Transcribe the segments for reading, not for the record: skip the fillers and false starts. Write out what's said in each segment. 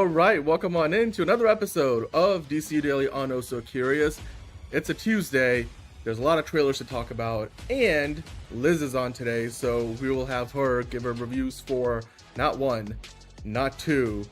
All right, welcome on in to another episode of DCU Daily on Oh So Curious. It's a Tuesday. There's a lot of trailers to talk about, and Lizz is on today, so we will have her give her reviews for not one, not two,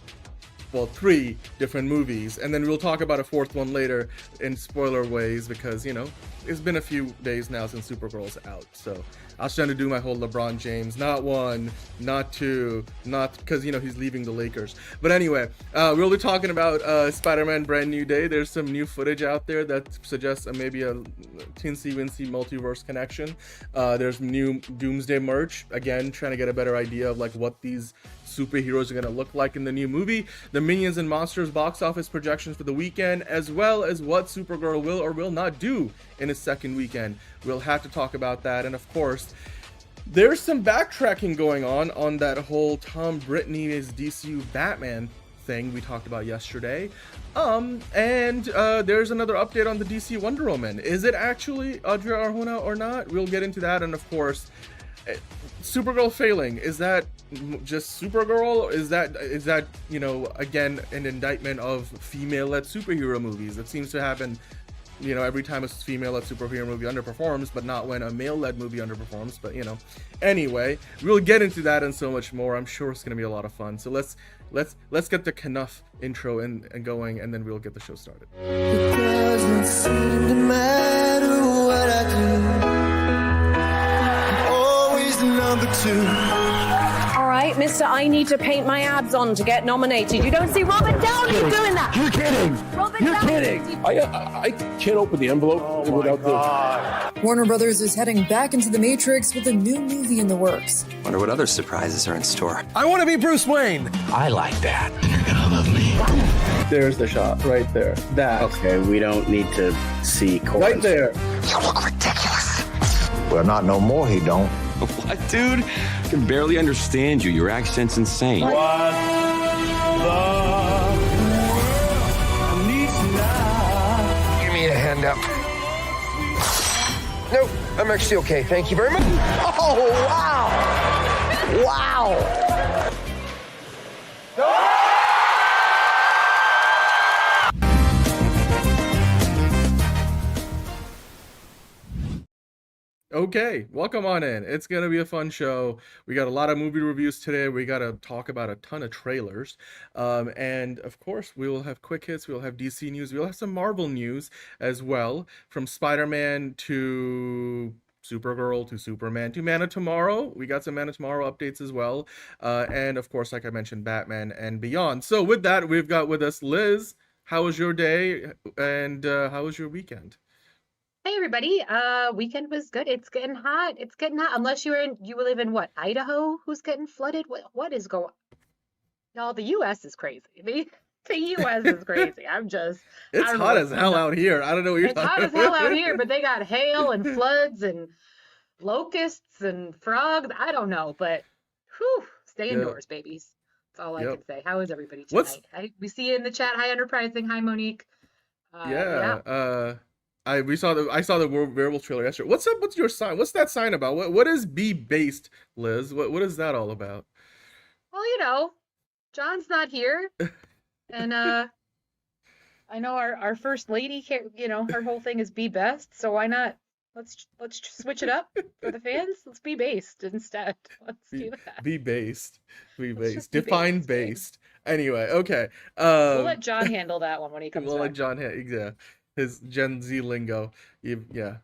well, three different movies, and then we'll talk about a fourth one later in spoiler ways because, you know, it's been a few days now since Supergirl's out, so I was trying to do my whole LeBron James, not one, not two, not because, you know, he's leaving the Lakers. But anyway, we'll be talking about Spider-Man Brand New Day. There's some new footage out there that suggests maybe a teensy-wincy multiverse connection. There's new Doomsday merch. Again, trying to get a better idea of like what these superheroes are going to look like in the new movie. The Minions and Monsters box office projections for the weekend, as well as what Supergirl will or will not do in its second weekend. We'll have to talk about that. And of course, there's some backtracking going on that whole Tom Brittney's DCU Batman thing we talked about yesterday. And there's another update on the DC Wonder Woman. Is it actually Adria Arjona or not? We'll get into that. And of course, Supergirl failing, is that just Supergirl? Is that you know, again, an indictment of female-led superhero movies? It seems to happen, you know, every time a female-led superhero movie underperforms, but not when a male-led movie underperforms. But you know, anyway, we'll get into that and so much more. I'm sure it's gonna be a lot of fun. So let's get the Knuff intro and going, and then we'll get the show started. It doesn't seem to matter what I do. I'm always number two. All right, mister, I need to paint my abs on to get nominated. You don't see Robert Downey doing that. You're kidding. Robert You're Downey. kidding. I can't open the envelope without the... Warner Brothers is heading back into the Matrix with a new movie in the works. Wonder what other surprises are in store. I want to be Bruce Wayne. I like that. You're gonna love me. There's the shot right there. That. Okay, we don't need to see chords. Right there. You look ridiculous. Well, not no more, he don't. What, dude? I can barely understand you. Your accent's insane. What the world needs now. Give me a hand up. Nope, I'm actually okay. Thank you very much. Oh, wow. Wow. Okay, welcome on in. It's gonna be a fun show. We got a lot of movie reviews today. We gotta talk about a ton of trailers, and of course we will have quick hits. We'll have DC news. We'll have some Marvel news as well, from Spider-Man to Supergirl to Superman to Man of Tomorrow. We got some Man of Tomorrow updates as well, and of course, like I mentioned, Batman and beyond. So with that, we've got with us Liz. How was your day, and how was your weekend? Hey everybody, weekend was good. It's getting hot. It's getting hot. Unless you live in what, Idaho, who's getting flooded? What is going? Y'all, the U.S. is crazy. The U.S. is crazy. It's hot as hell out here. I don't know what you're talking about. It's hot as hell out here, but they got hail and floods and locusts and frogs. I don't know, but whew, stay indoors, babies. That's all I can say. How is everybody tonight? We see you in the chat. Hi, Enterprising. Hi, Monique. I saw the Werewolf trailer yesterday. What's up with your sign? What's that sign about? What is be based, Liz? What is that all about? Well, you know, John's not here, and I know our first lady, you know, her whole thing is be best. So why not? Let's switch it up for the fans. Let's be based instead. Let's do that. Be based. Be based. Define based. Anyway, okay. We'll let John handle that one when he comes back. We'll let John yeah. His Gen Z lingo. Yeah.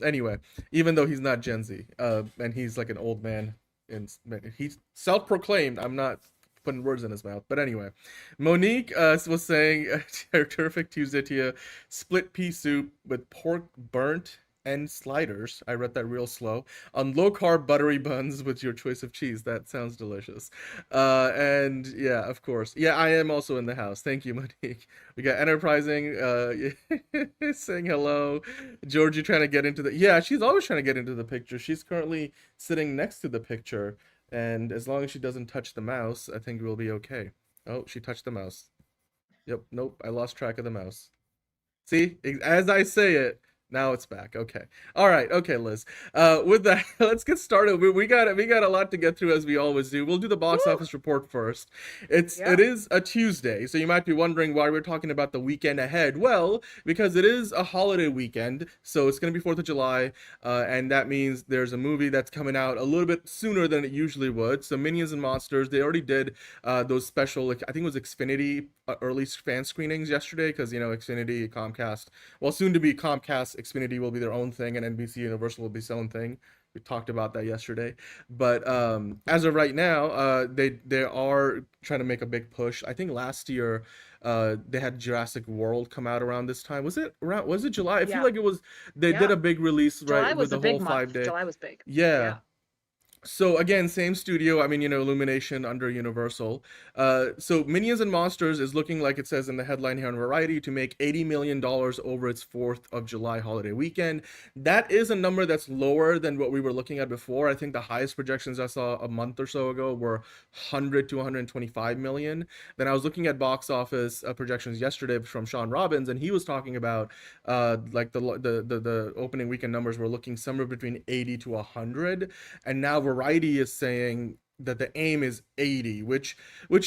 Anyway, even though he's not Gen Z, and he's like an old man, and he's self-proclaimed. I'm not putting words in his mouth, but anyway, Monique was saying, "Terrific Tuesday to you. Split pea soup with pork burnt and sliders." I read that real slow. On low-carb buttery buns with your choice of cheese. That sounds delicious. And yeah, of course. Yeah, I am also in the house. Thank you, Monique. We got Enterprising saying hello. Georgie trying to get into the... Yeah, she's always trying to get into the picture. She's currently sitting next to the picture. And as long as she doesn't touch the mouse, I think we'll be okay. Oh, she touched the mouse. Yep, nope, I lost track of the mouse. See, as I say it, Now it's back. Okay. All right. Okay, Liz. With that, let's get started. We got a lot to get through as we always do. We'll do the box office report first. It is a Tuesday, so you might be wondering why we're talking about the weekend ahead. Well, because it is a holiday weekend, so it's going to be 4th of July, and that means there's a movie that's coming out a little bit sooner than it usually would. So Minions and Monsters, they already did those special, like, I think it was Xfinity early fan screenings yesterday, because Xfinity, Comcast, well, soon to be Comcast, Xfinity will be their own thing, and NBC Universal will be its own thing. We talked about that yesterday, but as of right now, they are trying to make a big push. I think last year they had Jurassic World come out around this time. Was it July? I feel like it was. They did a big release July with the whole 5-day. July was big. Yeah. So again, same studio. I mean, Illumination under Universal. So Minions and Monsters is looking like it says in the headline here on Variety to make $80 million over its 4th of July holiday weekend. That is a number that's lower than what we were looking at before. I think the highest projections I saw a month or so ago were 100 to 125 million. Then I was looking at box office projections yesterday from Sean Robbins, and he was talking about like the opening weekend numbers were looking somewhere between 80 to 100, and now Variety is saying that the aim is 80, which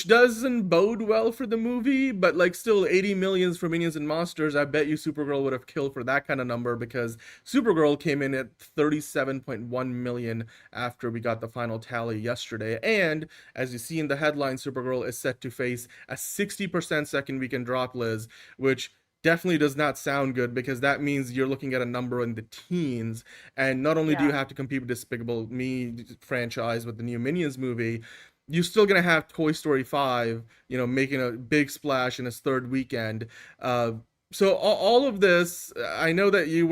doesn't bode well for the movie, but like still 80 millions for Minions and Monsters. I bet you Supergirl would have killed for that kind of number, because Supergirl came in at 37.1 million after we got the final tally yesterday. And as you see in the headline, Supergirl is set to face a 60% second weekend drop, Liz, which definitely does not sound good, because that means you're looking at a number in the teens, and not only do you have to compete with Despicable Me franchise with the new Minions movie, you're still gonna have Toy Story 5 making a big splash in its 3rd weekend. So all of this, I know that you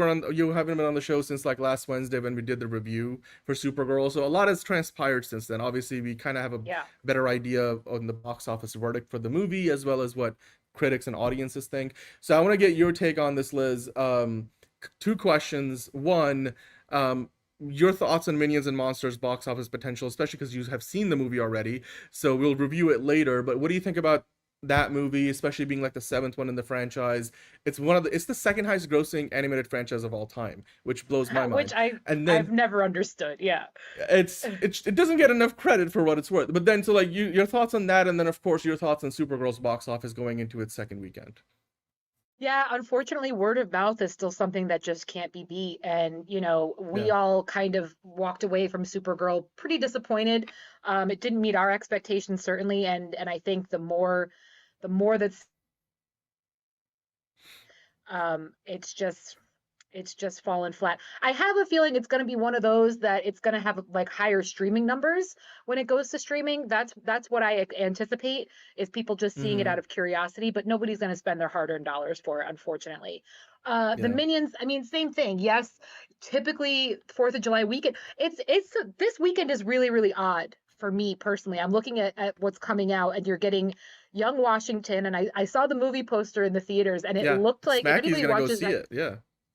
haven't been on the show since like last Wednesday when we did the review for Supergirl, so a lot has transpired since then. Obviously we kind of have a better idea on the box office verdict for the movie, as well as what critics and audiences think. So I want to get your take on this, Liz. 2 questions. One, your thoughts on Minions and Monsters box office potential, especially because you have seen the movie already, so we'll review it later, but what do you think about that movie, especially being like the 7th one in the franchise? It's the second highest grossing animated franchise of all time, which blows my mind. Which I've never understood. Yeah. It doesn't get enough credit for what it's worth. But then, so like your thoughts on that, and then of course your thoughts on Supergirl's box office going into its 2nd weekend. Yeah, unfortunately, word of mouth is still something that just can't be beat. And, we all kind of walked away from Supergirl pretty disappointed. It didn't meet our expectations, certainly. And I think the more that's it's just fallen flat. I have a feeling it's going to be one of those that it's going to have like higher streaming numbers when it goes to streaming. That's what I anticipate, is people just seeing it out of curiosity, but nobody's going to spend their hard-earned dollars for it, unfortunately. The Minions, I mean, same thing. Yes, typically 4th of July weekend. This weekend is really, really odd for me personally. I'm looking at what's coming out, and you're getting Young Washington, and I saw the movie poster in the theaters, and it looked like Smacky's if anybody watches go see it. Yeah.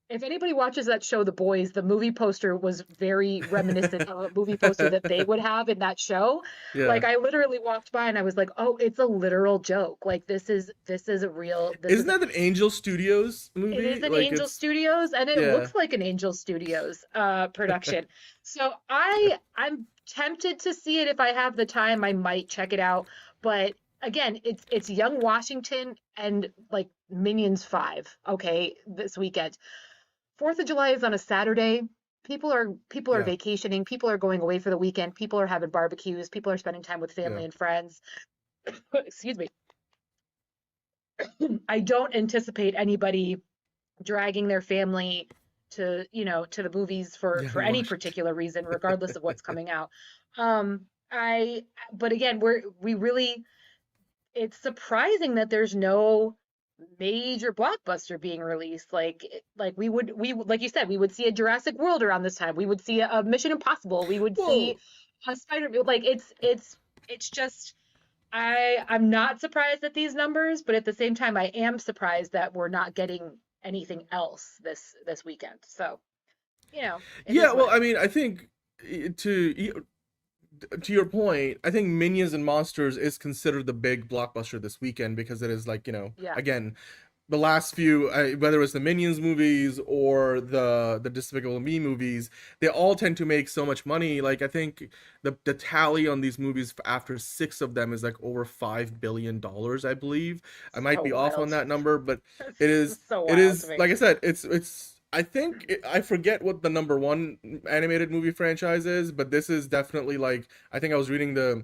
If anybody watches that show, The Boys, the movie poster was very reminiscent of a movie poster that they would have in that show. Yeah. Like I literally walked by and I was like, "Oh, it's a literal joke. Like this is a real." Isn't that an Angel Studios movie? It is an Angel Studios, and it looks like an Angel Studios production. So I'm tempted to see it if I have the time. I might check it out, but again, it's Young Washington and like Minions 5. Okay, this weekend. 4th of July is on a Saturday. People are vacationing. People are going away for the weekend. People are having barbecues. People are spending time with family and friends. Excuse me. I don't anticipate anybody dragging their family to the movies for any particular reason, regardless of what's coming out. But again, it's surprising that there's no major blockbuster being released. Like we would like you said, we would see a Jurassic World around this time. We would see a Mission Impossible. We would see a Spider-Man. Like it's just I'm not surprised at these numbers, but at the same time I am surprised that we're not getting anything else this weekend. So, well, I mean, I think to your point, I think Minions and Monsters is considered the big blockbuster this weekend, because it is like, again, the last few, whether it's the Minions movies or the Despicable Me movies, they all tend to make so much money. Like I think the tally on these movies after 6 of them is like over $5 billion, I believe. I might be off on that number, but it is like I said, it's I think I forget what the number 1 animated movie franchise is, but this is definitely like, I think I was reading the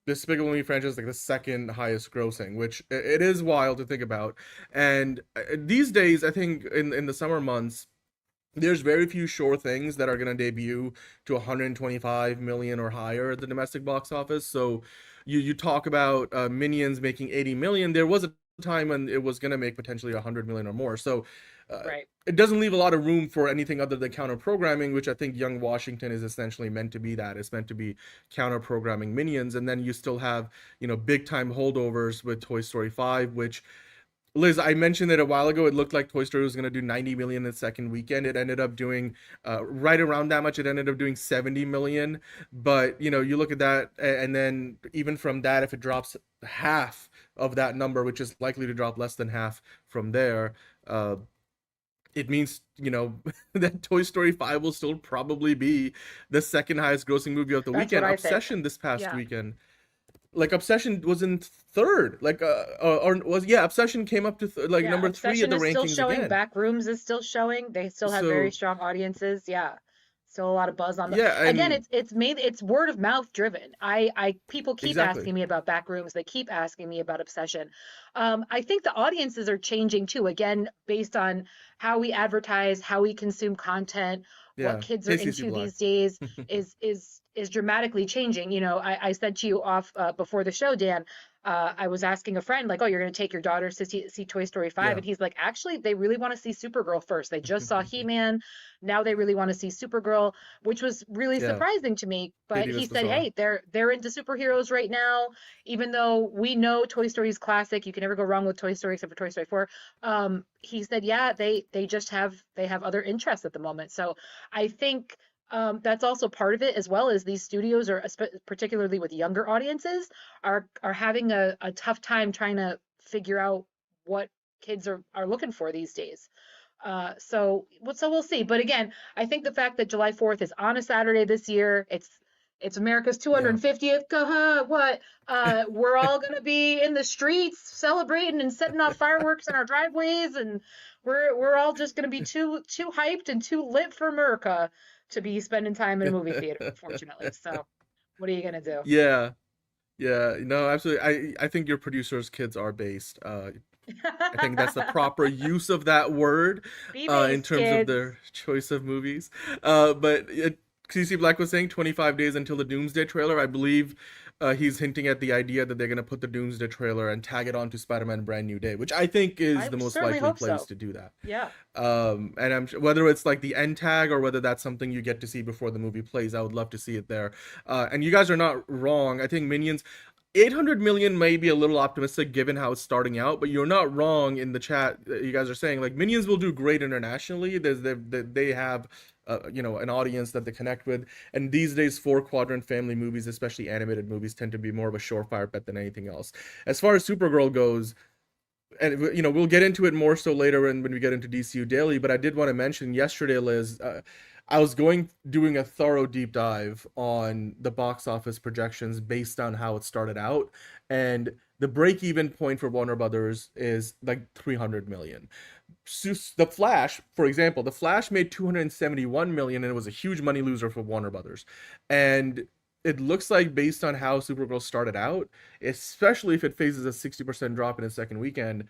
Despicable Me franchise like the second highest grossing, which it is wild to think about. And these days, I think in the summer months, there's very few sure things that are going to debut to 125 million or higher at the domestic box office. So you talk about Minions making 80 million. There was a time when it was going to make potentially 100 million or more. So it doesn't leave a lot of room for anything other than counter programming, which I think Young Washington is essentially meant to be. That it's meant to be counter programming Minions. And then you still have, big time holdovers with Toy Story 5, which, Liz, I mentioned it a while ago. It looked like Toy Story was going to do 90 million in the second weekend. It ended up doing right around that much. It ended up doing 70 million. But, you look at that, and then even from that, if it drops half of that number, which is likely to drop less than half from there, it means, that Toy Story 5 will still probably be the second highest grossing movie of the weekend. Obsession this past weekend. Like Obsession was in third, Obsession came up to number 3 of the rankings still showing. again. Backrooms is still showing. They still have very strong audiences. Yeah, still a lot of buzz on them. Yeah, again, it's word of mouth driven. People keep asking me about Backrooms. They keep asking me about Obsession. I think the audiences are changing too. Again, based on how we advertise, how we consume content, what kids are into these days is dramatically changing. I said to you off before the show, Dan, I was asking a friend, like, oh, you're going to take your daughters to see Toy Story 5. And he's like, actually, they really want to see Supergirl first. They just saw He-Man. Now they really want to see Supergirl, which was really surprising to me. But he said, hey, they're into superheroes right now. Even though we know Toy Story is classic, you can never go wrong with Toy Story except for Toy Story 4. He said, yeah, they have other interests at the moment. So I think that's also part of it, as well as these studios are, particularly with younger audiences, are having a tough time trying to figure out what kids are looking for these days. So we'll see. But again, I think the fact that July 4th is on a Saturday this year, it's America's 250th. We're all gonna be in the streets celebrating and setting off fireworks in our driveways, and we're all just gonna be too hyped and too lit for America to be spending time in a movie theater, unfortunately. So what are you going to do? Yeah, no, absolutely. I think your producer's kids are based. I think that's the proper use of that word in terms of their choice of movies. But CC Black was saying 25 days until the Doomsday trailer. I believe he's hinting at the idea that they're going to put the Doomsday trailer and tag it onto Spider-Man Brand New Day, which I think is the most likely place to do that. Yeah. And I'm whether it's like the end tag or whether that's something you get to see before the movie plays, I would love to see it there. And you guys are not wrong. I think Minions 800 million may be a little optimistic given how it's starting out, but you're not wrong in the chat. You guys are saying like Minions will do great internationally. They have an audience that they connect with, and these days 4-quadrant family movies, especially animated movies, tend to be more of a surefire bet than anything else. As far as Supergirl goes, and we'll get into it more so later when we get into DCU Daily, but I did want to mention yesterday, Liz, I was doing a thorough deep dive on the box office projections based on how it started out, and the break-even point for Warner Brothers is like 300 million. The Flash, for example, The Flash made 271 million, and it was a huge money loser for Warner Brothers. And it looks like, based on how Supergirl started out, especially if it faces a 60% drop in its second weekend,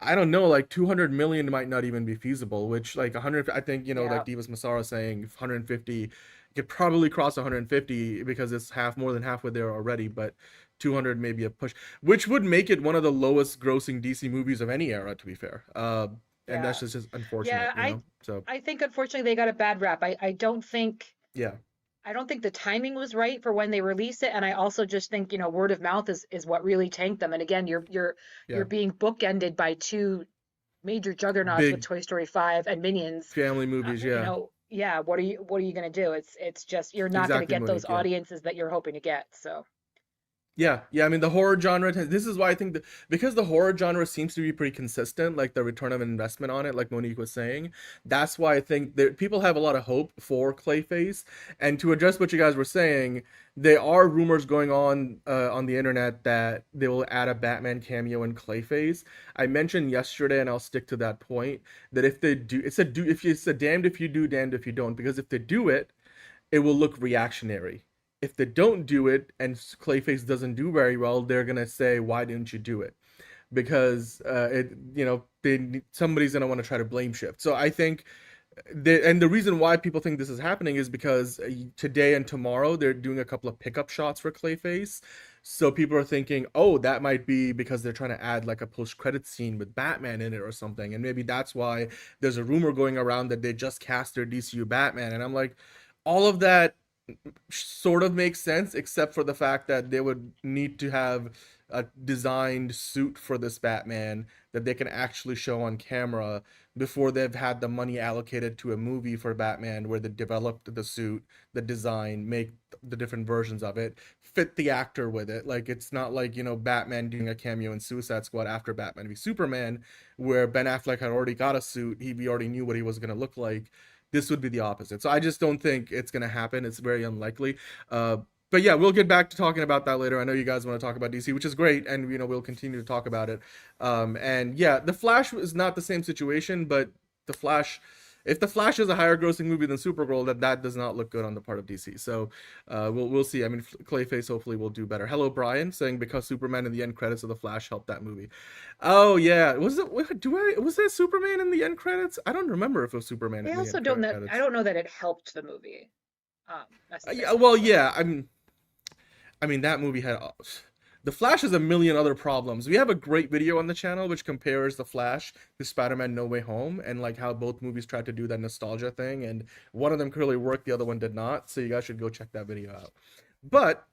I don't know, like 200 million might not even be feasible, which like 100, I think, like Divas Masara saying 150, could probably cross 150 because it's more than halfway there already, but 200 may be a push, which would make it one of the lowest grossing DC movies of any era, to be fair. And that's just unfortunate. I think unfortunately they got a bad rap. I don't think the timing was right for when they released it, and I also just think word of mouth is what really tanked them. And again, you're being bookended by 2 major juggernauts with Toy Story 5 and Minions family movies. What are you going to do? It's just you're not going to get those audiences that you're hoping to get. So Yeah. I mean, the horror genre. This is why I think that because the horror genre seems to be pretty consistent, like the return of investment on it, like Monique was saying. That's why I think that people have a lot of hope for Clayface. And to address what you guys were saying, there are rumors going on the internet that they will add a Batman cameo in Clayface. I mentioned yesterday, and I'll stick to that point, that if they do, it's a damned if you do, damned if you don't. Because if they do it, it will look reactionary. If they don't do it and Clayface doesn't do very well, they're gonna say, "Why didn't you do it?" Because somebody's gonna want to try to blame shift. So I think, and the reason why people think this is happening is because today and tomorrow they're doing a couple of pickup shots for Clayface. So people are thinking, oh, that might be because they're trying to add like a post-credit scene with Batman in it or something, and maybe that's why there's a rumor going around that they just cast their DCU Batman. And I'm like, all of that sort of makes sense, except for the fact that they would need to have a designed suit for this Batman that they can actually show on camera before they've had the money allocated to a movie for Batman where they developed the suit, the design, make the different versions of it, fit the actor with it. Like, it's not like, Batman doing a cameo in Suicide Squad after Batman v Superman, where Ben Affleck had already got a suit, we already knew what he was going to look like. This would be the opposite. So I just don't think it's going to happen. It's very unlikely. But yeah, we'll get back to talking about that later. I know you guys want to talk about DC, which is great, and we'll continue to talk about it. And yeah, The Flash is not the same situation, but The Flash, if The Flash is a higher grossing movie than Supergirl, that does not look good on the part of DC. So we'll see. I mean, Clayface hopefully will do better. Hello, Brian, saying because Superman in the end credits of The Flash helped that movie. Oh yeah, was that Superman in the end credits? I don't remember if it was Superman. I also don't know. I don't know that it helped the movie. Yeah, well, yeah. I mean, that movie had. The Flash has a million other problems. We have a great video on the channel which compares The Flash to Spider-Man No Way Home, and like how both movies tried to do that nostalgia thing, and one of them clearly worked, the other one did not. So you guys should go check that video out. But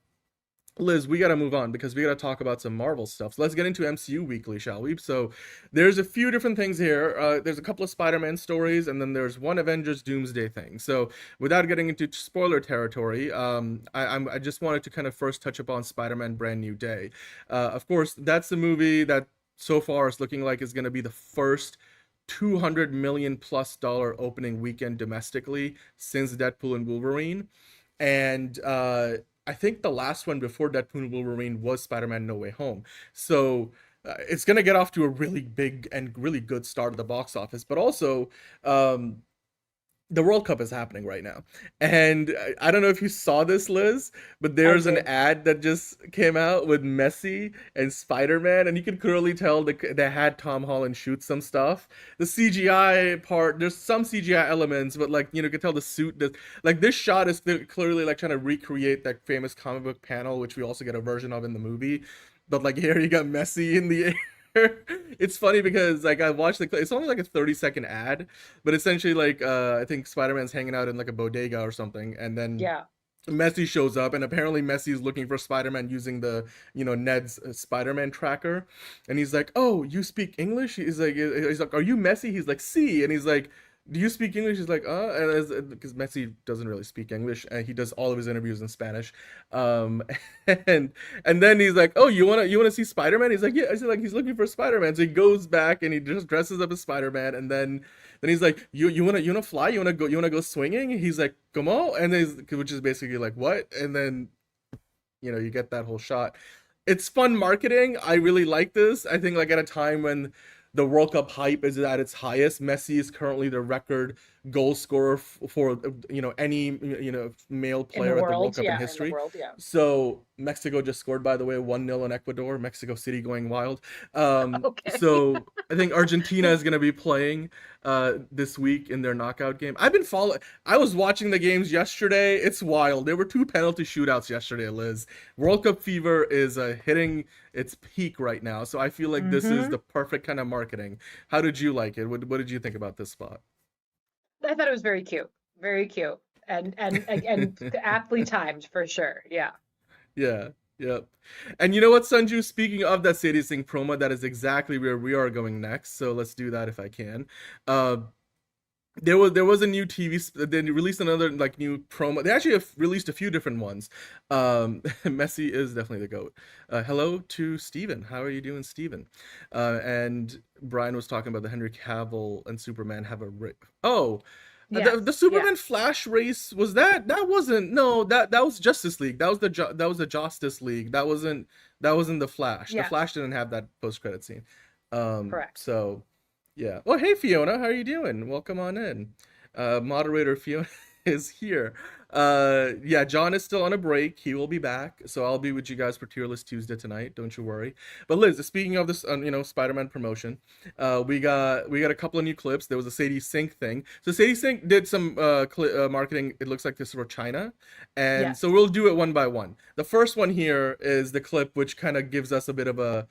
Liz, we got to move on because we got to talk about some Marvel stuff. So let's get into MCU Weekly, shall we? So there's a few different things here. There's a couple of Spider-Man stories, and then there's one Avengers Doomsday thing. So without getting into spoiler territory, I just wanted to kind of first touch upon Spider-Man Brand New Day. Of course, that's the movie that so far is looking like is going to be the first $200 million plus opening weekend domestically since Deadpool and Wolverine. And I think the last one before Deadpool and Wolverine was Spider-Man No Way Home. So it's going to get off to a really big and really good start at the box office. But also, the World Cup is happening right now. And I don't know if you saw this, Liz, but there's an ad that just came out with Messi and Spider-Man, and you can clearly tell they had Tom Holland shoot some stuff. The CGI part, there's some CGI elements, but like, you could tell the suit, like this shot is clearly like trying to recreate that famous comic book panel, which we also get a version of in the movie. But like here you got Messi in the air. It's funny because like I watched it's only like a 30-second ad, but essentially like I think Spider-Man's hanging out in like a bodega or something, and then Messi shows up, and apparently Messi is looking for Spider-Man using the Ned's Spider-Man tracker, and he's like, "Oh, you speak English?" He's like, "Are you Messi?" He's like, "See," and he's like, "Do you speak English?" He's like, and because Messi doesn't really speak English, and he does all of his interviews in Spanish, and then he's like, "Oh, you wanna see Spider-Man?" He's like, "Yeah." I said, like, he's looking for Spider-Man, so he goes back and he just dresses up as Spider-Man, and then he's like, "You wanna fly? You wanna go swinging?" He's like, "Come on," and then which is basically like, "What?" And then you get that whole shot. It's fun marketing. I really like this. I think like at a time when the World Cup hype is at its highest, Messi is currently the record goal scorer for any male player at the World Cup in history. So Mexico just scored, by the way, 1-0 in Ecuador. Mexico City going wild. So I think Argentina is going to be playing this week in their knockout game. I was watching the games yesterday. It's wild. There were 2 penalty shootouts yesterday, Liz. World Cup fever is hitting its peak right now. So I feel like this is the perfect kind of marketing. How did you like it? What did you think about this spot? I thought it was very cute, and aptly timed for sure. Yeah. Yep. And you know what, Sanju? Speaking of that Sadie Singh promo, that is exactly where we are going next. So let's do that if I can. there was a new they released another like new promo. They actually have released a few different ones. Messi is definitely the GOAT. Hello to Steven. How are you doing, Steven? And Brian was talking about the Henry Cavill and Superman have a Yes, the Superman yes. Flash race was that wasn't, no, that was Justice League. That was the Justice League. That wasn't the Flash. The Yes, Flash didn't have that post credit scene. correct. So yeah. Well, hey Fiona, how are you doing? Welcome on in. Moderator Fiona is here. Yeah, John is still on a break. He will be back, so I'll be with you guys for Tier List Tuesday tonight. Don't you worry. But Liz, speaking of this, Spider-Man promotion, we got a couple of new clips. There was a Sadie Sink thing. So Sadie Sink did some marketing. It looks like this for China, and Yes. so we'll do it one by one. The first one here is the clip which kind of gives us a bit of a,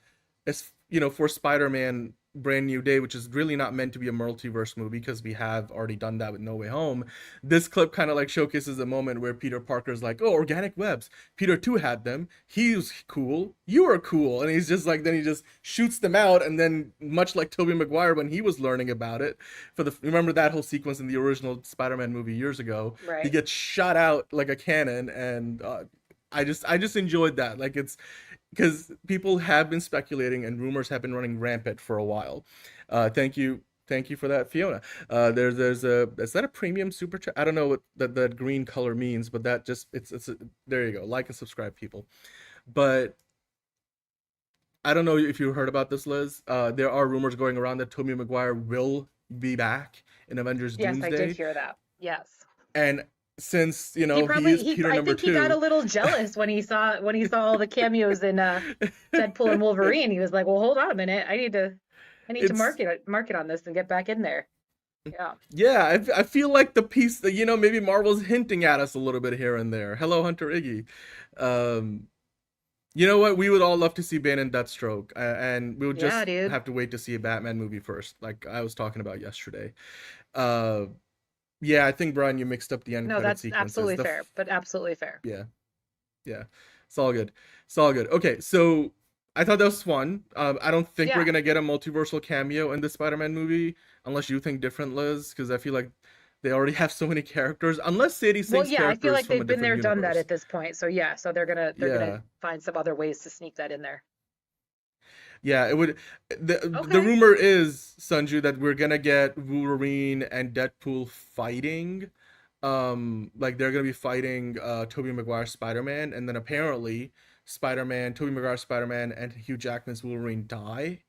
for Spider-Man Brand New Day, which is really not meant to be a multiverse movie because we have already done that with No Way Home. This clip kind of like showcases a moment where Peter Parker's like, oh, organic webs. Peter too had them. He's cool. You are cool. And he's just like, then he just shoots them out. And then much like Tobey Maguire when he was learning about it, remember that whole sequence in the original Spider-Man movie years ago? Right. He gets shot out like a cannon, and I just enjoyed that. Like, it's because people have been speculating and rumors have been running rampant for a while. Thank you for that, Fiona. There's is that a premium super chat? I don't know what that green color means, but that just there you go. Like and subscribe, people. But I don't know if you heard about this, Liz. There are rumors going around that Tobey Maguire will be back in Avengers Doomsday. Yes, I did hear that. Yes. And since he is Peter I number think 2, he got a little jealous when he saw all the cameos in Deadpool and Wolverine. He was like, "Well, hold on a minute. I need to market on this and get back in there." Yeah. Yeah, I feel like the piece that maybe Marvel's hinting at us a little bit here and there. Hello, Hunter Iggy. You know what? We would all love to see Bane and Deathstroke, and we would just have to wait to see a Batman movie first, like I was talking about yesterday. Yeah, I think, Brian, you mixed up the end credit sequences. No, that's absolutely fair, but absolutely fair. Yeah. It's all good. Okay, so I thought that was fun. I don't think we're gonna get a multiversal cameo in the Spider-Man movie, unless you think different, Liz, because I feel like they already have so many characters. Unless Sadie Sink's I feel like they've been there, universe. done that at this point. So so they're gonna find some other ways to sneak that in there. Yeah, it would. The rumor is, Sanju, that we're gonna get Wolverine and Deadpool fighting. Like they're gonna be fighting Tobey Maguire Spider-Man, and then apparently Tobey Maguire Spider-Man, and Hugh Jackman's Wolverine die,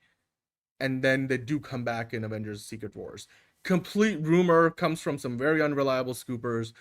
and then they do come back in Avengers Secret Wars. Complete rumor, comes from some very unreliable scoopers.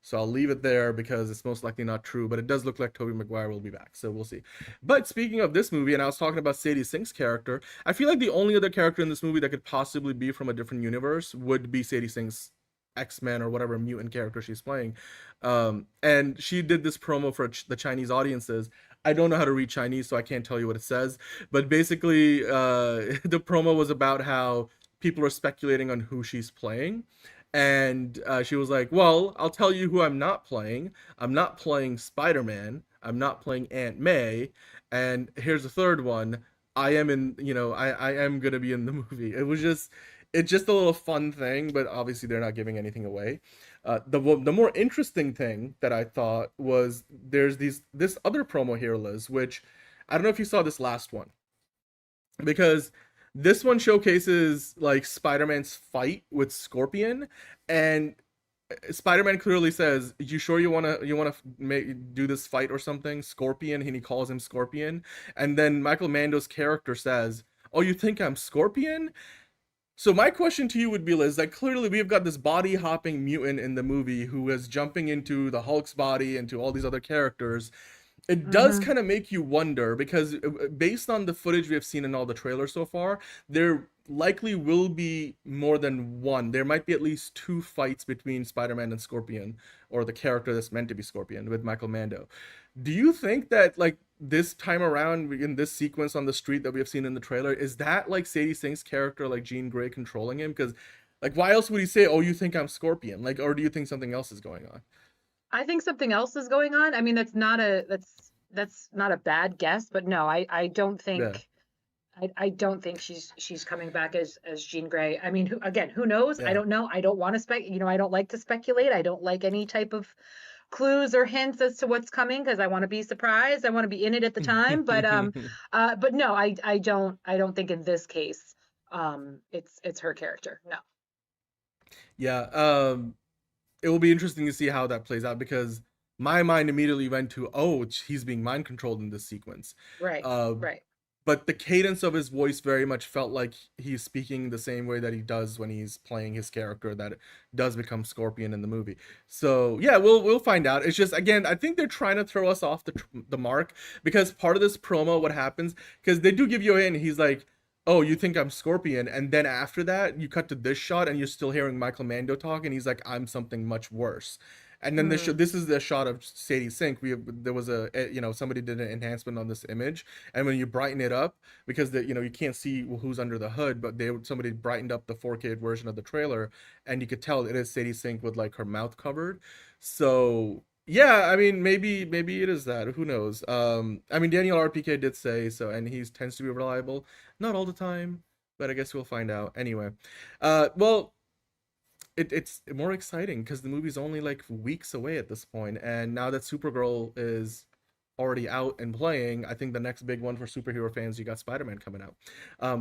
So I'll leave it there because it's most likely not true, but it does look like Tobey Maguire will be back, so we'll see. But speaking of this movie, and I was talking about Sadie Sink's character, I feel like the only other character in this movie that could possibly be from a different universe would be Sadie Sink's X-Men or whatever mutant character she's playing. And she did this promo for the Chinese audiences. I don't know how to read Chinese, so I can't tell you what it says, but basically the promo was about how people are speculating on who she's playing. And she was like, well, I'll tell you who I'm not playing. I'm not playing Spider-Man. I'm not playing Aunt May. And here's the third one. I am in, I am going to be in the movie. It's just a little fun thing, but obviously they're not giving anything away. The more interesting thing that I thought was there's this other promo here, Liz, which I don't know if you saw this last one, because this one showcases like Spider-Man's fight with Scorpion, and Spider-Man clearly says, "You sure you wanna do this fight or something?" Scorpion, and he calls him Scorpion, and then Michael Mando's character says, "Oh, you think I'm Scorpion?" So my question to you would be, Liz, that clearly we've got this body hopping mutant in the movie who is jumping into the Hulk's body, into all these other characters. It does kind of make you wonder, because based on the footage we have seen in all the trailers so far, there likely will be more than one. There might be at least 2 fights between Spider-Man and Scorpion, or the character that's meant to be Scorpion, with Michael Mando. Do you think that, like, this time around, in this sequence on the street that we have seen in the trailer, is that like Sadie Sink's character, like Jean Grey, controlling him? Because, like, why else would he say, "Oh, you think I'm Scorpion"? Like, or do you think something else is going on? I think something else is going on. I mean, that's not a bad guess, but no, I don't think I don't think she's coming back as Jean Grey. I mean, who knows? Yeah. I don't know. I don't want to I don't like to speculate. I don't like any type of clues or hints as to what's coming because I want to be surprised. I want to be in it at the time. But no, I don't think in this case, it's her character. No. Yeah. It will be interesting to see how that plays out because my mind immediately went to, oh, he's being mind controlled in this sequence. Right. Right. But the cadence of his voice very much felt like he's speaking the same way that he does when he's playing his character that does become Scorpion in the movie. So yeah, we'll find out. It's just, again, I think they're trying to throw us off the mark because part of this promo, what happens, because they do give you a hint. He's like, oh, you think I'm Scorpion, and then after that you cut to this shot and you're still hearing Michael Mando talk, and he's like, I'm something much worse. And then this is the shot of Sadie Sink. There was somebody did an enhancement on this image, and when you brighten it up, because you can't see who's under the hood, but somebody brightened up the 4K version of the trailer, and you could tell it is Sadie Sink with like her mouth covered. So yeah, I mean, maybe it is that. Who knows? I mean, Daniel RPK did say so, and he tends to be reliable, not all the time, but I guess we'll find out anyway. Well. It's more exciting because the movie's only like weeks away at this point, and now that Supergirl is already out and playing, I think the next big one for superhero fans, you got Spider-Man coming out.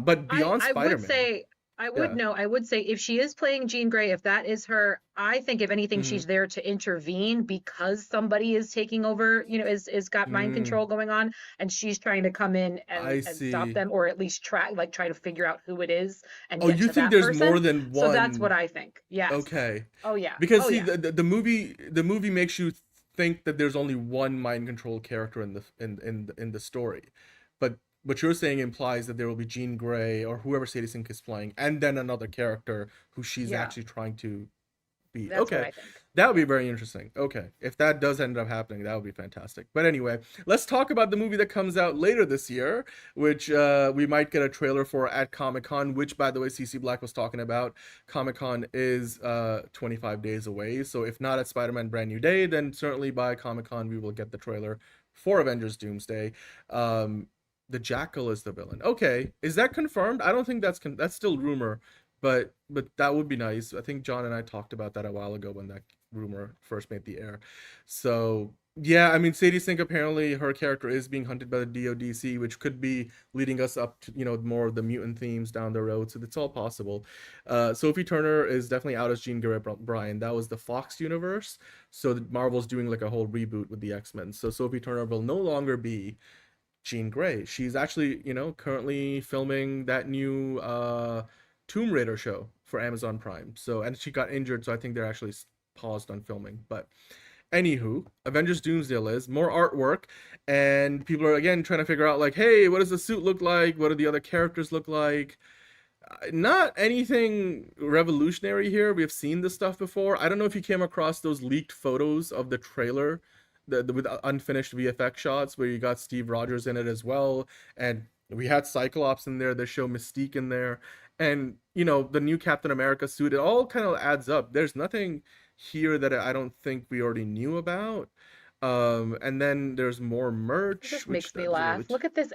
But beyond Spider-Man, I would say if she is playing Jean Grey, if that is her, I think if anything, she's there to intervene because somebody is taking over, is got mind control going on, and she's trying to come in and stop them, or at least try to figure out who it is. And you think there's more than one? So that's what I think. Yeah. Okay. Oh yeah. Because the movie makes you think that there's only one mind control character in the story, but what you're saying implies that there will be Jean Grey or whoever Sadie Sink is playing, and then another character who she's actually trying to beat. That's what I think. That would be very interesting. Okay, if that does end up happening, that would be fantastic. But anyway, let's talk about the movie that comes out later this year, which we might get a trailer for at Comic-Con, which, by the way, CC Black was talking about. Comic-Con is 25 days away, so if not at Spider-Man Brand New Day, then certainly by Comic-Con we will get the trailer for Avengers Doomsday. The Jackal is the villain. Okay, is that confirmed? I don't think that's still rumor, but that would be nice. I think John and I talked about that a while ago when that rumor first made the air. So yeah, I mean, Sadie Sink, apparently her character is being hunted by the DODC, which could be leading us up to more of the mutant themes down the road. So it's all possible. Sophie Turner is definitely out as Jean Grey. Brian, that was the Fox universe. So Marvel's doing like a whole reboot with the X-Men. So Sophie Turner will no longer be Jean Grey. She's actually, currently filming that new Tomb Raider show for Amazon Prime. And she got injured, so I think they're actually paused on filming. But anywho, Avengers Doomsday is more artwork, and people are again trying to figure out like, hey, what does the suit look like? What do the other characters look like? Not anything revolutionary here. We have seen this stuff before. I don't know if you came across those leaked photos of the trailer with unfinished VFX shots where you got Steve Rogers in it as well, and we had Cyclops in there. They show Mystique in there, and the new Captain America suit. It all kind of adds up. There's nothing here that I don't think we already knew about. And then there's more merch. This makes me laugh. Look at this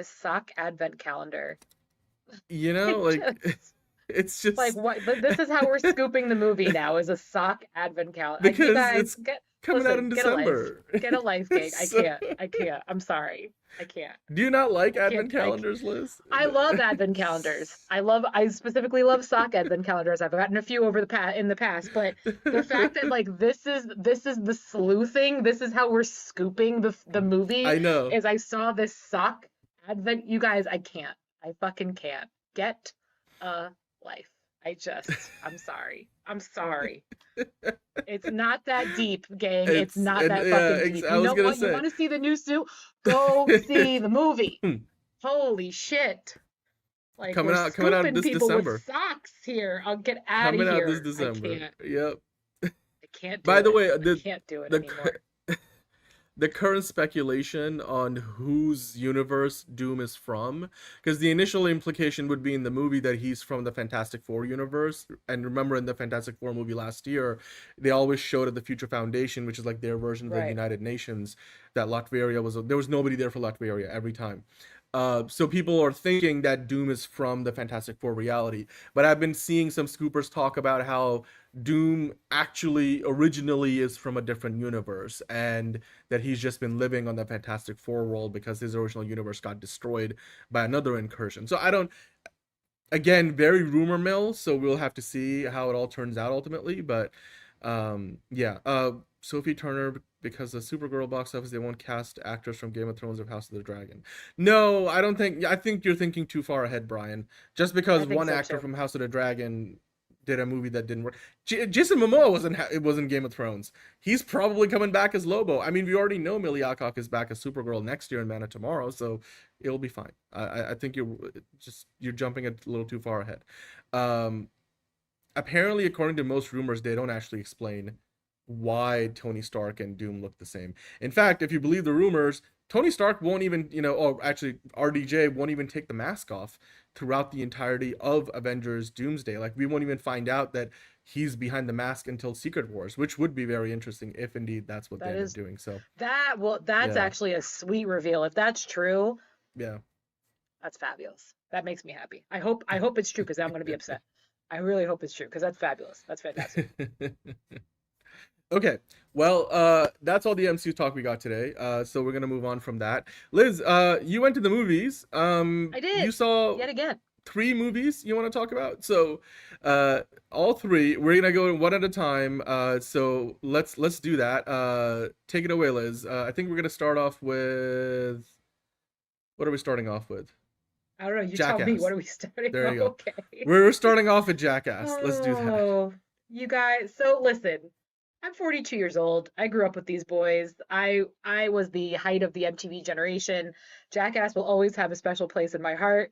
sock advent calendar. It's just like what? This is how we're scooping the movie now, is a sock advent calendar. Because it's coming out in December. Get a life cake. I can't. I'm sorry. I can't. Do you not like advent calendars, Liz? I love advent calendars. I specifically love sock advent calendars. I've gotten a few in the past, but the fact that like this is the sleuthing, this is how we're scooping the movie. I know. Is I saw this sock advent. You guys, I can't. I fucking can't. Get a life. I'm sorry. It's not that deep, gang. It's not that fucking deep. You know what? You want to see the new suit? Go see the movie. Holy shit. Like, coming out this December. With socks here. I'll get out of here. Coming out this December. I can't. Yep. I can't do By it. the way, I can't do it anymore. The current speculation on whose universe Doom is from, because the initial implication would be in the movie that he's from the Fantastic Four universe. And remember, in the Fantastic Four movie last year, they always showed at the Future Foundation, which is like their version of the United Nations, that Latveria there was nobody there for Latveria every time. So people are thinking that Doom is from the Fantastic Four reality, but I've been seeing some scoopers talk about how Doom actually originally is from a different universe, and that he's just been living on the Fantastic Four world because his original universe got destroyed by another incursion. So I don't, again, very rumor mill, so we'll have to see how it all turns out ultimately. But yeah, Sophie Turner, because the Supergirl box office, they won't cast actors from Game of Thrones or House of the Dragon. No, I don't think. I think you're thinking too far ahead, Brian. Just because one actor from House of the Dragon did a movie that didn't work. Jason Momoa wasn't Game of Thrones. He's probably coming back as Lobo. I mean, we already know Millie Alcock is back as Supergirl next year in Man of Tomorrow, so it'll be fine. I think you're jumping a little too far ahead. Apparently, according to most rumors, they don't actually explain why Tony Stark and Doom look the same. In fact, if you believe the rumors, Tony Stark won't even, or actually RDJ won't even take the mask off throughout the entirety of Avengers Doomsday. Like, we won't even find out that he's behind the mask until Secret Wars, which would be very interesting if indeed that's what they end up doing. So that's actually a sweet reveal. If that's true, yeah, that's fabulous. That makes me happy. I hope it's true, because I'm going to be upset. I really hope it's true, because that's fabulous. That's fantastic. Okay, well, that's all the MCU talk we got today. So we're gonna move on from that. Liz, you went to the movies. I did. You saw yet again 3 movies you want to talk about. So, all 3. We're gonna go one at a time. So let's do that. Take it away, Liz. I think we're gonna start off with. What are we starting off with? I don't know. You Jackass. tell me. What are we starting? There you go. Okay. We're starting off with Jackass. Let's do that. Oh, you guys. So listen. I'm 42 years old. I grew up with these boys. I was the height of the MTV generation. Jackass will always have a special place in my heart.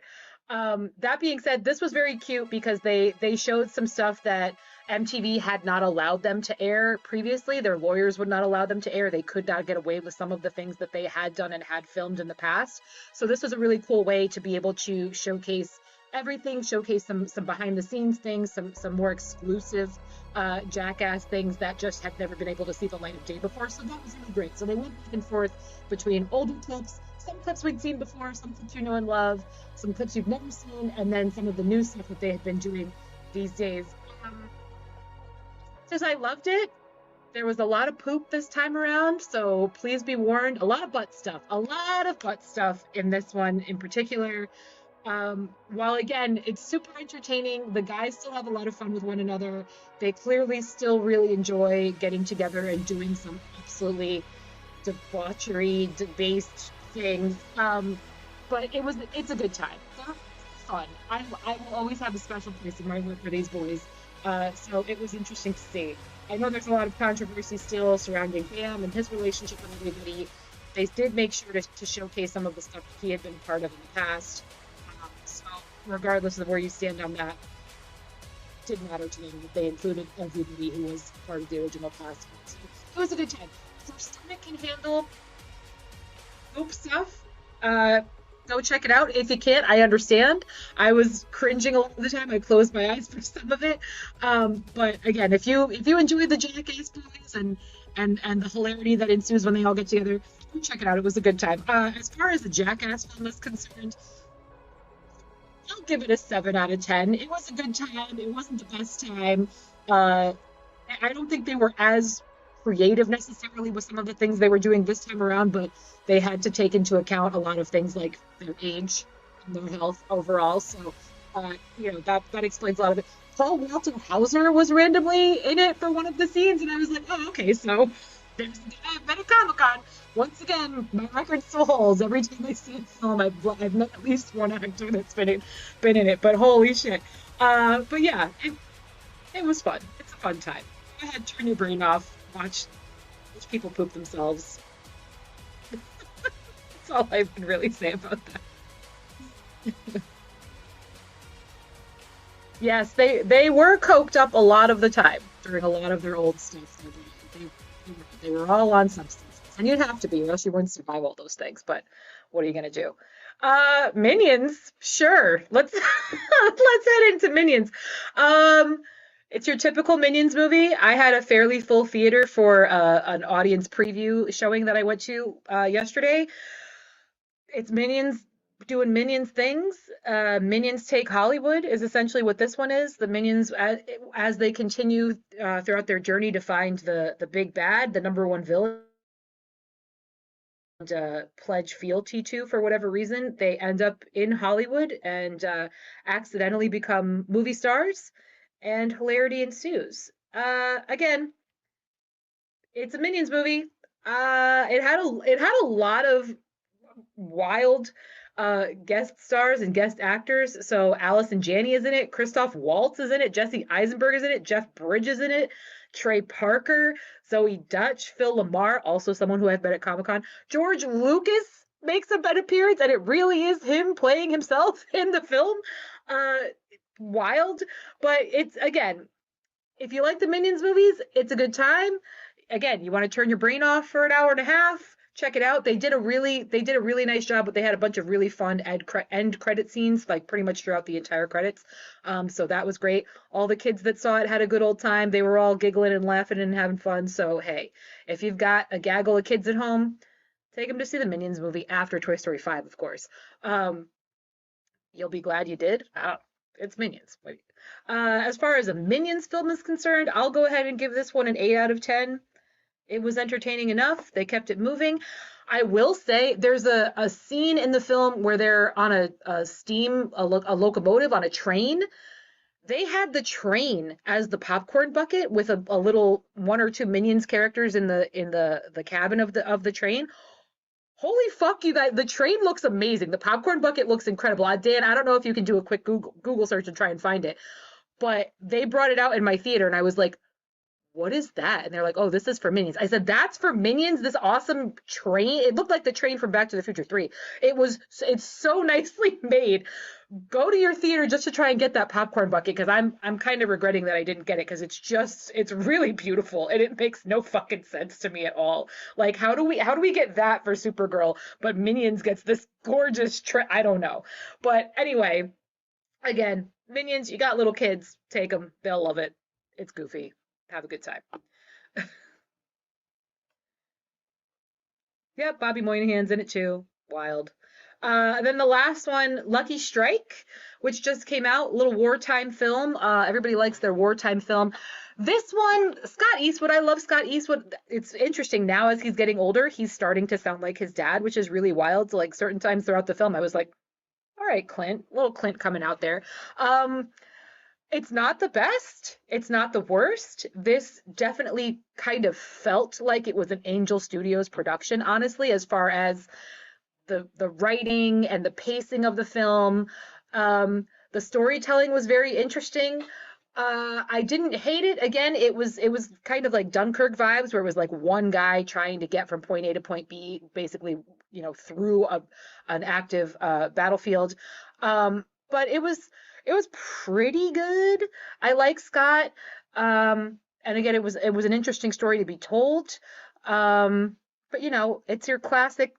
That being said, this was very cute because they showed some stuff that MTV had not allowed them to air previously. Their lawyers would not allow them to air. They could not get away with some of the things that they had done and had filmed in the past. So this was a really cool way to be able to showcase everything, showcase some behind the scenes things, some more exclusive Jackass things that just had never been able to see the light of day before. So that was really great. So they went back and forth between older clips, some clips we'd seen before, some clips you know and love, some clips you've never seen, and then some of the new stuff that they had been doing these days. Just I loved it. There was a lot of poop this time around, so please be warned. A lot of butt stuff in this one in particular. While again, it's super entertaining, the guys still have a lot of fun with one another. They clearly still really enjoy getting together and doing some absolutely debauchery-based things. But it's a good time. They're fun. I will always have a special place in my heart for these boys. So it was interesting to see. I know there's a lot of controversy still surrounding Bam and his relationship with everybody. They did make sure to showcase some of the stuff that he had been part of in the past. So regardless of where you stand on that, it didn't matter to them that they included everybody who was part of the original cast. So it was a good time. If your stomach can handle poop stuff, go check it out. If you can't, I understand. I was cringing a lot of the time. I closed my eyes for some of it. But again, if you enjoy the Jackass boys and the hilarity that ensues when they all get together, go check it out. It was a good time. As far as the Jackass film is concerned, I'll give it a 7 out of 10. It was a good time. It wasn't the best time. I don't think they were as creative necessarily with some of the things they were doing this time around, but they had to take into account a lot of things like their age and their health overall. So, that explains a lot of it. Paul Walter Hauser was randomly in it for one of the scenes, and I was like, oh, okay, so there's the guy I've been at Comic-Con. Once again, my record still holds. Every time I see a film, I've met at least one actor that's been in it, but holy shit. But yeah, it was fun. It's a fun time. Go ahead, turn your brain off. Watch people poop themselves. That's all I can really say about that. Yes, they were coked up a lot of the time during a lot of their old stuff. They were all on substances, and you'd have to be, or else you wouldn't survive all those things. But what are you gonna do? Minions, sure. Let's head into Minions. It's your typical Minions movie. I had a fairly full theater for an audience preview showing that I went to yesterday. It's Minions. doing Minions things. Minions Take Hollywood is essentially what this one is. The Minions, as they continue throughout their journey to find the big bad, the number one villain, pledge fealty to for whatever reason, they end up in Hollywood and accidentally become movie stars, and hilarity ensues. Again, it's a Minions movie. It had a lot of wild guest stars and guest actors. So Allison Janney is in it, Christoph Waltz is in it, Jesse Eisenberg is in it, Jeff Bridges in it, Trey Parker, Zoe Dutch, Phil Lamar, also someone who I've met at Comic-Con. George Lucas makes an appearance, and it really is him playing himself in the film. Wild, but it's, again, if you like the Minions movies, it's a good time. Again, you want to turn your brain off for an hour and a half, check it out. They did a really nice job, but they had a bunch of really fun end credit scenes, like pretty much throughout the entire credits. So that was great. All the kids that saw it had a good old time. They were all giggling and laughing and having fun. So hey, if you've got a gaggle of kids at home, take them to see the Minions movie after Toy Story 5, of course. You'll be glad you did. It's Minions. As far as a Minions film is concerned, I'll go ahead and give this one an 8 out of 10. It was entertaining enough. They kept it moving. I will say there's a scene in the film where they're on a locomotive on a train. They had the train as the popcorn bucket with a little 1 or 2 Minions characters in the cabin of the train. Holy fuck, you guys, the train looks amazing. The popcorn bucket looks incredible. Dan, I don't know if you can do a quick Google search and try and find it, but they brought it out in my theater and I was like, what is that? And they're like, oh, this is for Minions. I said, that's for Minions? This awesome train? It looked like the train from Back to the Future 3. It's so nicely made. Go to your theater just to try and get that popcorn bucket, because I'm kind of regretting that I didn't get it, because it's really beautiful and it makes no fucking sense to me at all. Like, how do we get that for Supergirl, but Minions gets this gorgeous I don't know. But anyway, again, Minions, you got little kids, take them. They'll love it. It's goofy. Have a good time. Yep, Bobby Moynihan's in it too. Wild. And then the last one, Lucky Strike, which just came out, little wartime film. Everybody likes their wartime film. This one, Scott Eastwood, I love Scott Eastwood. It's interesting now as he's getting older, he's starting to sound like his dad, which is really wild. So like certain times throughout the film, I was like, all right, Clint, little Clint coming out there. It's not the best. It's not the worst. This definitely kind of felt like it was an Angel Studios production, honestly, as far as the writing and the pacing of the film. The storytelling was very interesting. I didn't hate it. Again, it was kind of like Dunkirk vibes, where it was like one guy trying to get from point A to point B, basically, through an active battlefield. But it was pretty good. I like Scott. And again, it was an interesting story to be told. But it's your classic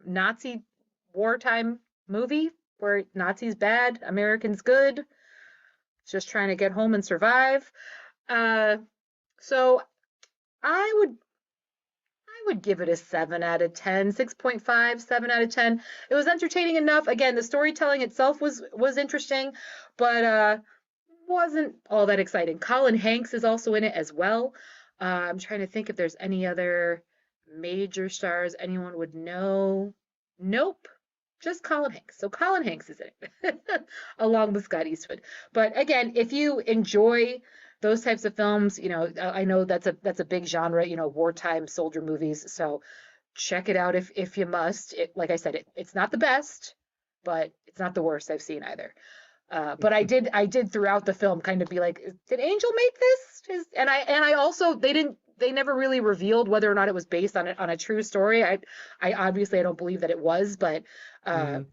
Nazi wartime movie where Nazis bad, Americans good. Just trying to get home and survive. So I would give it a 7 out of 10, 6.5, 7 out of 10. It was entertaining enough. Again, the storytelling itself was interesting, but wasn't all that exciting. Colin Hanks is also in it as well. I'm trying to think if there's any other major stars anyone would know. Nope. Just Colin Hanks. So Colin Hanks is in it, along with Scott Eastwood. But again, if you enjoy those types of films, I know that's a big genre, wartime soldier movies. So check it out if you must. Like I said, it's not the best, but it's not the worst I've seen either. But I did throughout the film kind of be like, did Angel make this? And I also, they never really revealed whether or not it was based on a true story. I obviously I don't believe that it was, but again,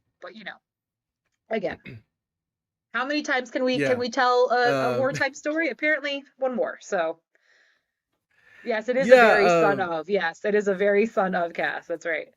how many times can we tell a wartime story? Apparently one more. So yes, it is a very son of. Yes, it is a very son of cast. That's right.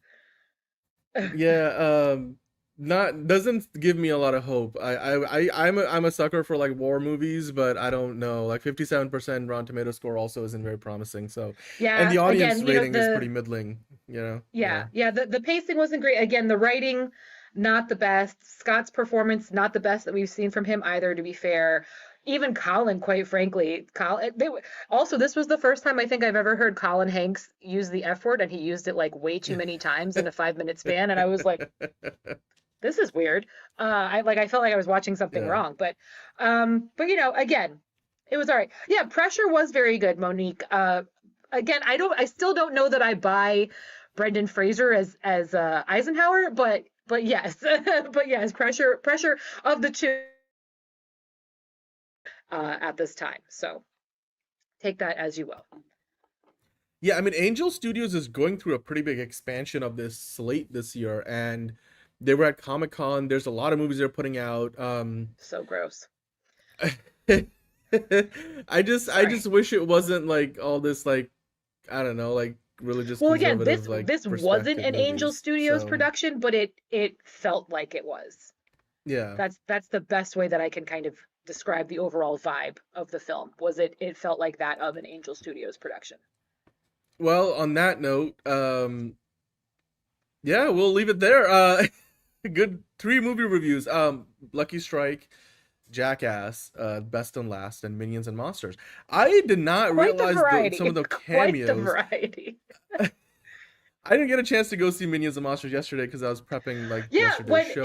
Doesn't give me a lot of hope. I'm a sucker for like war movies, but I don't know. Like 57% Rotten Tomato score also isn't very promising. So yeah, and the audience rating is pretty middling. you know. Yeah. The pacing wasn't great. Again, the writing, not the best. Scott's performance, not the best that we've seen from him either, to be fair. Even Colin, quite frankly. Also, this was the first time I think I've ever heard Colin Hanks use the F word, and he used it like way too many times in a 5-minute span, and I was like, this is weird. I felt like I was watching something wrong, but you know, again, it was all right. Yeah, Pressure was very good, Monique. Again, I still don't know that I buy Brendan Fraser as Eisenhower, but yes, but yes, Pressure of the two at this time. So take that as you will. Yeah, I mean, Angel Studios is going through a pretty big expansion of this slate this year, and they were at Comic-Con. There's a lot of movies they're putting out. So gross. I just wish it wasn't like all this, like, I don't know, like religious. Well, again, this wasn't an movies, Angel Studios production, but it felt like it was. Yeah. That's the best way that I can kind of describe the overall vibe of the film. Was it felt like that of an Angel Studios production. Well, on that note, yeah, we'll leave it there. Good 3 movie reviews. Lucky Strike, Jackass, Best and Last, and Minions and Monsters. I did not realize some of the cameos. Quite the variety. I didn't get a chance to go see Minions and Monsters yesterday because I was prepping yesterday's show.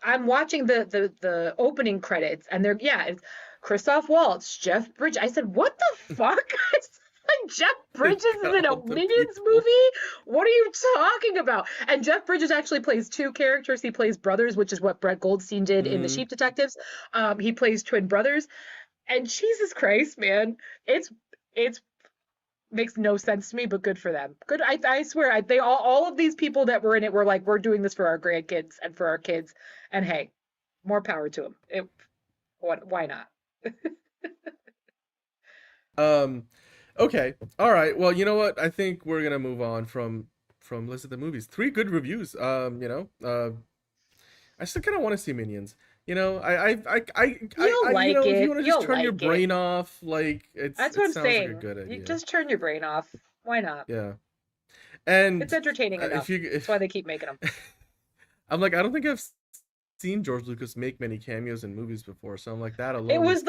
I'm watching the opening credits, and it's Christoph Waltz, Jeff Bridges. I said, what the fuck? Jeff Bridges is in a Minions movie? What are you talking about? And Jeff Bridges actually plays 2 characters. He plays brothers, which is what Brett Goldstein did in The Sheep Detectives. He plays twin brothers. And Jesus Christ, man, it's makes no sense to me, but good for them. Good. I swear, they all of these people that were in it were like, we're doing this for our grandkids and for our kids. And hey, more power to them. Why not? Okay. All right. Well, you know what? I think we're gonna move on from List of the Movies. 3 good reviews. You know, I still kind of want to see Minions. You know, if you want to just turn your brain off, like that's what I'm saying. Like a good idea. You just turn your brain off. Why not? Yeah. And it's entertaining enough. That's why they keep making them. I'm like, I don't think I've seen George Lucas make many cameos in movies before, so I'm like, that alone. It was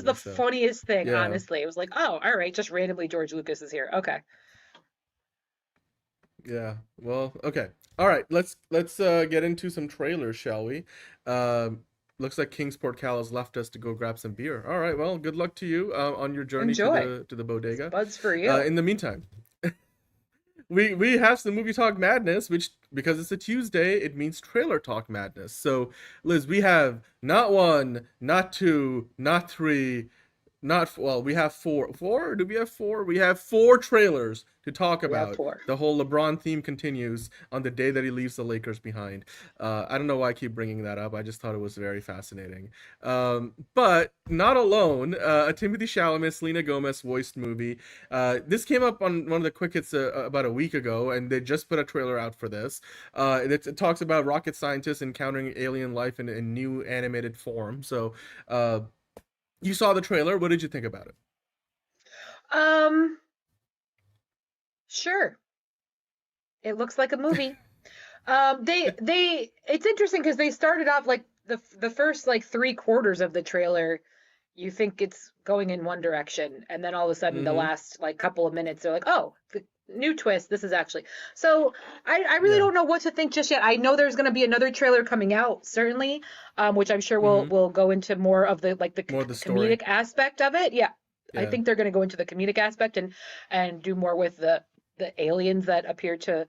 the funniest thing, honestly. It was like, oh, all right, just randomly George Lucas is here. Okay. Yeah. Well, okay. All right. Let's get into some trailers, shall we? Looks like Kingsport Cal has left us to go grab some beer. All right. Well, good luck to you on your journey to the bodega. Buds for you. In the meantime, we have some movie talk madness, which, because it's a Tuesday, it means trailer talk madness. So, Liz, we have not 1, not 2, not 3, we have 4. 4? Do we have 4? We have 4 trailers to talk about. The whole LeBron theme continues on the day that he leaves the Lakers behind. I don't know why I keep bringing that up. I just thought it was very fascinating. But not alone. A Timothée Chalamet, Selena Gomez voiced movie. This came up on one of the quick hits about a week ago, and they just put a trailer out for this. It talks about rocket scientists encountering alien life in new animated form. So, you saw the trailer. What did you think about it? Sure. It looks like a movie. It's interesting because they started off like the first like 3/4 of the trailer, you think it's going in one direction, and then all of a sudden the last like couple of minutes they're like, oh, the new twist. This is actually. So I really don't know what to think just yet. I know there's going to be another trailer coming out certainly, which I'm sure we'll go into more of the comedic aspect of it. Yeah. I think they're going to go into the comedic aspect and do more with the aliens that appear to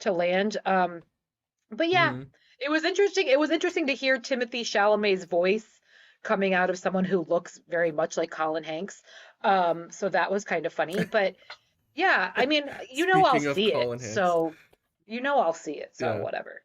land. But yeah, it was interesting. It was interesting to hear Timothée Chalamet's voice coming out of someone who looks very much like Colin Hanks. So that was kind of funny. But yeah, I mean, I'll see it. So I'll see it. So whatever.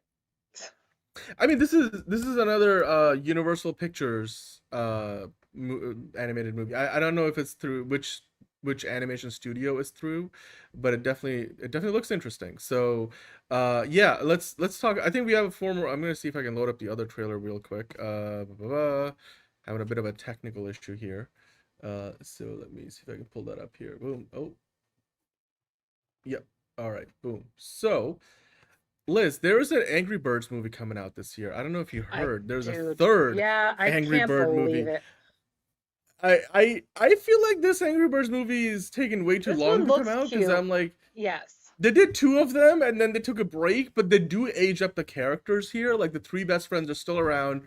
I mean, this is another Universal Pictures animated movie. I don't know if it's through which animation studio is through, but it definitely looks interesting. So yeah, let's talk. I think we have 4 more. I'm gonna see if I can load up the other trailer real quick. Having a bit of a technical issue here, so let me see if I can pull that up here. Boom. Oh, Yep. All right. Boom. So, Liz, there is an Angry Birds movie coming out this year. I don't know if you heard. There's a third Yeah, I Angry can't Bird believe movie. it. I feel like this Angry Birds movie is taking way too This long one to come looks out because cute. I'm like, Yes. they did 2 of them and then they took a break, but they do age up the characters here. Like the 3 best friends are still around.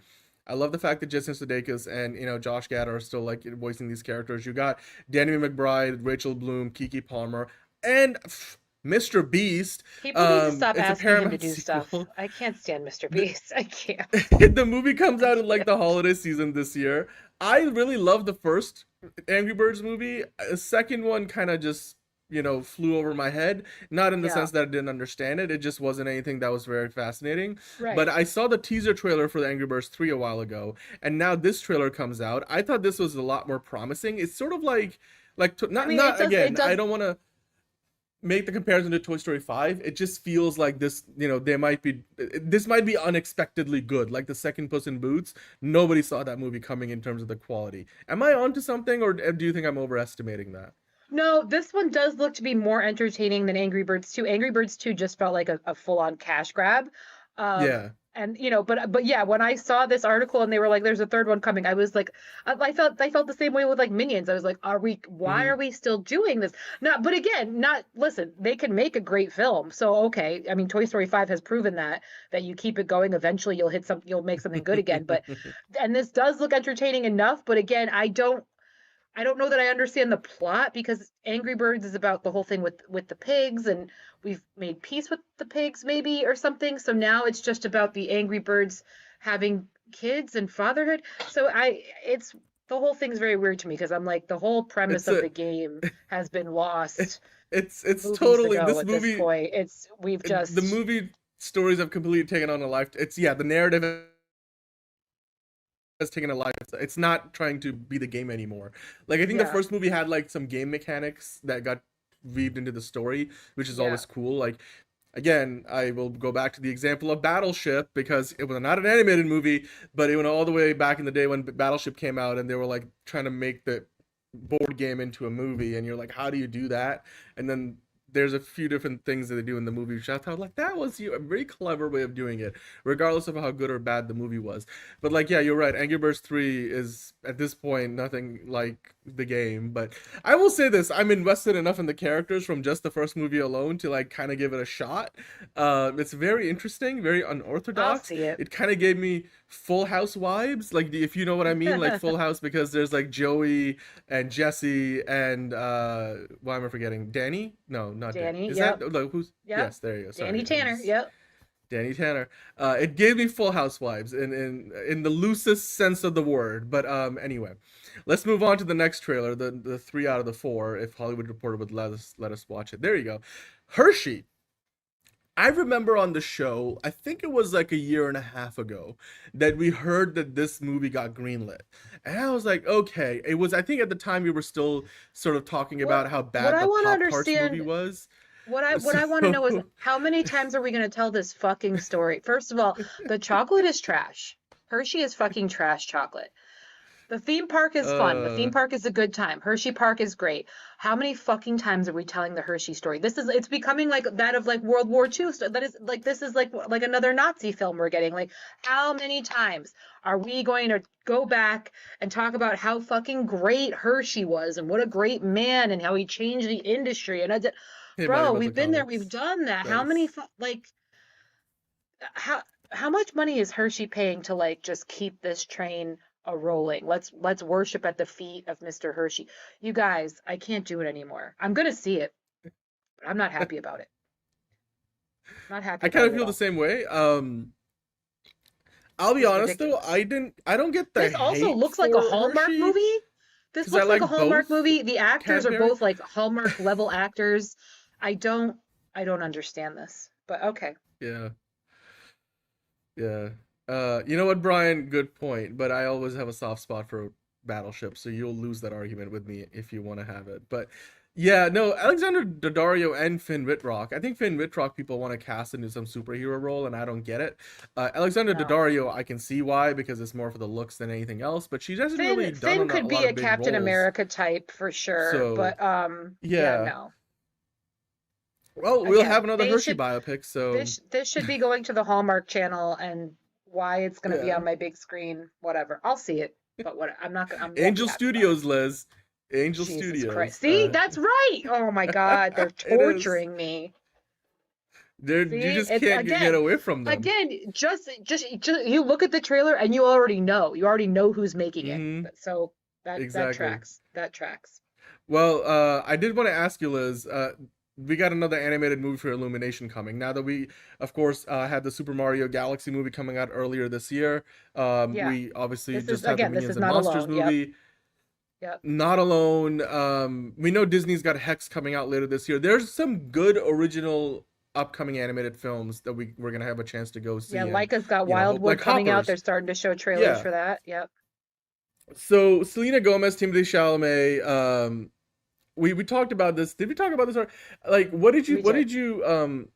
I love the fact that Jason Sudeikis and Josh Gad are still like voicing these characters. You got Danny McBride, Rachel Bloom, Keke Palmer, and Mr. Beast. People need to stop It's a asking him to Paramount do stuff. sequel. I can't stand Mr. Beast. I can't. The movie comes out in like the holiday season this year. I really love the first Angry Birds movie. The second one kind of just, flew over my head. Not in the sense that I didn't understand it. It just wasn't anything that was very fascinating. Right. But I saw the teaser trailer for the Angry Birds 3 a while ago, and now this trailer comes out. I thought this was a lot more promising. It's sort of like I don't want to make the comparison to Toy Story 5. It just feels like this, this might be unexpectedly good. Like the second Puss in Boots, nobody saw that movie coming in terms of the quality. Am I onto something, or do you think I'm overestimating that? No, this one does look to be more entertaining than Angry Birds 2. Angry Birds 2 just felt like a full-on cash grab. Yeah. And but yeah, when I saw this article and they were like, "There's a third one coming," I was like, I felt the same way with like Minions. I was like, why are we still doing this? But again, listen, they can make a great film. So okay, I mean, Toy Story 5 has proven that you keep it going. Eventually, you'll make something good again. But and this does look entertaining enough. But again, I don't know that I understand the plot, because Angry Birds is about the whole thing with the pigs, and we've made peace with the pigs maybe or something. So now it's just about the Angry Birds having kids and fatherhood. So the whole thing's very weird to me, because I'm like, the whole premise of the game has been lost. It's totally ago this at movie. This point. The movie stories have completely taken on a life. The narrative has taken a life. It's not trying to be the game anymore. Like I think the first movie had like some game mechanics that got weaved into the story, which is always cool. Like again, I will go back to the example of Battleship, because it was not an animated movie, but it went all the way back in the day when Battleship came out, and they were like trying to make the board game into a movie, and you're like, how do you do that? And then there's a few different things that they do in the movie, which I thought like that was a very clever way of doing it, regardless of how good or bad the movie was. But like, yeah, you're right. Angry Birds 3 is at this point nothing like the game. But I will say this: I'm invested enough in the characters from just the first movie alone to like kind of give it a shot. It's very interesting, very unorthodox. I'll see it. It kind of gave me Full House vibes, like if you know what I mean, like Full House, because there's like Joey and Jesse and why am I forgetting? Danny? No, not Danny. Is yep. that like who's? Yep. Yes, there you go. Sorry. Danny Tanner. Yep. Danny Tanner. It gave me Full House vibes in the loosest sense of the word. But anyway, let's move on to the next trailer, the 3 out of the 4, if Hollywood Reporter would let us watch it. There you go. Hershey. I remember on the show, I think it was like a year and a half ago, that we heard that this movie got greenlit. And I was like, okay. It was, I think at the time we were still sort of talking about how bad the Pop-Tarts movie was. What I want to know is, how many times are we going to tell this fucking story? First of all, the chocolate is trash. Hershey is fucking trash chocolate. The theme park is fun. The theme park is a good time. Hershey Park is great. How many fucking times are we telling the Hershey story? It's becoming like that of like World War II. So that is like, this is like another Nazi film we're getting. Like, how many times are we going to go back and talk about how fucking great Hershey was, and what a great man, and how he changed the industry? And bro, we've been there, we've done that. How many how much money is Hershey paying to like just keep this train rolling? Let's worship at the feet of Mr. Hershey. You guys, I can't do it anymore. I'm gonna see it, but I'm not happy about it. Not happy. I kind of feel the same way. I'll be honest though, I don't get the This also hate looks like for a Hallmark Hershey, movie. This 'cause looks I like a like Hallmark both movie. The actors are Cadbury. both like Hallmark level actors. I don't understand this, but okay. Yeah. You know what, Brian? Good point. But I always have a soft spot for Battleship, so you'll lose that argument with me if you want to have it. But yeah, no, Alexander Daddario and Finn Wittrock. I think Finn Wittrock people want to cast into some superhero role, and I don't get it. Alexander Daddario, I can see why, because it's more for the looks than anything else. But she doesn't really done Finn could be a big Captain roles. America type for sure. So, but yeah, no. Well, we'll Again, have another they Hershey should- biopic, so This should be going to the Hallmark Channel, and why it's going to be Yeah. on my big screen, whatever. I'll see it, but what I'm not going. I'm won't be Angel happy about it. Studios, Liz. Angel Jesus Studios. Christ. See, that's right. Oh my God, they're It is. torturing me. You See, just it's- can't get again- away from them. Again, just you look at the trailer and you already know. You already know who's making Mhm. it. So that Exactly. tracks. That tracks. Well, I did want to ask you, Liz. We got another animated movie for Illumination coming. Now that we, of course, had the Super Mario Galaxy movie coming out earlier this year. Yeah. We obviously This just is- had again, the this Minions is and Not Monsters Alone. Yep. movie. Yep. Not Alone. We know Disney's got Hex coming out later this year. There's some good original upcoming animated films that we're gonna have a chance to go see. Yeah, and, Leica's got you know, Wildwood like coming out. Hoppers. They're starting to show trailers Yeah. for that. Yep. So Selena Gomez, Timothée Chalamet. We talked about this. Did we talk about this? Like, what did you? We What did. did you?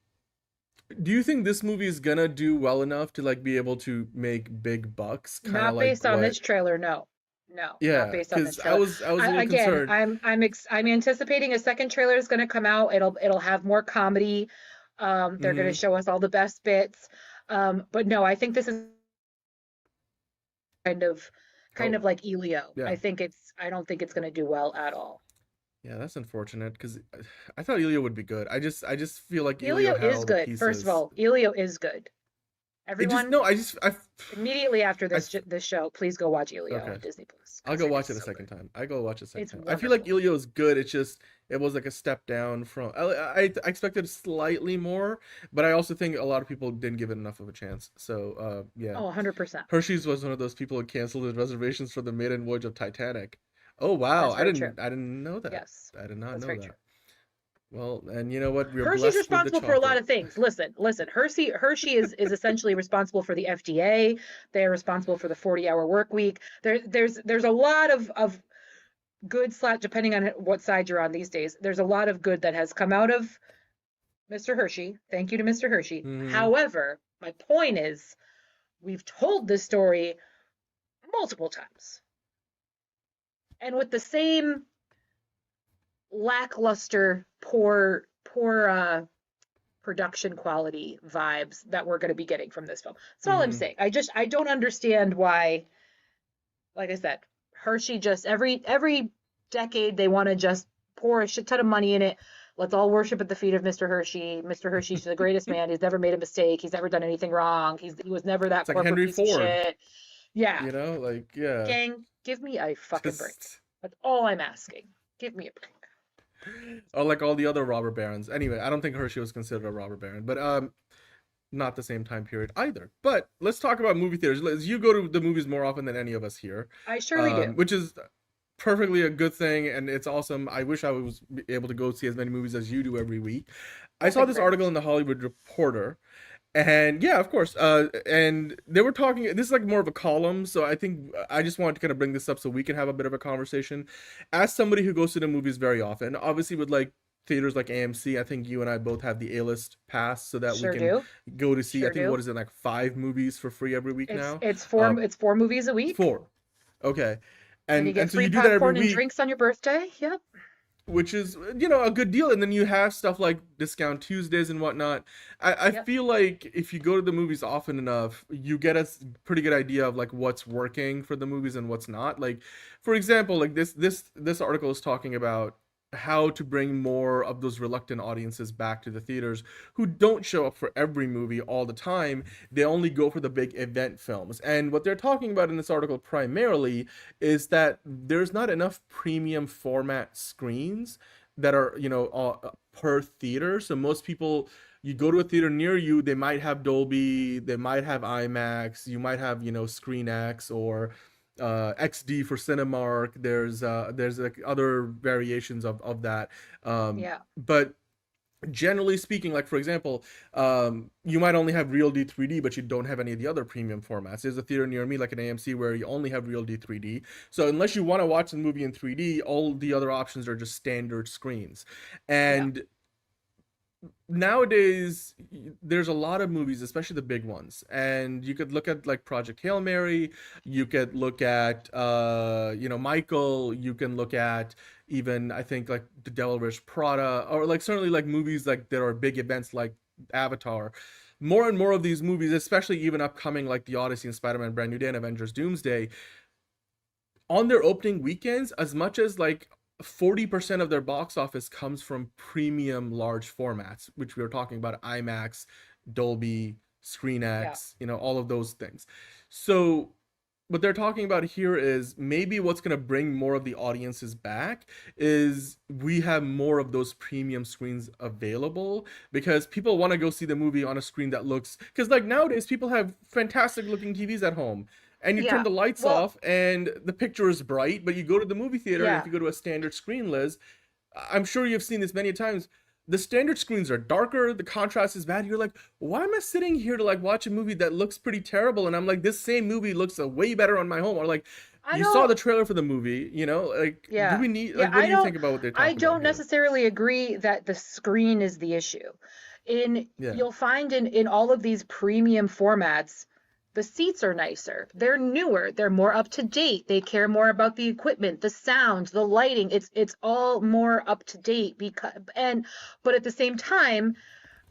Do you think this movie is gonna do well enough to like be able to make big bucks? Kinda Not like based on what- this trailer, no. Yeah, not based on this because trailer. I was a little Again, concerned. I'm anticipating a second trailer is going to come out. It'll have more comedy. They're going to Mhm. show us all the best bits. But no, I think this is kind of like Elio. Yeah. I don't think it's going to do well at all. Yeah, that's unfortunate because I thought Elio would be good. I just feel like Elio had all is the good. First pieces. of all, Elio is good. Everyone, I immediately after this show, please go watch Elio Okay. on Disney Plus. I'll go Because watch it a so second good. time. I go watch it a second It's time. I feel like wonderful. Elio is good. It's just it was like a step down from. I expected slightly more, but I also think a lot of people didn't give it enough of a chance. So yeah, Oh, 100%. Hershey's was one of those people who canceled his reservations for the maiden voyage of Titanic. Oh wow, That's I very didn't true. I didn't know that. Yes, I did not that's know very that. true. Well, and you know what? We're Hershey's blessed with the responsible for a lot chocolate. of things. Listen. Hershey is essentially responsible for the FDA. They're responsible for the 40-hour work week. There's a lot of good depending on what side you're on these days. There's a lot of good that has come out of Mr. Hershey. Thank you to Mr. Hershey. Mhm. However, my point is, we've told this story multiple times, and with the same lackluster, poor production quality vibes that we're going to be getting from this film. That's all I'm Mhm. saying. I don't understand why, like I said, Hershey just every decade they want to just pour a shit ton of money in it. Let's all worship at the feet of Mr. Hershey. Mr. Hershey's the greatest man. He's never made a mistake. He's never done anything wrong. He was never that It's like corporate Henry piece of Ford. shit. Yeah. You know, like yeah. Gang, give me a fucking break. Just- That's all I'm asking. Give me a break. Or like all the other robber barons. Anyway, I don't think Hershey was considered a robber baron, but not the same time period either. But let's talk about movie theaters. Liz, you go to the movies more often than any of us here. I surely do. Which is perfectly a good thing, and it's awesome. I wish I was able to go see as many movies as you do every week. I saw thank you this very article much. in the Hollywood Reporter, and yeah, of course. And they were talking. This is like more of a column, so I think I just wanted to kind of bring this up so we can have a bit of a conversation. As somebody who goes to the movies very often, obviously with like theaters like AMC, I think you and I both have the A-list pass so that Sure we can do. go to see. Sure I think do. what is it, like 5 movies for free every week now? It's four movies a week. 4. Okay. And you get so free you do that every popcorn and week, drinks on your birthday. Yep. which is a good deal. And then you have stuff like Discount Tuesdays and whatnot. I Yep. feel like if you go to the movies often enough, you get a pretty good idea of like what's working for the movies and what's not. Like, for example, like this article is talking about how to bring more of those reluctant audiences back to the theaters who don't show up for every movie all the time. They only go for the big event films. And what they're talking about in this article primarily is that there's not enough premium format screens that are, per theater. So most people, you go to a theater near you, they might have Dolby, they might have IMAX, you might have, Screen X or XD for Cinemark. There's like other variations of that. Yeah. But generally speaking, like for example, you might only have Real D 3D, but you don't have any of the other premium formats. There's a theater near me, like an AMC, where you only have Real D 3D. So unless you want to watch the movie in 3D, all the other options are just standard screens. And nowadays there's a lot of movies, especially the big ones, and you could look at like Project Hail Mary, you could look at Michael, you can look at even I think like The Devil Wears Prada, or like certainly like movies like there are big events like Avatar. More and more of these movies, especially even upcoming like The Odyssey and Spider-Man Brand New Day and Avengers Doomsday, on their opening weekends, as much as like 40% of their box office comes from premium large formats, which we were talking about, IMAX, Dolby, ScreenX, all of those things. So what they're talking about here is maybe what's going to bring more of the audiences back is we have more of those premium screens available, because people want to go see the movie on a screen that looks, because like nowadays people have fantastic looking TVs at home. And you turn the lights off and the picture is bright, but you go to the movie theater, and if you go to a standard screen, Liz, I'm sure you've seen this many times, the standard screens are darker, the contrast is bad. You're like, why am I sitting here to like watch a movie that looks pretty terrible? And I'm like, this same movie looks way better on my home. Or like, you saw the trailer for the movie, like, do we need, like, what do you think about what they're talking about? I don't necessarily agree that the screen is the issue. You'll find in all of these premium formats, the seats are nicer. They're newer. They're more up to date. They care more about the equipment, the sound, the lighting. It's all more up to date but at the same time,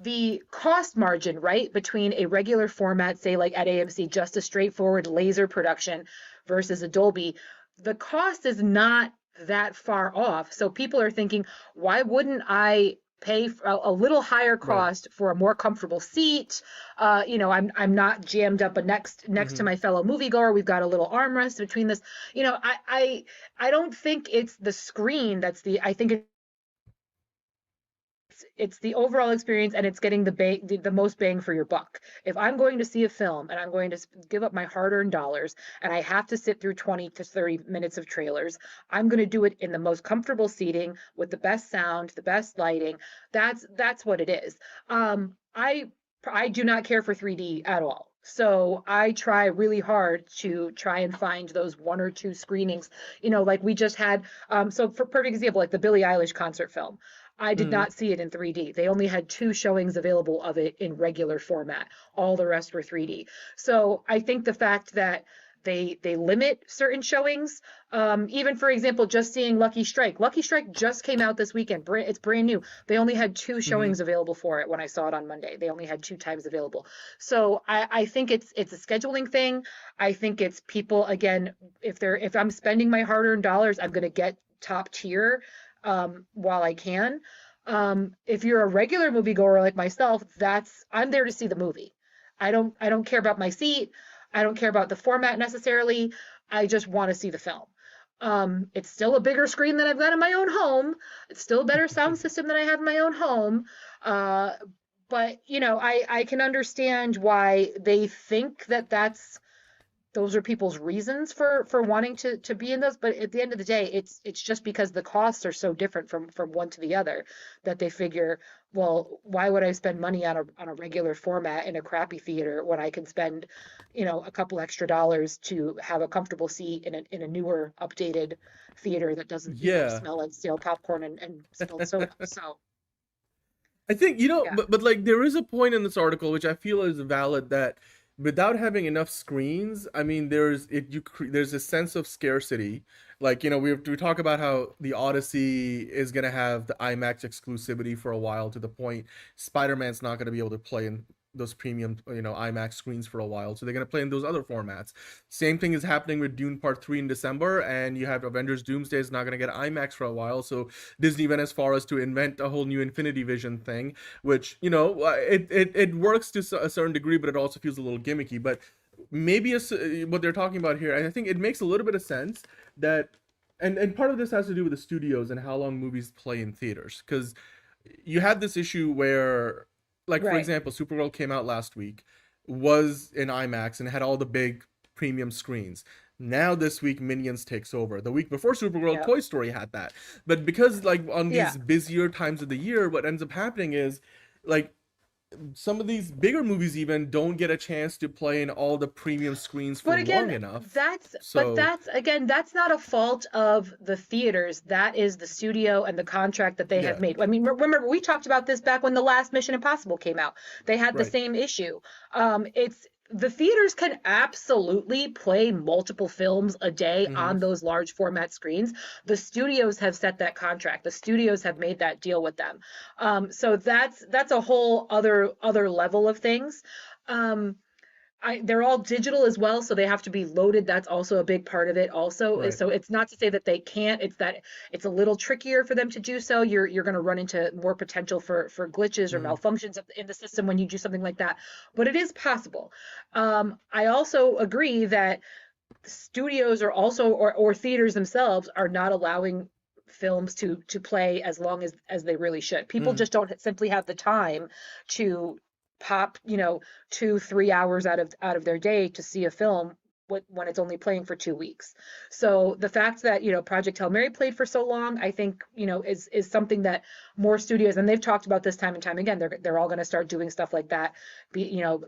the cost margin, right, between a regular format, say like at AMC, just a straightforward laser production versus a Dolby, the cost is not that far off. So people are thinking, why wouldn't I pay a little higher cost for a more comfortable seat? I'm not jammed up next to my fellow moviegoer. We've got a little armrest between this. I don't think it's the screen I think it's the overall experience, and it's getting the most bang for your buck. If I'm going to see a film and I'm going to give up my hard-earned dollars and I have to sit through 20 to 30 minutes of trailers, I'm going to do it in the most comfortable seating with the best sound, the best lighting. That's what it is. I do not care for 3D at all. So I try really hard to try and find those one or two screenings, like we just had, so for perfect example, like the Billie Eilish concert film. I did not see it in 3D. They only had 2 showings available of it in regular format. All the rest were 3D. So I think the fact that they limit certain showings, even for example, just seeing Lucky Strike. Lucky Strike just came out this weekend. It's brand new. They only had 2 showings available for it when I saw it on Monday. They only had 2 times available. So I think it's a scheduling thing. I think it's people, again, if I'm spending my hard-earned dollars, I'm going to get top tier while I can. If you're a regular moviegoer like myself, I'm there to see the movie. I don't care about my seat. I don't care about the format necessarily. I just want to see the film. It's still a bigger screen than I've got in my own home. It's still a better sound system than I have in my own home. But I can understand why they think those are people's reasons for wanting to be in those. But at the end of the day, it's just because the costs are so different from one to the other that they figure, well, why would I spend money on a regular format in a crappy theater when I can spend, a couple extra dollars to have a comfortable seat in a newer, updated theater that doesn't smell like stale popcorn and smell soda. So I think, but like there is a point in this article which I feel is valid, that without having enough screens, I mean, there's a sense of scarcity. Like, we talk about how the Odyssey is going to have the IMAX exclusivity for a while, to the point Spider-Man's not going to be able to play in those premium, IMAX screens for a while. So they're going to play in those other formats. Same thing is happening with Dune Part 3 in December, and you have Avengers Doomsday is not going to get IMAX for a while. So Disney went as far as to invent a whole new Infinity Vision thing, which, it works to a certain degree, but it also feels a little gimmicky. But maybe what they're talking about here, and I think it makes a little bit of sense that, and part of this has to do with the studios and how long movies play in theaters. Because you had this issue where, like, for example, Supergirl came out last week, was in IMAX, and had all the big premium screens. Now this week, Minions takes over. The week before Supergirl, Toy Story had that. But because, like, on these busier times of the year, what ends up happening is, like, some of these bigger movies even don't get a chance to play in all the premium screens for long enough. That's not a fault of the theaters. That is the studio and the contract that they have made. I mean, remember we talked about this back when the last Mission Impossible came out. They had the same issue. The theaters can absolutely play multiple films a day on those large format screens. The studios have set that contract. The studios have made that deal with them. So that's a whole other level of things. They're all digital as well, so they have to be loaded. That's also a big part of it also. Right. So it's not to say that they can't, it's that it's a little trickier for them to do so. You're going to run into more potential for glitches or malfunctions in the system when you do something like that. But it is possible. I also agree that studios are also, or theaters themselves are not allowing films to play as long as they really should. People just don't simply have the time to pop 2-3 hours out of their day to see a film when it's only playing for 2 weeks. So the fact that Project Hail Mary played for so long, I think is something that more studios, and they've talked about this time and time again, they're all going to start doing stuff like that,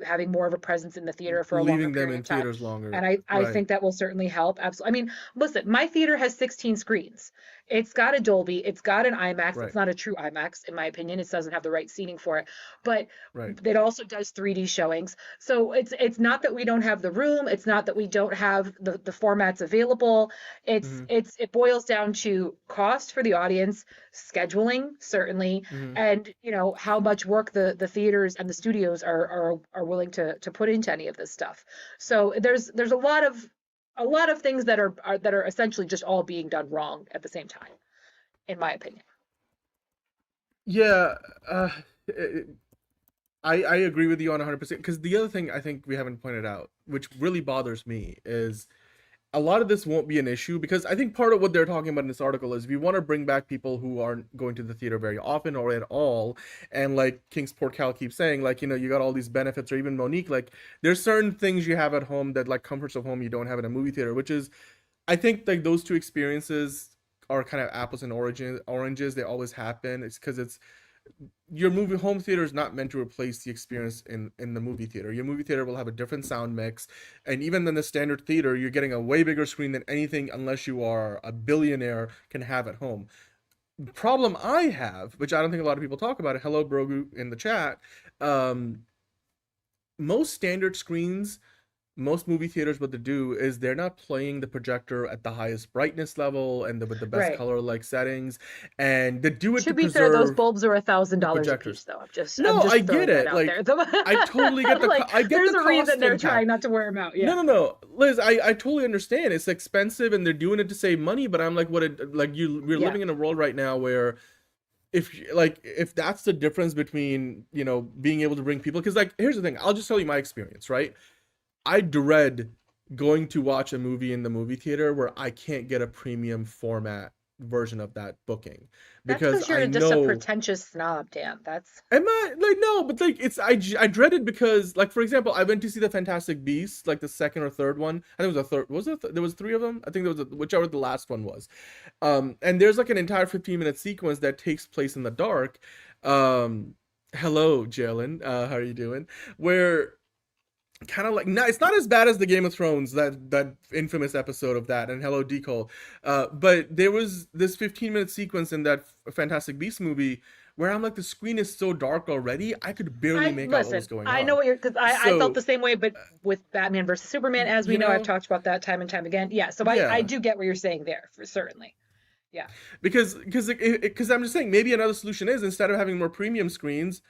having more of a presence in the theater for a longer period of time. Theaters longer. And I think that will certainly help. Absolutely. I mean, listen, my theater has 16 screens. It's got a Dolby, it's got an IMAX. Right. It's not a true IMAX, in my opinion. It doesn't have the right seating for it, but it also does 3D showings. So it's not that we don't have the room. It's not that we don't have the formats available. It boils down to cost for the audience, scheduling certainly, and how much work the theaters and the studios are willing to put into any of this stuff. So there's a lot of things that are essentially just all being done wrong at the same time, in my opinion. Yeah, I agree with you on 100%. Because the other thing I think we haven't pointed out, which really bothers me, is a lot of this won't be an issue, because I think part of what they're talking about in this article is we want to bring back people who aren't going to the theater very often or at all. And like Kingsport Cal keeps saying, like, you got all these benefits, or even Monique, like there's certain things you have at home that, like, comforts of home you don't have in a movie theater, which is, I think, like, those two experiences are kind of apples and oranges. They always happen. It's because your movie home theater is not meant to replace the experience in the movie theater. Your movie theater will have a different sound mix, and even in the standard theater, you're getting a way bigger screen than anything, unless you are a billionaire, can have at home. The problem I have, which I don't think a lot of people talk about, hello Brogu in the chat, most standard screens, most movie theaters, what they do is they're not playing the projector at the highest brightness level and with the best color like settings, and they do it to preserve. Fair, those bulbs are $1,000 a piece, though. I get it. Like, I totally get the. Like, I get there's the a reason they're trying not to wear them out. Yeah. No, Liz, I totally understand. It's expensive, and they're doing it to save money. But I'm like, we're living in a world right now where, if that's the difference between being able to bring people, because, like, here's the thing. I'll just tell you my experience, right? I dread going to watch a movie in the movie theater where I can't get a premium format version of that booking, because you're just a pretentious snob, Dan. Am I? Like, no, but like, I dread it because, like, for example, I went to see the Fantastic Beasts, like the second or third one. I think it was a third. There was 3 of them. I think there was whichever the last one was. And there's like an entire 15-minute sequence that takes place in the dark. Hello, Jalen. How are you doing? Where kind of like, it's not as bad as the Game of Thrones, that infamous episode of that, and hello Decole, but there was this 15-minute sequence in that Fantastic Beasts movie where I'm like, the screen is so dark already, I could barely make out what was going on. I know what because I felt the same way, but with Batman versus Superman, as we know, I've talked about that time and time again. Yeah, so I do get what you're saying there, for certainly. Yeah, because I'm just saying, maybe another solution is, instead of having more premium screens,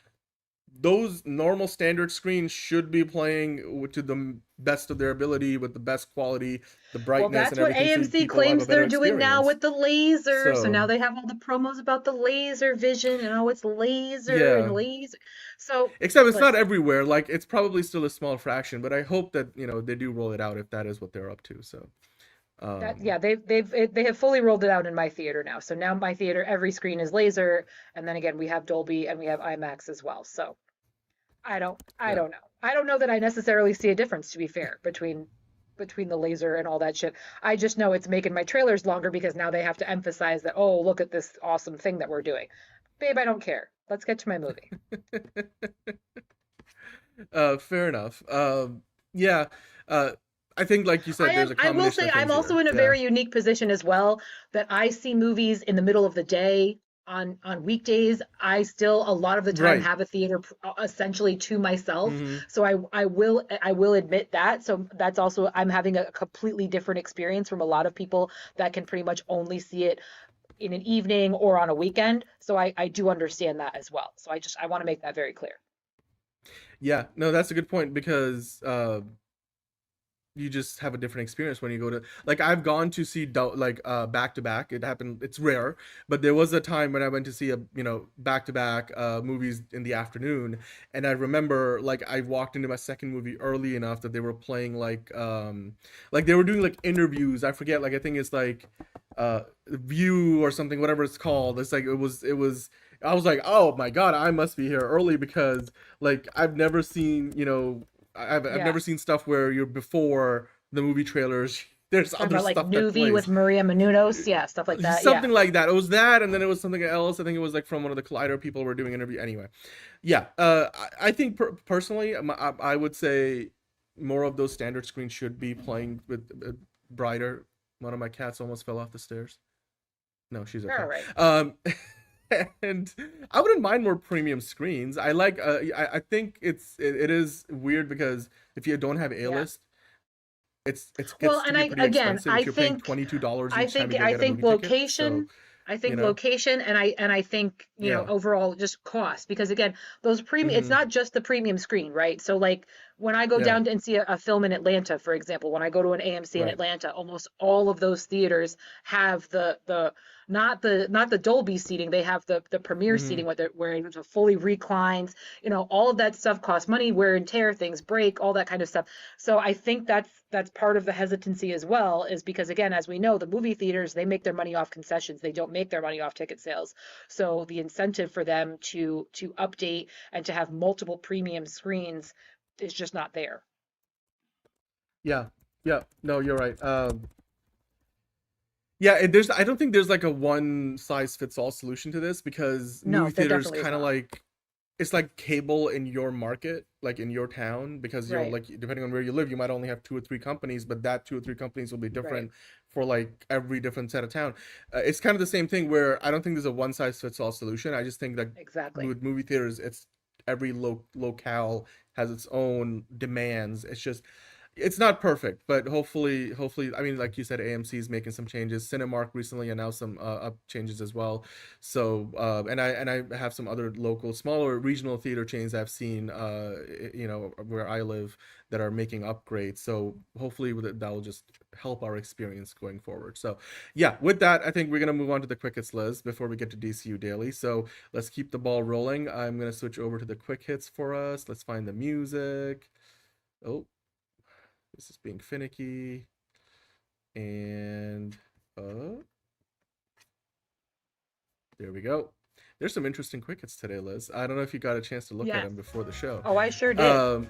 those normal standard screens should be playing to the best of their ability, with the best quality, the brightness, and everything. Well, that's what AMC claims they're doing now with the laser. So now they have all the promos about the laser vision, and it's laser and laser. So except it's not everywhere. Like, it's probably still a small fraction, but I hope that they do roll it out if that is what they're up to. So. They have fully rolled it out in my theater now. So now my theater, every screen is laser, and then again we have Dolby and we have IMAX as well. So I don't know. I don't know that I necessarily see a difference, to be fair, between the laser and all that shit. I just know it's making my trailers longer because now they have to emphasize that, oh, look at this awesome thing that we're doing. Babe, I don't care. Let's get to my movie. Fair enough. Yeah. I think, like you said, there's a I will combination say of I'm things also here. in a Yeah. very unique position as well, that I see movies in the middle of the day on weekdays. I still a lot of the time Right. have a theater essentially to myself. Hmm. So I will admit that. So that's also, I'm having a completely different experience from a lot of people that can pretty much only see it in an evening or on a weekend. So I do understand that as well. So I want to make that very clear. Yeah. No, that's a good point, because you just have a different experience when you go to, like, I've gone to see back to back. It happened, it's rare, but there was a time when I went to see back to back movies in the afternoon, and I remember, like, I walked into my second movie early enough that they were playing like they were doing like interviews. I forget, like, I think it's like View or something, whatever it's called. It's like it was I was like, oh my god, I must be here early, because like I've never seen, I've never seen stuff where you're before the movie trailers. There's Talking other about like stuff that Nuvi plays. with Maria Menounos, yeah, stuff like that. Something like that. It was that, and then it was something else. I think it was like from one of the Collider people were doing an interview. Anyway, yeah. I think personally, I would say more of those standard screens should be playing with brighter. One of my cats almost fell off the stairs. No, she's okay. All right. And I wouldn't mind more premium screens. I like. I think it is weird, because if you don't have A-list, it's well, and pretty again, expensive I if you're paying think $22 I each time think you go I get a think movie ticket. location. So, I think you know. location, and I think overall just cost, because again, those premium, it's not just the premium screen, right? So like when I go down and see a film in Atlanta, for example, when I go to an AMC in Atlanta, almost all of those theaters have the not the Dolby seating, they have the premiere seating where it's fully reclines, all of that stuff costs money, wear and tear, things break, all that kind of stuff. So I think that's part of the hesitancy as well, is because again, as we know, the movie theaters, they make their money off concessions, they don't make their money off ticket sales. So the incentive for them to update and to have multiple premium screens is just not there. Yeah. No, you're right. Yeah, I don't think there's like a one size fits all solution to this, because movie theaters kind of like, it's like cable in your market, like in your town, because like depending on where you live, you might only have 2 or 3 companies, but that 2 or 3 companies will be different for like every different set of town. It's kind of the same thing, where I don't think there's a one size fits all solution. I just think that with movie theaters, it's every locale has its own demands. It's not perfect, but hopefully, I mean, like you said, AMC is making some changes. Cinemark recently announced some changes as well. So, and I have some other local, smaller regional theater chains I've seen, where I live, that are making upgrades. So hopefully that will just help our experience going forward. So yeah, with that, I think we're going to move on to the quick hits, Liz, before we get to DCU Daily. So let's keep the ball rolling. I'm going to switch over to the quick hits for us. Let's find the music. Oh, this is being finicky. And there we go. There's some interesting quick hits today, Liz. I don't know if you got a chance to look at them before the show. Oh, I sure did.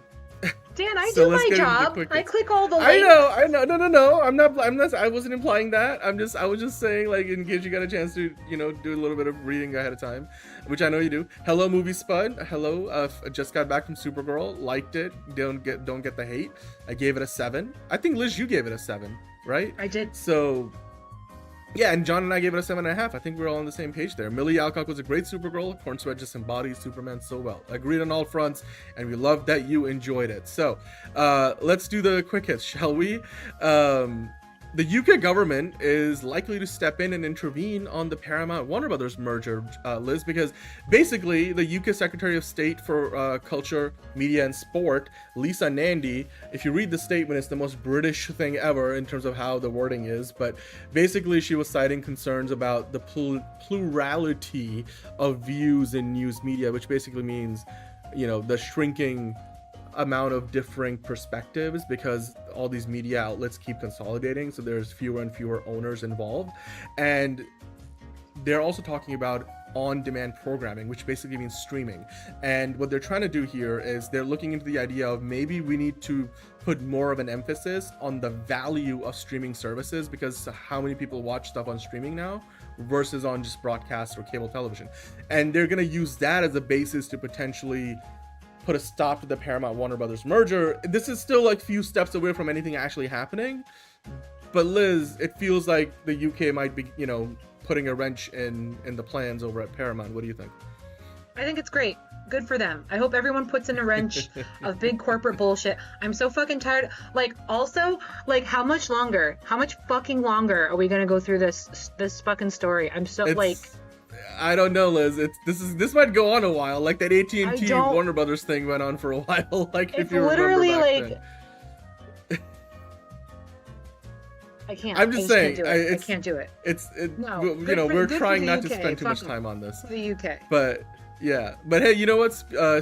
Dan, I So do let's my get into the job. quick I hits. click all the links. I know. No. I'm not. I wasn't implying that. I was just saying, like, in case you got a chance to, do a little bit of reading ahead of time, which I know you do. Hello, Movie Spud. Hello. Just got back from Supergirl. Liked it. Don't get the hate. I gave it a 7. I think, Liz, you gave it a 7, right? I did. So, yeah, and John and I gave it a 7.5. I think we're all on the same page there. Millie Alcock was a great Supergirl. Corn Sweat just embodies Superman so well. Agreed on all fronts, and we love that you enjoyed it. So, let's do the quick hits, shall we? The UK government is likely to step in and intervene on the Paramount Warner Brothers merger, Liz, because basically the UK Secretary of State for Culture, Media and Sport, Lisa Nandy, if you read the statement, it's the most British thing ever in terms of how the wording is, but basically she was citing concerns about the plurality of views in news media, which basically means, the shrinking amount of differing perspectives, because all these media outlets keep consolidating, so there's fewer and fewer owners involved. And they're also talking about on-demand programming, which basically means streaming. And what they're trying to do here is they're looking into the idea of maybe we need to put more of an emphasis on the value of streaming services, because how many people watch stuff on streaming now versus on just broadcast or cable television. And they're going to use that as a basis to potentially put a stop to the Paramount Warner Brothers merger. This is still like few steps away from anything actually happening. But Liz, it feels like the UK might be, you know, putting a wrench in the plans over at Paramount. What do you think? I think it's great. Good for them. I hope everyone puts in a wrench of big corporate bullshit. I'm so fucking tired. Like, also, like, how much fucking longer are we gonna go through this fucking story? I'm so I don't know, Liz. This might go on a while. Like that AT&T Warner Brothers thing went on for a while. Like, if you remember back then. I can't. I'm just saying. I can't do it. We're trying not to spend too much time on this. The UK. But yeah. But hey, you know what?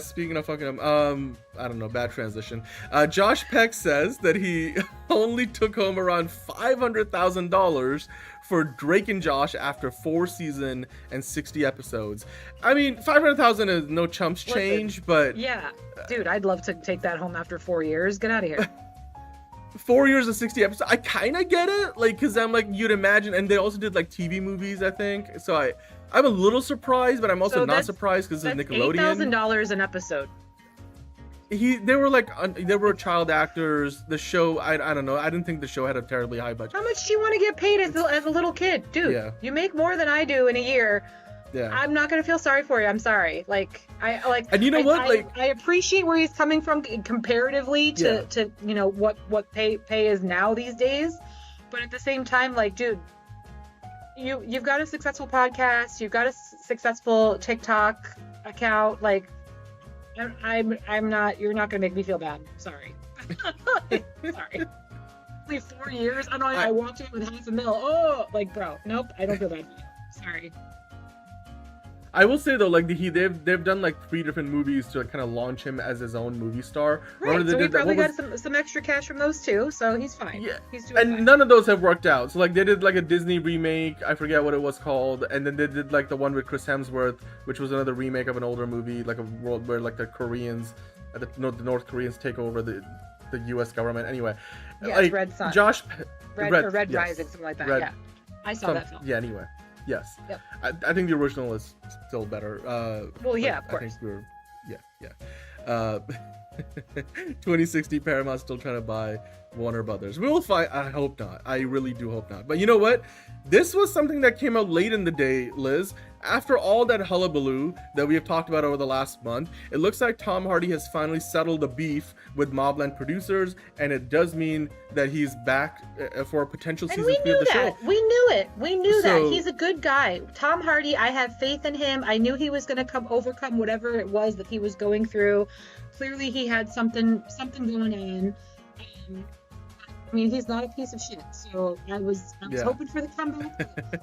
Speaking of fucking I don't know, bad transition. Josh Peck says that he only took home around $500,000 for Drake and Josh after 4 seasons and 60 episodes. I mean, $500,000 is no chumps change, but yeah, dude, I'd love to take that home after 4 years. Get out of here. 4 years and 60 episodes. I kind of get it, like, because I'm like, you'd imagine, and they also did like TV movies, I think. So I'm a little surprised, but I'm also not surprised because it's Nickelodeon. $8,000 an episode. They were child actors. The show, I don't know. I didn't think the show had a terribly high budget. How much do you want to get paid as a little kid, dude? Yeah. You make more than I do in a year. Yeah. I'm not gonna feel sorry for you. I'm sorry. And you know what? I appreciate where he's coming from comparatively to you know what pay is now these days, but at the same time, like, dude, you've got a successful podcast, you've got a successful TikTok account, like. I'm not. You're not gonna make me feel bad. Sorry. Sorry. Only 4 years. I know. I walked in with $500,000. Oh, like, bro. Nope. I don't feel bad. Sorry. I will say though, like they've done like 3 different movies to kind of launch him as his own movie star. Right. So he probably got some extra cash from those too. So he's fine. Yeah. He's doing fine. None of those have worked out. So like they did like a Disney remake. I forget what it was called. And then they did like the one with Chris Hemsworth, which was another remake of an older movie, like a world where like the Koreans, the North Koreans take over the U.S. government. Anyway. Yeah. Like, Red Sun. Red Rising, something like that. Yeah. I saw that film. Yeah. Anyway. Yes. Yep. I think the original is still better. Well, yeah, of course. I think yeah. 2060 Paramount's still trying to buy Warner Brothers. We will find. I hope not. I really do hope not. But you know what? This was something that came out late in the day, Liz. After all that hullabaloo that we have talked about over the last month, it looks like Tom Hardy has finally settled the beef with Mobland producers, and it does mean that he's back for a potential season 3 of the show. We knew it. We knew that. He's a good guy. Tom Hardy, I have faith in him. I knew he was going to overcome whatever it was that he was going through. Clearly, he had something going on. I mean, he's not a piece of shit. So I was hoping for the comeback.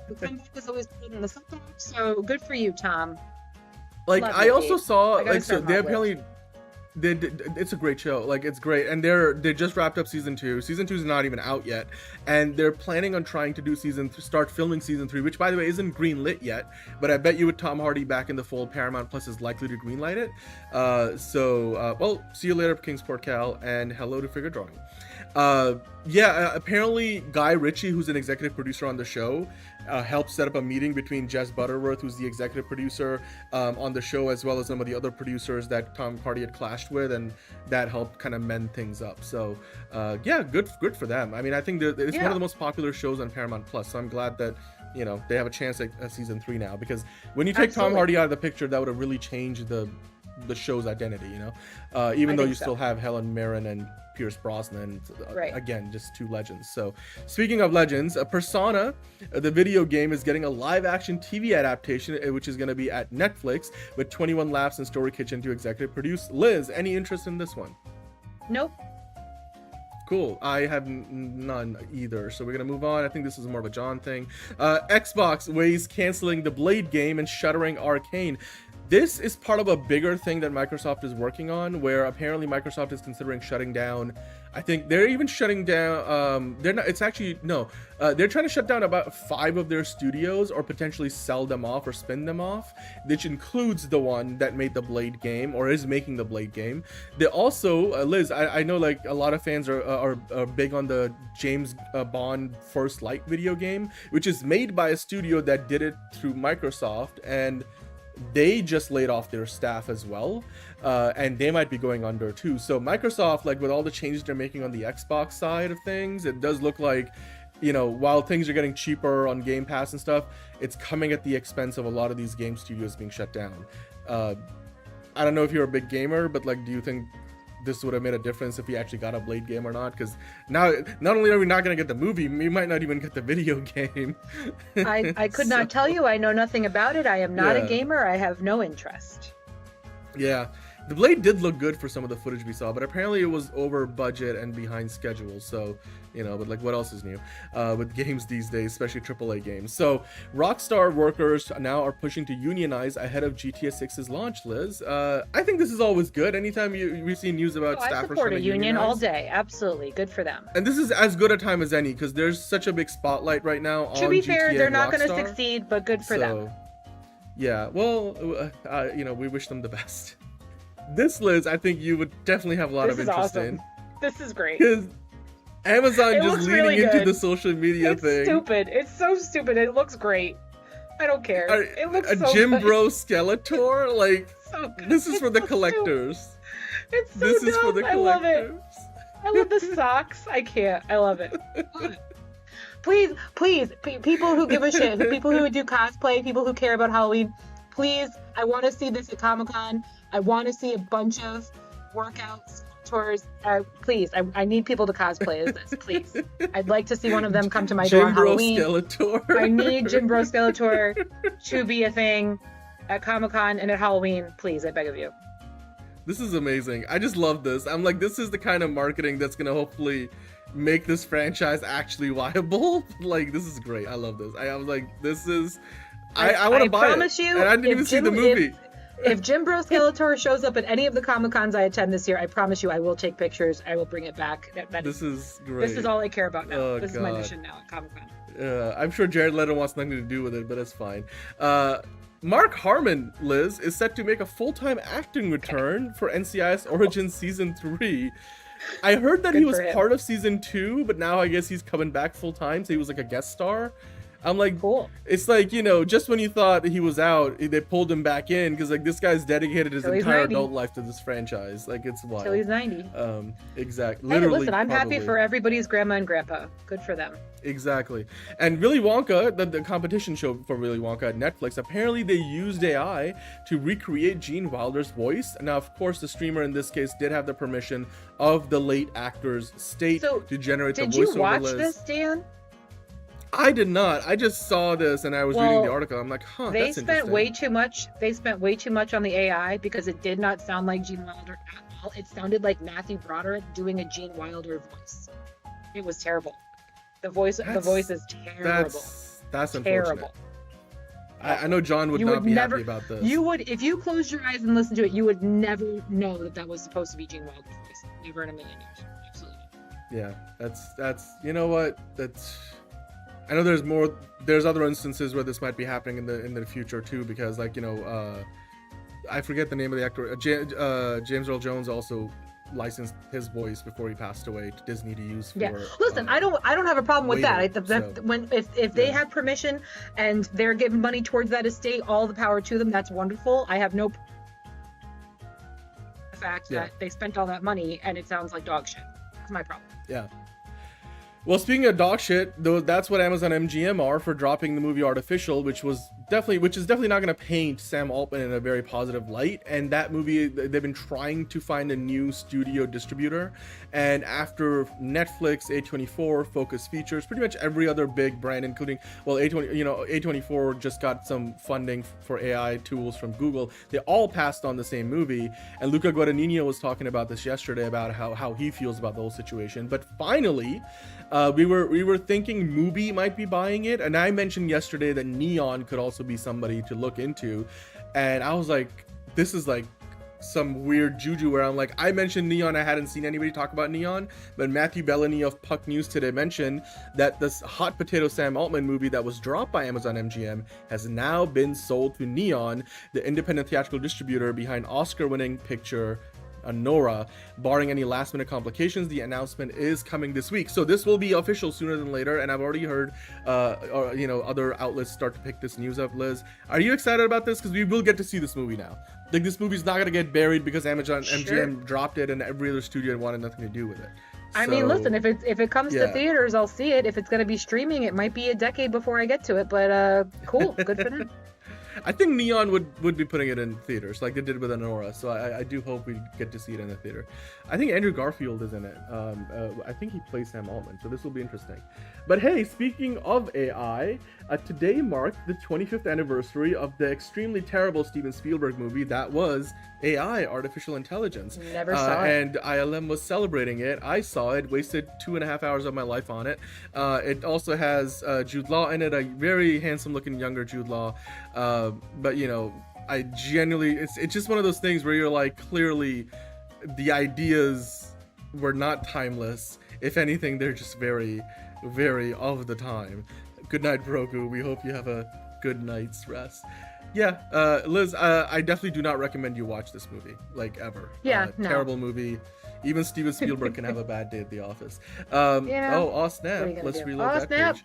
The comeback is always good in the setback. So good for you, Tom. Like, I also saw, like, so they apparently it's a great show. Like, it's great, and they just wrapped up season 2. Season 2 is not even out yet, and they're planning on trying to do start filming season 3, which by the way isn't greenlit yet. But I bet you with Tom Hardy back in the fold, Paramount Plus is likely to greenlight it. Well, see you later, Kingsport Cal, and hello to Figure Drawing. Apparently Guy Ritchie, who's an executive producer on the show, helped set up a meeting between Jess Butterworth, who's the executive producer on the show, as well as some of the other producers that Tom Hardy had clashed with, and that helped kind of mend things up. So good for them. I mean, I think it's one of the most popular shows on Paramount Plus, so I'm glad that, you know, they have a chance at season 3 now, because when you take Tom Hardy out of the picture, that would have really changed the show's identity, you know, even though you still have Helen Mirren and Pierce Brosnan, again, just 2 legends. So speaking of legends, Persona, the video game, is getting a live action TV adaptation, which is going to be at Netflix, with 21 Laughs and Story Kitchen to executive produce. Liz, any interest in this one? Nope. Cool. I have none either, so we're gonna move on. I think this is more of a John thing. Xbox weighs canceling the Blade game and shuttering Arcane. This is part of a bigger thing that Microsoft is working on, where apparently Microsoft is considering shutting down. I think they're even shutting down. They're not. It's actually no. They're trying to shut down about 5 of their studios, or potentially sell them off or spin them off, which includes the one that made the Blade game or is making the Blade game. They also, Liz, I know like a lot of fans are big on the James Bond First Light video game, which is made by a studio that did it through Microsoft, and they just laid off their staff as well, and they might be going under too. So Microsoft, like with all the changes they're making on the Xbox side of things, it does look like, you know, while things are getting cheaper on Game Pass and stuff, it's coming at the expense of a lot of these game studios being shut down. I don't know if you're a big gamer, but like, do you think this would have made a difference if we actually got a Blade game or not? Because now, not only are we not going to get the movie, we might not even get the video game. I could not tell you. I know nothing about it. I am not a gamer. I have no interest. Yeah, the Blade did look good for some of the footage we saw, but apparently it was over budget and behind schedule. So, you know, but like, what else is new with games these days, especially AAA games? So Rockstar workers now are pushing to unionize ahead of GTA 6's launch, Liz. I think this is always good. Anytime we see news about staffers I support a union unionize, all day. Absolutely. Good for them. and this is as good a time as any, because there's such a big spotlight right now on GTA. To be fair, they're and not going to Rockstar. succeed, but good for them. Yeah, well, you know, we wish them the best. This, Liz, I think you would definitely have a lot of interest awesome. in. This is great. Because Amazon It just looks leaning really into good. the social media It's thing. stupid. It's so stupid. It looks great. I don't care. It looks a so Jim good. Bro Skeletor? Like, So good. this is It's for the so collectors. stupid. It's so This dumb. is for the I love it. collectors. I love the socks. I can't. I love it. Please, people who give a shit, people who do cosplay, people who care about Halloween, please, I want to see this at Comic-Con. I want to see a bunch of workouts, tours. Please, I need people to cosplay as this, please. I'd like to see one of them come to my door on Jim Bro Halloween. Skeletor. I need Jim Bro Skeletor to be a thing at Comic-Con and at Halloween. Please, I beg of you. This is amazing. I just love this. I'm like, this is the kind of marketing that's going to hopefully make this franchise actually viable. Like, this is great. I love this. I was like, this is... I want to buy it. I promise you, and I didn't even see the movie. If Jim Bro Skeletor shows up at any of the Comic-Cons I attend this year, I promise you I will take pictures. I will bring it back. This is great. This is all I care about now. Oh, this is my God. mission now at Comic-Con. I'm sure Jared Leto wants nothing to do with it, but it's fine. Mark Harmon, Liz, is set to make a full-time acting return for NCIS Origins Season 3. I heard that he Good was for him. part of Season 2, but now I guess he's coming back full-time, so he was like a guest star. I'm like, Cool. It's like, you know, just when you thought he was out, they pulled him back in, because like this guy's dedicated his Till he's entire 90. adult life to this franchise. Like, it's wild. Till he's 90. Exactly. Hey, Literally, listen, I'm happy probably. for everybody's grandma and grandpa. Good for them. Exactly. And Willy Wonka, the competition show for Willy Wonka at Netflix, apparently they used AI to recreate Gene Wilder's voice. Now, of course, the streamer in this case did have the permission of the late actor's state to generate the voiceover. Did you watch Liz. this, Dan? I did not. I just saw this and I was reading the article. I'm like, huh, They that's spent interesting. way too much. They spent way too much on the AI because it did not sound like Gene Wilder at all. It sounded like Matthew Broderick doing a Gene Wilder voice. It was terrible. The voice is terrible. That's unfortunate. Terrible. I know John would not be happy about this. You would, if you closed your eyes and listened to it, you would never know that that was supposed to be Gene Wilder's voice. Never in a million years. Absolutely. Yeah, that's you know what, that's, I know there's other instances where this might be happening in the future too, because like, you know, I forget the name of the actor, James Earl Jones also licensed his voice before he passed away to Disney to use for. Yeah, listen, I don't have a problem with that. Waiter, If they have permission and they're giving money towards that estate, all the power to them. That's wonderful. I have no the fact that they spent all that money and it sounds like dog shit. That's my problem. Yeah. Well, speaking of dog shit, though, that's what Amazon MGM are for dropping the movie Artificial, which is definitely not going to paint Sam Altman in a very positive light. And that movie, they've been trying to find a new studio distributor, and after Netflix, A24, Focus Features, pretty much every other big brand, including, well, A24 just got some funding for AI tools from Google. They all passed on the same movie, and Luca Guadagnino was talking about this yesterday about how he feels about the whole situation. But finally, we were thinking Mubi might be buying it, and I mentioned yesterday that Neon could also be somebody to look into, and I was like, this is like some weird juju where I'm like, I mentioned Neon, I hadn't seen anybody talk about Neon, but Matthew Bellany of Puck News today mentioned that this Hot Potato Sam Altman movie that was dropped by Amazon MGM has now been sold to Neon, the independent theatrical distributor behind Oscar-winning picture Nora. Barring any last-minute complications, the announcement is coming this week. So this will be official sooner than later, and I've already heard, other outlets start to pick this news up. Liz, are you excited about this? Because we will get to see this movie now. Like, this movie's not gonna get buried because MGM dropped it and every other studio wanted nothing to do with it. I mean, listen, if it comes to theaters, I'll see it. If it's going to be streaming, it might be a decade before I get to it, but cool, good for them. I think Neon would be putting it in theaters like they did with Anora, so I do hope we get to see it in the theater. I think Andrew Garfield is in it. I think he plays Sam Altman, so this will be interesting. But hey, speaking of AI, today marked the 25th anniversary of the extremely terrible Steven Spielberg movie that was AI, Artificial Intelligence. Never saw it. And ILM was celebrating it. I saw it, wasted 2.5 hours of my life on it. It also has Jude Law in it, a very handsome looking younger Jude Law. But I genuinely, it's just one of those things where you're like, clearly the ideas were not timeless. If anything, they're just very, very of the time. Good night, Broku. We hope you have a good night's rest. Yeah, Liz, I definitely do not recommend you watch this movie, like, ever. Yeah, no. Terrible movie. Even Steven Spielberg can have a bad day at the office. Snap. Let's reload that page.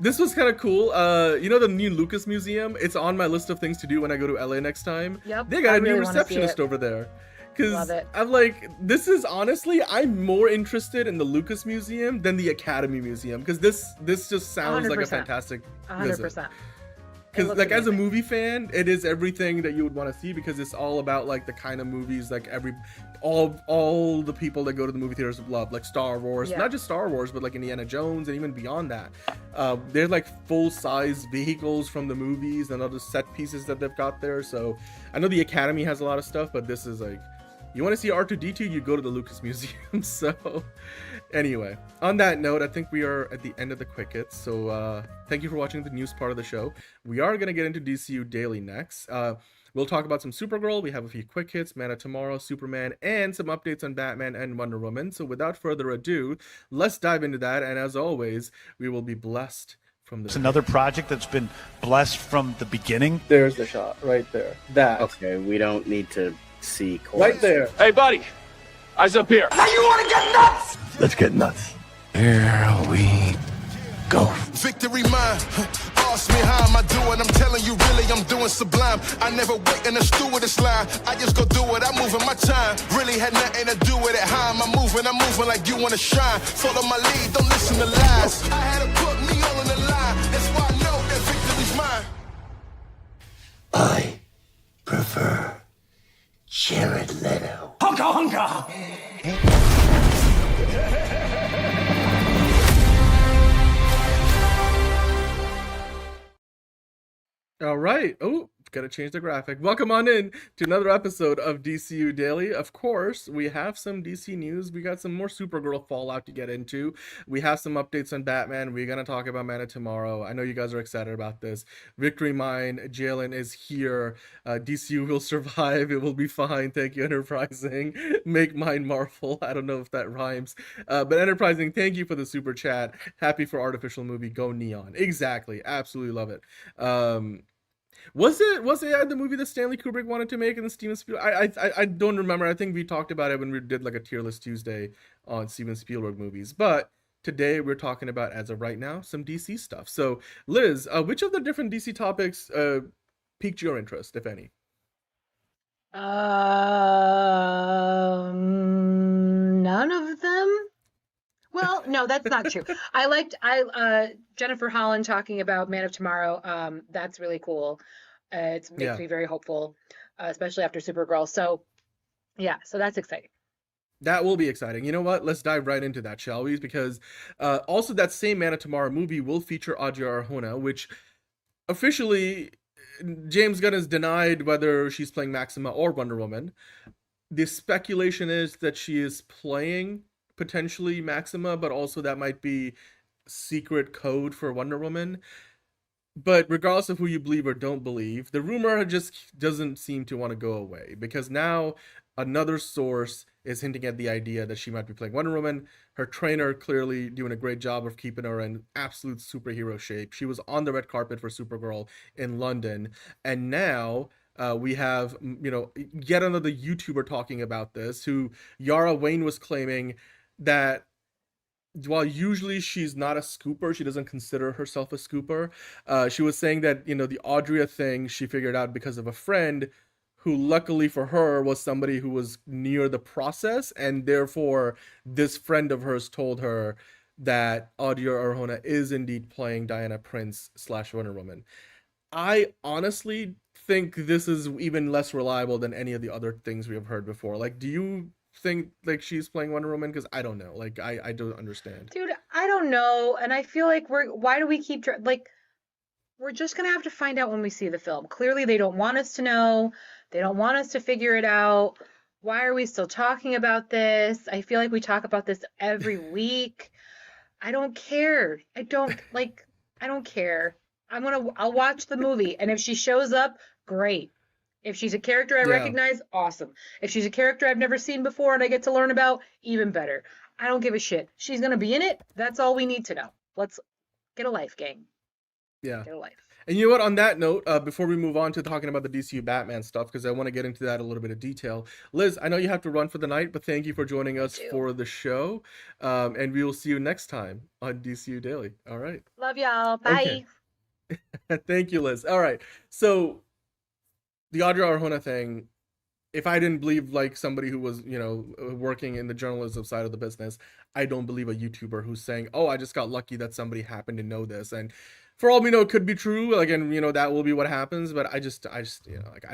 This was kind of cool. The new Lucas Museum? It's on my list of things to do when I go to LA next time. Yep, they got a new receptionist over there. Because I'm like, this is honestly, I'm more interested in the Lucas Museum than the Academy Museum. Because this just sounds 100%. Like a fantastic 100%. Because like as a movie fan, it is everything that you would want to see, because it's all about like the kind of movies like all the people that go to the movie theaters love, like Star Wars, not just Star Wars, but like Indiana Jones and even beyond that. They're like full-size vehicles from the movies and other set pieces that they've got there. So I know the Academy has a lot of stuff, but this is like, you want to see R2-D2, you go to the Lucas Museum. So anyway, on that note, I think we are at the end of the quick hits. So thank you for watching the news part of the show. We are going to get into DCU Daily next. We'll talk about some Supergirl. We have a few quick hits, Man of Tomorrow, Superman, and some updates on Batman and Wonder Woman. So without further ado, let's dive into that. And as always, we will be blessed from the... It's another project that's been blessed from the beginning. There's the shot right there. That. Okay, we don't need to see right there. Hey, buddy. Eyes up here. Now you want to get nuts? Let's get nuts. Here we go. Victory mine. Ask me how am I doing? I'm telling you, really, I'm doing sublime. I never wait in the stewardess line. I just go do it. I'm moving my time. Really had nothing to do with it. How am I moving? I'm moving like you want to shine. Follow my lead. Don't listen to lies. I had to put me all on the line. That's why I know that victory's mine. I prefer Jared Leto. Hunka hunka! All right. Oh, gotta change the graphic. Welcome on in to another episode of DCU Daily. Of course, we have some DC news. We got some more Supergirl fallout to get into. We have some updates on Batman. We're gonna talk about Man of Tomorrow. I know you guys are excited about this. Victory Mine, Jalen is here. DCU will survive. It will be fine. Thank you, Enterprising. Make mine Marvel. I don't know if that rhymes. But Enterprising, thank you for the super chat. Happy for Artificial Movie. Go Neon. Exactly. Absolutely love it. Was it the movie that Stanley Kubrick wanted to make in the Steven Spielberg? I don't remember. I think we talked about it when we did like a tier list Tuesday on Steven Spielberg movies. But today we're talking about, as of right now, some DC stuff. So Liz, which of the different DC topics piqued your interest, if any? None of them. Well, no, that's not true. I liked Jennifer Holland talking about Man of Tomorrow. That's really cool. It makes me very hopeful, especially after Supergirl. So, yeah, so that's exciting. That will be exciting. You know what? Let's dive right into that, shall we? Because also that same Man of Tomorrow movie will feature Adria Arjona, which officially James Gunn has denied whether she's playing Maxima or Wonder Woman. The speculation is that she is playing potentially Maxima, but also that might be secret code for Wonder Woman. But regardless of who you believe or don't believe, the rumor just doesn't seem to want to go away, because now another source is hinting at the idea that she might be playing Wonder Woman. Her trainer clearly doing a great job of keeping her in absolute superhero shape. She was on the red carpet for Supergirl in London, and now We have, yet another YouTuber talking about this, who Yara Wayne was claiming that while usually she's not a scooper, she doesn't consider herself a scooper. She was saying that, the Audria thing she figured out because of a friend who, luckily for her, was somebody who was near the process, and therefore this friend of hers told her that Audria Arjona is indeed playing Diana Prince / Wonder Woman. I honestly think this is even less reliable than any of the other things we have heard before. Like, do you think like she's playing Wonder Woman? Because I don't know. Like, I don't understand. Dude, I don't know, and I feel like why do we keep we're just gonna have to find out when we see the film. Clearly, they don't want us to know. They don't want us to figure it out. Why are we still talking about this? I feel like we talk about this every week. I don't care. I don't care. I'll watch the movie, and if she shows up, great. If she's a character I recognize, awesome. If she's a character I've never seen before and I get to learn about, even better. I don't give a shit. She's gonna be in it. That's all we need to know. Let's get a life, gang. Yeah. Get a life. And you know what, on that note, before we move on to talking about the DCU Batman stuff, because I want to get into that a little bit of detail. Liz, I know you have to run for the night, but thank you for joining us for the show. And we will see you next time on DCU Daily. All right. Love y'all. Bye. Okay. Thank you, Liz. All right. So the Audrey Arjona thing, if I didn't believe like somebody who was, working in the journalism side of the business, I don't believe a YouTuber who's saying, oh, I just got lucky that somebody happened to know this. And for all we know, it could be true. Like, and that will be what happens. But I just, I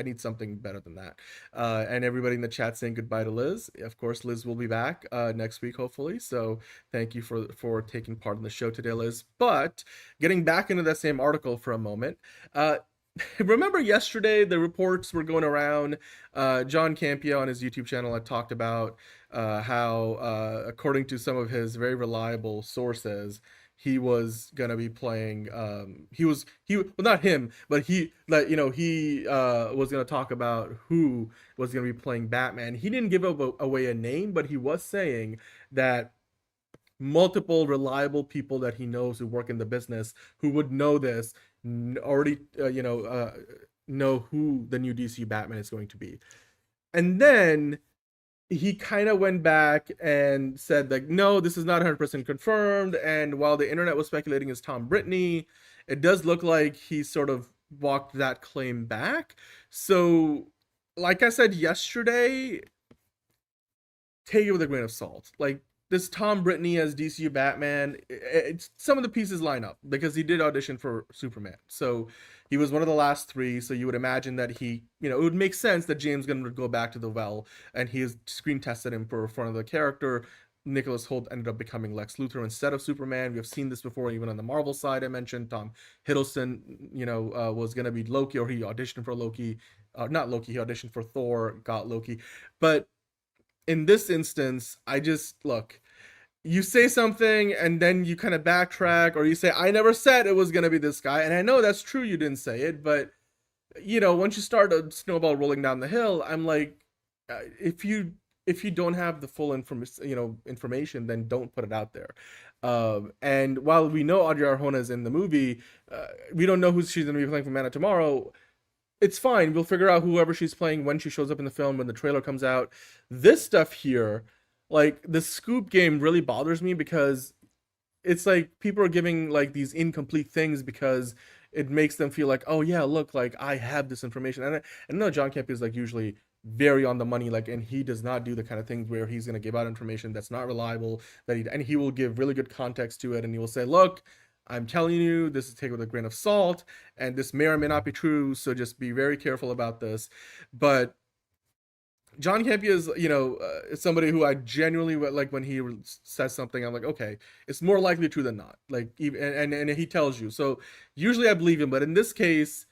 need something better than that. And everybody in the chat saying goodbye to Liz. Of course, Liz will be back next week, hopefully. So thank you for taking part in the show today, Liz. But getting back into that same article for a moment. Remember yesterday, the reports were going around. John Campea on his YouTube channel had talked about how, according to some of his very reliable sources, he was gonna be playing. Not him, but he was gonna talk about who was gonna be playing Batman. He didn't give away a name, but he was saying that multiple reliable people that he knows who work in the business who would know this already know who the new DC Batman is going to be. And then he kind of went back and said like, no, this is not 100% confirmed. And while the internet was speculating as Tom Brittney, it does look like he sort of walked that claim back. So like I said yesterday, take it with a grain of salt. Like, this Tom Brittney as DCU Batman, some of the pieces line up because he did audition for Superman. So he was one of the last three. So you would imagine that he, it would make sense that James Gunn would go back to the well, and he has screen tested him for another character. Nicholas Hoult ended up becoming Lex Luthor instead of Superman. We have seen this before, even on the Marvel side. I mentioned Tom Hiddleston, was going to be Loki, or he auditioned for Loki. Not Loki, he auditioned for Thor, got Loki. But in this instance, look, you say something and then you kind of backtrack, or you say, I never said it was going to be this guy. And I know that's true, you didn't say it, but once you start a snowball rolling down the hill, I'm like, if you don't have the full information, then don't put it out there. And while we know Audrey Arjona is in the movie, we don't know who she's going to be playing for Man of Tomorrow. It's fine. We'll figure out whoever she's playing when she shows up in the film, when the trailer comes out. This stuff here, like, the scoop game really bothers me because it's like people are giving like these incomplete things because it makes them feel like, oh yeah, look, like I have this information. And I know John Campea is like usually very on the money, like, and he does not do the kind of things where he's going to give out information that's not reliable, and he will give really good context to it, and he will say, look, I'm telling you, this is taken with a grain of salt, and this may or may not be true, so just be very careful about this. But John Campea is, is somebody who I genuinely, like, when he says something, I'm like, okay, it's more likely true than not. Like, even, and he tells you. So usually I believe him, but in this case,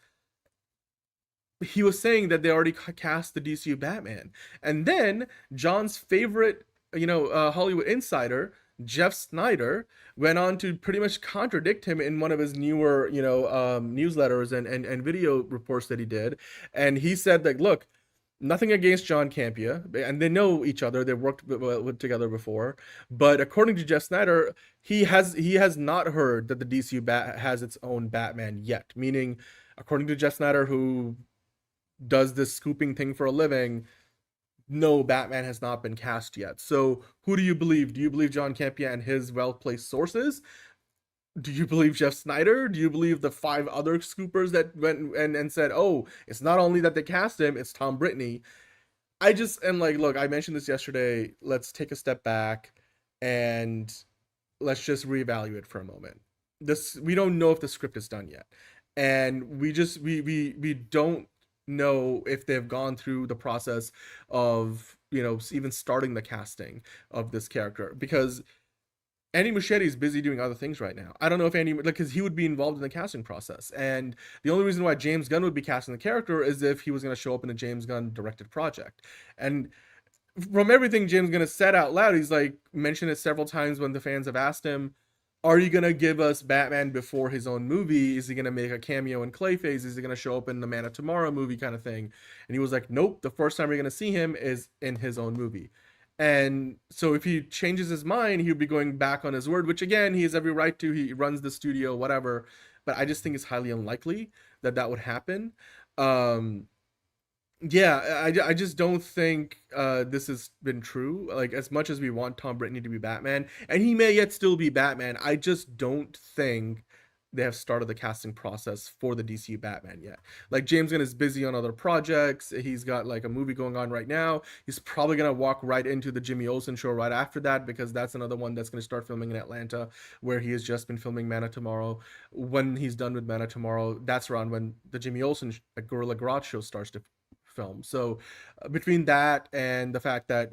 he was saying that they already cast the DCU Batman. And then John's favorite, Hollywood insider, Jeff Snyder, went on to pretty much contradict him in one of his newer, newsletters and video reports that he did. And he said that, look, nothing against John Campea, and they know each other. They've worked together before. But according to Jeff Snyder, he has not heard that the DCU has its own Batman yet. Meaning, according to Jeff Snyder, who does this scooping thing for a living, no, Batman has not been cast yet. So who do you believe? Do you believe John Campea and his well-placed sources? Do you believe Jeff Snyder? Do you believe the 5 other scoopers that went and said, oh, it's not only that they cast him, it's Tom Brittney? I just am like, look, I mentioned this yesterday. Let's take a step back and let's just reevaluate for a moment. We don't know if the script is done yet. And we don't know if they've gone through the process of, even starting the casting of this character, because Andy Muschietti is busy doing other things right now. I don't know if because he would be involved in the casting process. And the only reason why James Gunn would be casting the character is if he was going to show up in a James Gunn directed project. And from everything James Gunn has said out loud, he's like mentioned it several times when the fans have asked him, are you going to give us Batman before his own movie? Is he going to make a cameo in Clayface? Is he going to show up in the Man of Tomorrow movie kind of thing? And he was like, nope, the first time you're going to see him is in his own movie. And so if he changes his mind, he would be going back on his word, which again, he has every right to. He runs the studio, whatever. But I just think it's highly unlikely that would happen. Yeah, I just don't think this has been true. Like, as much as we want Tom Brittney to be Batman, and he may yet still be Batman, I just don't think they have started the casting process for the DCU Batman yet. Like, James Gunn is busy on other projects. He's got like a movie going on right now. He's probably gonna walk right into the Jimmy Olsen show right after that, because that's another one that's gonna start filming in Atlanta, where he has just been filming Man of Tomorrow. When he's done with Man of Tomorrow, that's around when the Jimmy Olsen Gorilla Grodd show starts to film. So between that and the fact that,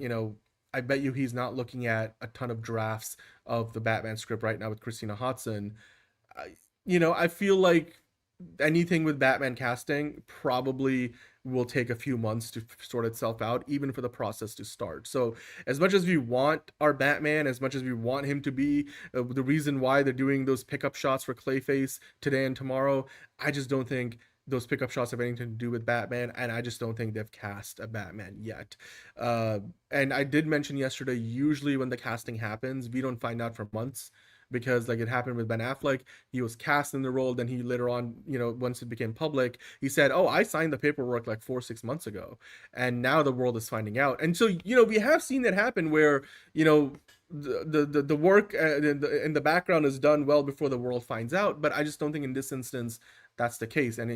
I bet you he's not looking at a ton of drafts of the Batman script right now with Christina Hodson. I feel like anything with Batman casting probably will take a few months to sort itself out, even for the process to start. So as much as we want our Batman, as much as we want him to be the reason why they're doing those pickup shots for Clayface today and tomorrow, I just don't think those pickup shots have anything to do with Batman, and I just don't think they've cast a Batman yet. And I did mention yesterday, usually when the casting happens, we don't find out for months, because like it happened with Ben Affleck. He was cast in the role, then he later on, once it became public, he said, oh, I signed the paperwork like 4-6 months ago, and now the world is finding out. And so, we have seen that happen where, the work in the background is done well before the world finds out. But I just don't think in this instance that's the case. And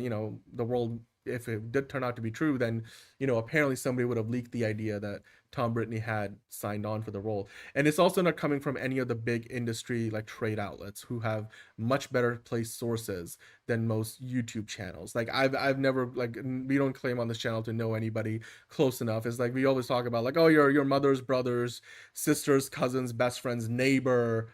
the world, if it did turn out to be true, then apparently somebody would have leaked the idea that Tom Brittney had signed on for the role. And it's also not coming from any of the big industry like trade outlets who have much better placed sources than most YouTube channels. Like I've never, like, we don't claim on this channel to know anybody close enough. It's like we always talk about like, oh, your mother's brother's sister's cousin's best friend's neighbor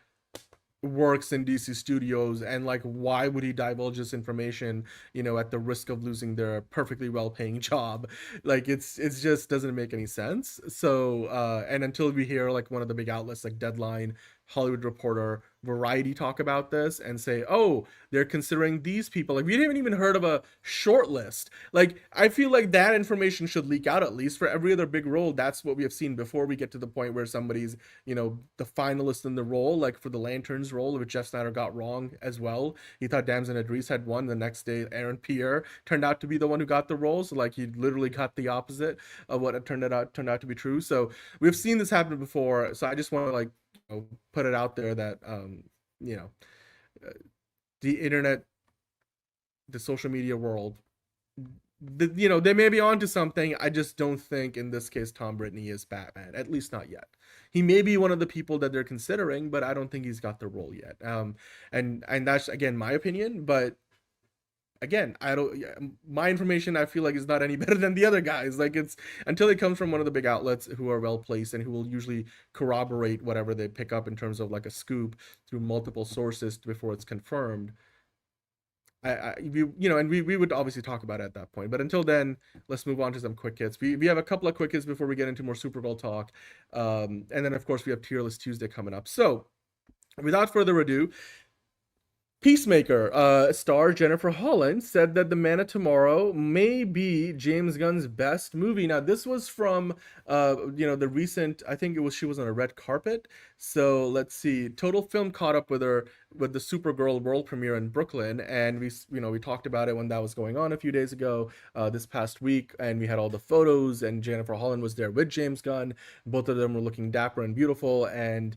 works in DC Studios, and like, why would he divulge this information, at the risk of losing their perfectly well-paying job? Like, it's just doesn't make any sense. So and until we hear like one of the big outlets like Deadline, Hollywood Reporter, Variety talk about this and say, oh, they're considering these people, like we haven't even heard of a short list. Like, I feel like that information should leak out at least for every other big role. That's what we have seen before we get to the point where somebody's, the finalist in the role, like for the Lanterns role, which Jeff Snyder got wrong as well. He thought Damson Idris had won. The next day, Aaron Pierre turned out to be the one who got the role. So like, he literally got the opposite of what it turned out to be true. So we've seen this happen before. So I just want to like, put it out there that the internet, the social media world, they may be onto something. I just don't think in this case Tom Brittney is Batman, at least not yet. He may be one of the people that they're considering, but I don't think he's got the role yet. And that's again my opinion, but again, my information I feel like is not any better than the other guys. Like, it's until it comes from one of the big outlets who are well placed and who will usually corroborate whatever they pick up in terms of like a scoop through multiple sources before it's confirmed. We would obviously talk about it at that point. But until then, let's move on to some quick hits. We have a couple of quick hits before we get into more Supergirl talk. And then of course we have Tier List Tuesday coming up. So without further ado, Peacemaker, star Jennifer Holland said that The Man of Tomorrow may be James Gunn's best movie. Now, this was from, the recent, I think she was on a red carpet. So let's see, Total Film caught up with her with the Supergirl world premiere in Brooklyn, and we talked about it when that was going on a few days ago, this past week, and we had all the photos, and Jennifer Holland was there with James Gunn. Both of them were looking dapper and beautiful, and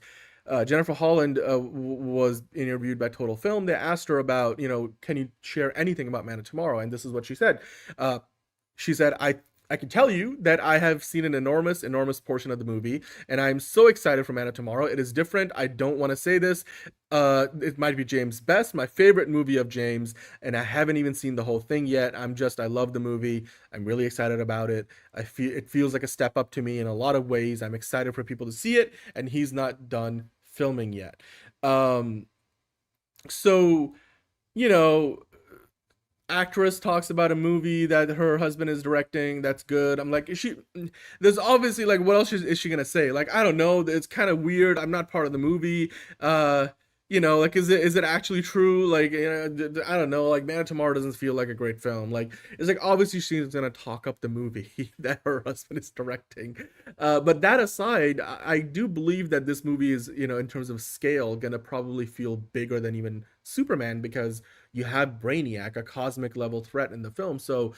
Jennifer Holland was interviewed by Total Film. They asked her about, can you share anything about Man of Tomorrow? And this is what she said. She said, I can tell you that I have seen an enormous portion of the movie, and I'm so excited for Man of Tomorrow. It is different. I don't want to say this. It might be James' best, my favorite movie of James, and I haven't even seen the whole thing yet. I love the movie. I'm really excited about it. It feels like a step up to me in a lot of ways. I'm excited for people to see it, and he's not done filming yet. Actress talks about a movie that her husband is directing that's good. I'm like, there's obviously, like, what else is she gonna say? Like, I don't know, it's kind of weird. I'm not part of the movie. Like, is it actually true? Like, I don't know, like, Man of Tomorrow doesn't feel like a great film. Like, it's like, obviously she's gonna talk up the movie that her husband is directing. But that aside, I do believe that this movie is, in terms of scale, gonna probably feel bigger than even Superman, because you have Brainiac, a cosmic level threat in the film. So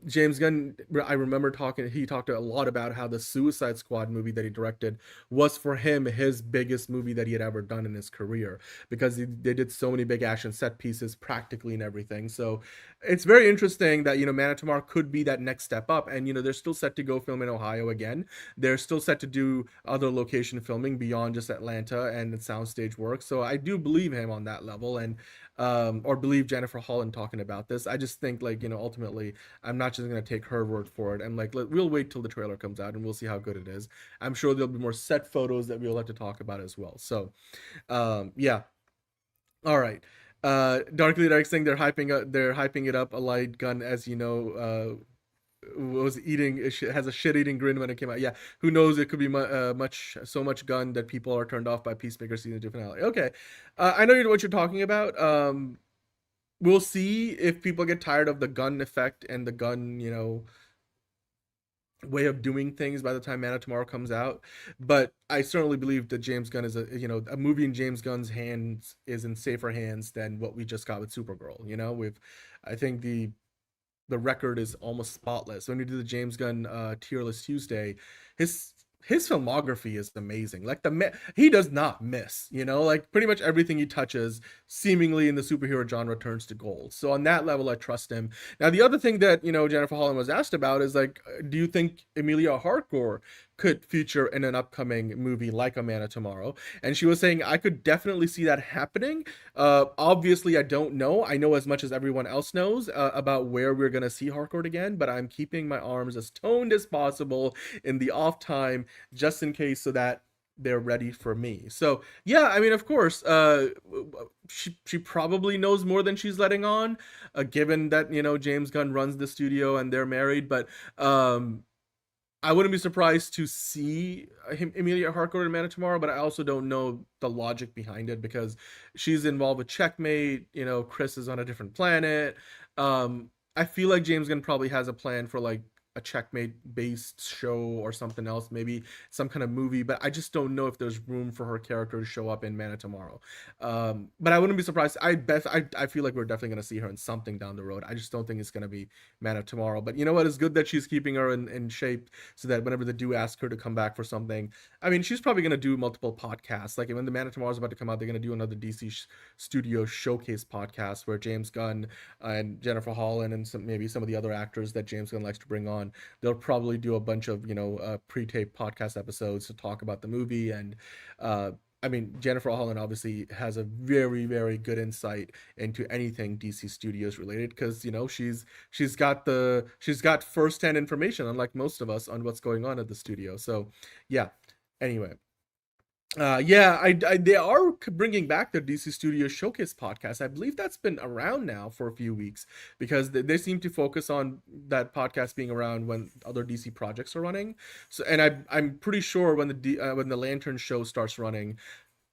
James Gunn, I remember he talked a lot about how the Suicide Squad movie that he directed was, for him, his biggest movie that he had ever done in his career, because they did so many big action set pieces practically and everything. So it's very interesting that, Man of Tomorrow could be that next step up. And, they're still set to go film in Ohio again. They're still set to do other location filming beyond just Atlanta and the soundstage work. So I do believe him on that level, and or believe Jennifer Holland talking about this. I just think, like, ultimately, I'm not just going to take her word for it. I'm like, we'll wait till the trailer comes out and we'll see how good it is. I'm sure there'll be more set photos that we'll have to talk about as well. So, yeah. All right. Darkly Dark saying they're hyping it up. Allied Gunn, as you know, has a shit-eating grin when it came out. Yeah, who knows? It could be so much Gunn that people are turned off by Peacemaker season 2 finale. Okay, I know what you're talking about. We'll see if people get tired of the Gunn effect and the Gunn, way of doing things by the time Man of Tomorrow comes out. But I certainly believe that James Gunn is a movie in James Gunn's hands is in safer hands than what we just got with Supergirl. I think the record is almost spotless. When we did the James Gunn tier list Tuesday, his filmography is amazing. Like, he does not miss, like, pretty much everything he touches seemingly in the superhero genre turns to gold. So on that level, I trust him. Now, the other thing that, Jennifer Holland was asked about is, like, do you think Emilia Harcourt could feature in an upcoming movie like A Man of Tomorrow? And she was saying, I could definitely see that happening. Obviously, I don't know. I know as much as everyone else knows about where we're going to see Harcourt again, but I'm keeping my arms as toned as possible in the off time, just in case, so that they're ready for me. So yeah, I mean, of course, she probably knows more than she's letting on, given that, James Gunn runs the studio and they're married. But I wouldn't be surprised to see Emilia Harcourt in Man of Tomorrow, but I also don't know the logic behind it, because she's involved with Checkmate. Chris is on a different planet. I feel like James Gunn probably has a plan for, like, a Checkmate-based show or something else, maybe some kind of movie, but I just don't know if there's room for her character to show up in Man of Tomorrow. But I wouldn't be surprised. I feel like we're definitely going to see her in something down the road. I just don't think it's going to be Man of Tomorrow. But you know what? It's good that she's keeping her in shape, so that whenever they do ask her to come back for something, I mean, she's probably going to do multiple podcasts. Like, when the Man of Tomorrow is about to come out, they're going to do another DC Studio Showcase podcast where James Gunn and Jennifer Holland and maybe some of the other actors that James Gunn likes to bring on, they'll probably do a bunch of pre-taped podcast episodes to talk about the movie. And I mean, Jennifer Holland obviously has a very, very good insight into anything DC Studios related, because she's got firsthand information, unlike most of us, on what's going on at the studio. So yeah, anyway. They are bringing back the DC Studios Showcase podcast. I believe that's been around now for a few weeks, because they seem to focus on that podcast being around when other DC projects are running. So, and I'm pretty sure when the Lantern show starts running,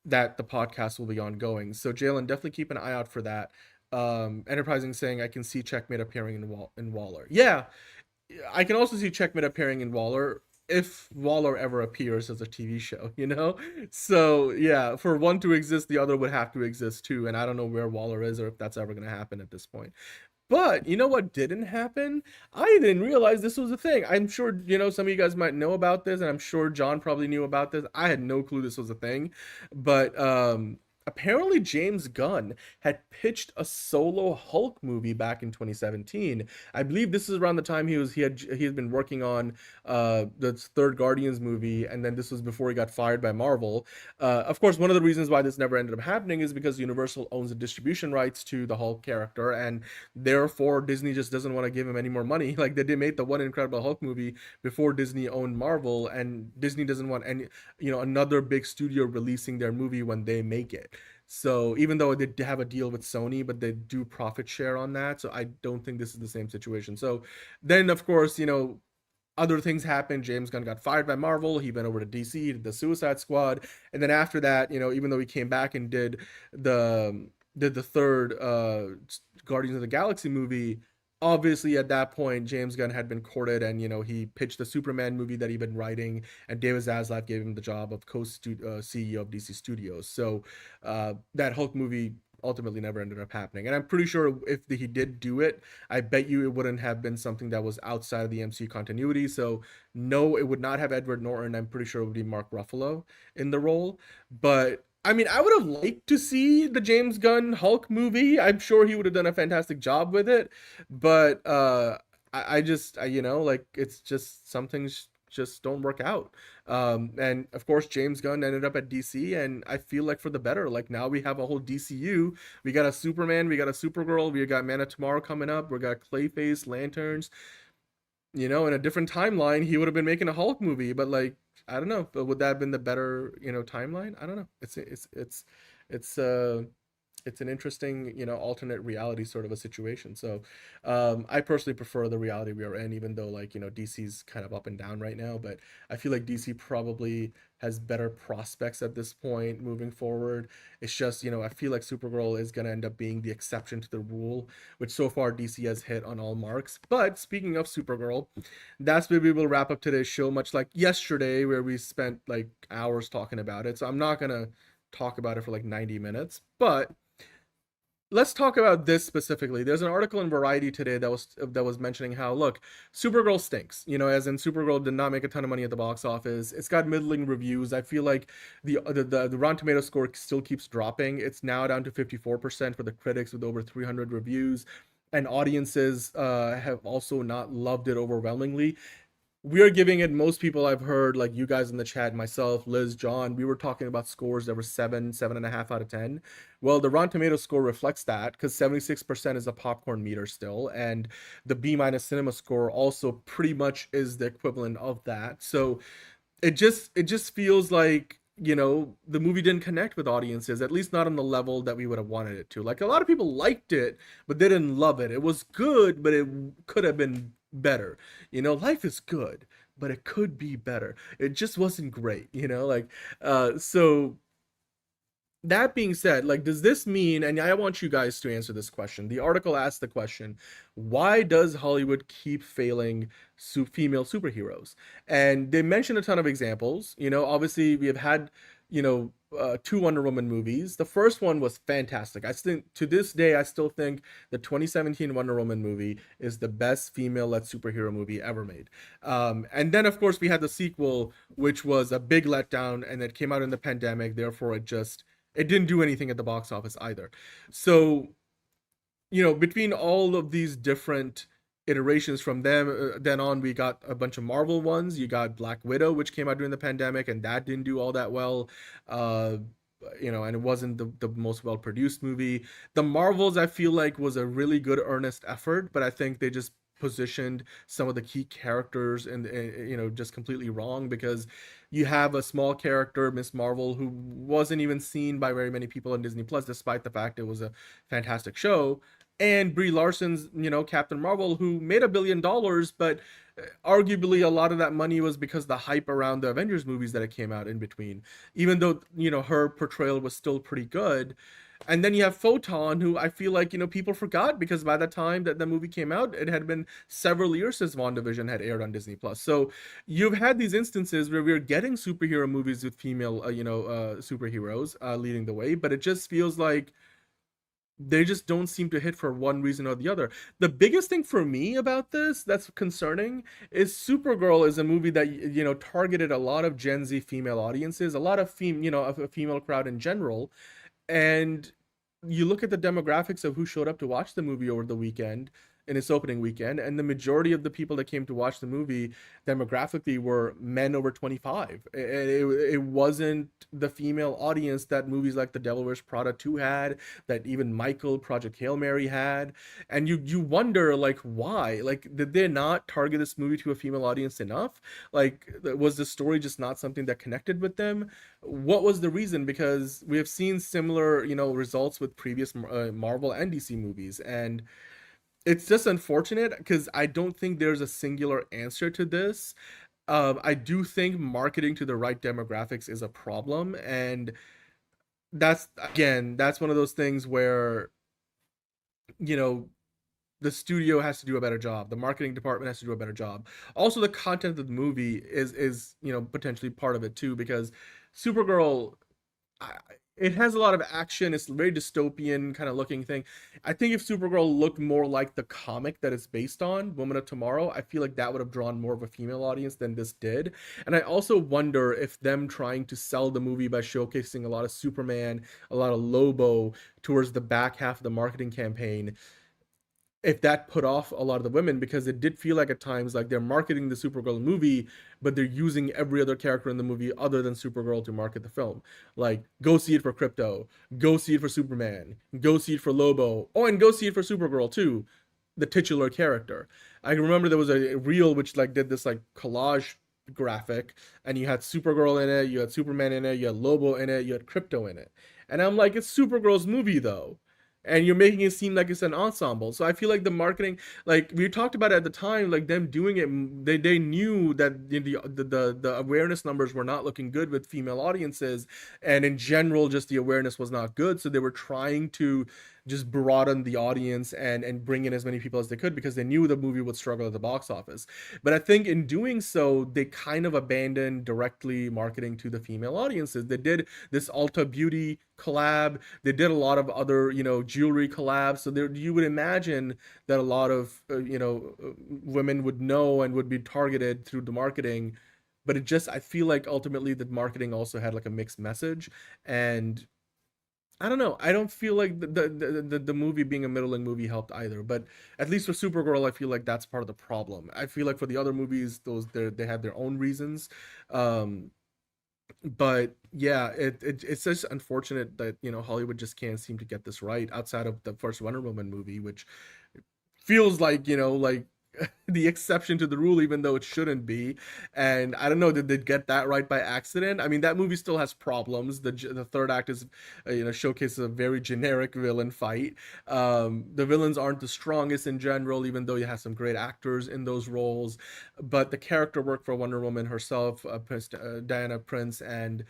that the podcast will be ongoing. So Jalen, definitely keep an eye out for that. Enterprising saying I can see Checkmate appearing in Waller. Yeah, I can also see Checkmate appearing in Waller if Waller ever appears as a TV show, you know? So yeah, for one to exist, the other would have to exist too. And I don't know where Waller is or if that's ever going to happen at this point. But you know what didn't happen? I didn't realize this was a thing. I'm sure, you know, some of you guys might know about this, and I'm sure John probably knew about this. I had no clue this was a thing. But apparently James Gunn had pitched a solo Hulk movie back in 2017. I believe this is around the time he had been working on the third Guardians movie, and then this was before he got fired by Marvel. Of course, one of the reasons why this never ended up happening is because Universal owns the distribution rights to the Hulk character, and therefore Disney just doesn't want to give him any more money. Like, they made the one Incredible Hulk movie before Disney owned Marvel, and Disney doesn't want any, you know, another big studio releasing their movie when they make it. So even though they have a deal with Sony, but they do profit share on that. So I don't think this is the same situation. So then, of course, you know, other things happened. James Gunn got fired by Marvel. He went over to DC, did the Suicide Squad. And then after that, you know, even though he came back and did the third Guardians of the Galaxy movie, obviously at that point James Gunn had been courted, and you know, he pitched the Superman movie that he'd been writing, and David Zaslav gave him the job of CEO of DC Studios. So that Hulk movie ultimately never ended up happening, and I'm pretty sure if he did do it, I bet you it wouldn't have been something that was outside of the MCU continuity. So no, it would not have Edward Norton. I'm pretty sure it would be Mark Ruffalo in the role. But I mean, I would have liked to see the James Gunn Hulk movie. I'm sure he would have done a fantastic job with it. But I just, you know, like, it's just some things just don't work out. And of course, James Gunn ended up at DC, and I feel like for the better. Like, now we have a whole DCU. We got a Superman, we got a Supergirl, we got Man of Tomorrow coming up, we got Clayface, Lanterns. You know, in a different timeline, he would have been making a Hulk movie, but like, I don't know. But would that have been the better, you know, timeline? I don't know. It's an interesting, you know, alternate reality sort of a situation. So I personally prefer the reality we are in, even though, like, you know, DC's kind of up and down right now, but I feel like DC probably has better prospects at this point moving forward. It's just, you know, I feel like Supergirl is going to end up being the exception to the rule, which so far DC has hit on all marks. But speaking of Supergirl, that's where we will wrap up today's show, much like yesterday, where we spent like hours talking about it. So I'm not going to talk about it for like 90 minutes, but let's talk about this specifically. There's an article in Variety today that was mentioning how, look, Supergirl stinks. You know, as in Supergirl did not make a ton of money at the box office. It's got middling reviews. I feel like the Rotten Tomatoes score still keeps dropping. It's now down to 54% for the critics with over 300 reviews, and audiences have also not loved it overwhelmingly. We are giving it, most people I've heard, like you guys in the chat, myself, Liz, John, we were talking about scores that were 7.5 out of 10. Well, the Rotten Tomatoes score reflects that, because 76% is a popcorn meter still, and the B- cinema score also pretty much is the equivalent of that. So it just feels like, you know, the movie didn't connect with audiences, at least not on the level that we would have wanted it to. Like, a lot of people liked it, but they didn't love it. It was good, but it could have been better. You know, life is good, but it could be better. It just wasn't great, you know, like, so that being said, like, does this mean, and I want you guys to answer this question. The article asked the question, why does Hollywood keep failing female superheroes? And they mentioned a ton of examples. You know, obviously we have had, you know, 2 Wonder Woman movies. The first one was fantastic. I think to this day, I still think the 2017 Wonder Woman movie is the best female-led superhero movie ever made. And then, of course, we had the sequel, which was a big letdown, and it came out in the pandemic. Therefore, it didn't do anything at the box office either. So, you know, between all of these different iterations from them, then on, we got a bunch of Marvel ones. You got Black Widow, which came out during the pandemic, and that didn't do all that well. You know, and it wasn't the most well-produced movie. The Marvels, I feel like, was a really good earnest effort, but I think they just positioned some of the key characters and you know, just completely wrong, because you have a small character, Miss Marvel, who wasn't even seen by very many people on Disney Plus, despite the fact it was a fantastic show. and Brie Larson's, Captain Marvel, who made $1 billion, but arguably a lot of that money was because the hype around the Avengers movies that it came out in between, even though, her portrayal was still pretty good. And then you have Photon, who I feel like, people forgot, because by the time that the movie came out, it had been several years since WandaVision had aired on Disney+. So you've had these instances where we're getting superhero movies with female, superheroes leading the way, but it just feels like they just don't seem to hit for one reason or the other. The biggest thing for me about this that's concerning is Supergirl is a movie that, targeted a lot of Gen Z female audiences, a lot of a female crowd in general. And you look at the demographics of who showed up to watch the movie over the weekend, in its opening weekend, and the majority of the people that came to watch the movie demographically were men over 25. It wasn't the female audience that movies like The Devil Wears Prada 2 had, that even Michael, Project Hail Mary had. And you wonder, like, why? Like, did they not target this movie to a female audience enough? Like, was the story just not something that connected with them? What was the reason? Because we have seen similar, results with previous Marvel and DC movies, and it's just unfortunate because I don't think there's a singular answer to this. I do think marketing to the right demographics is a problem, and that's one of those things where, the studio has to do a better job. The marketing department has to do a better job. Also, the content of the movie is potentially part of it too, because Supergirl, it has a lot of action. It's a very dystopian kind of looking thing. I think if Supergirl looked more like the comic that it's based on, Woman of Tomorrow, I feel like that would have drawn more of a female audience than this did. And I also wonder if them trying to sell the movie by showcasing a lot of Superman, a lot of Lobo towards the back half of the marketing campaign, if that put off a lot of the women, because it did feel like at times like they're marketing the Supergirl movie, but they're using every other character in the movie other than Supergirl to market the film. Like, go see it for Krypto, go see it for Superman, go see it for Lobo, and go see it for Supergirl too, the titular character. I remember there was a reel which like did this like collage graphic, and you had Supergirl in it, you had Superman in it, you had Lobo in it, you had Krypto in it. And I'm like, it's Supergirl's movie though. And you're making it seem like it's an ensemble. So I feel like the marketing, like we talked about it at the time, like them doing it, they knew that the awareness numbers were not looking good with female audiences, and in general, just the awareness was not good. So they were trying to just broaden the audience and bring in as many people as they could, because they knew the movie would struggle at the box office. But I think in doing so, they kind of abandoned directly marketing to the female audiences. They did this Ulta Beauty collab. They did a lot of other, jewelry collabs. So there, you would imagine that a lot of, women would know and would be targeted through the marketing. But I feel like ultimately the marketing also had like a mixed message. And I don't know. I don't feel like the movie being a middling movie helped either. But at least for Supergirl, I feel like that's part of the problem. I feel like for the other movies, they had their own reasons. But yeah, it's just unfortunate that Hollywood just can't seem to get this right, outside of the first Wonder Woman movie, which feels like like the exception to the rule, even though it shouldn't be. And I don't know, did they get that right by accident? I mean, that movie still has problems. The third act is showcases a very generic villain fight. The villains aren't the strongest in general, even though you have some great actors in those roles. But the character work for Wonder Woman herself, Diana Prince, and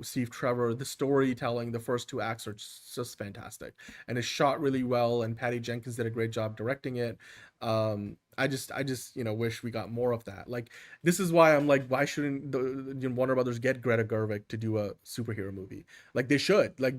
Steve Trevor, the storytelling, the first two acts are just fantastic, and it's shot really well, and Patty Jenkins did a great job directing it. I just wish we got more of that. Like, this is why I'm like, why shouldn't the Warner Brothers get Greta Gerwig to do a superhero movie? Like, they should. Like,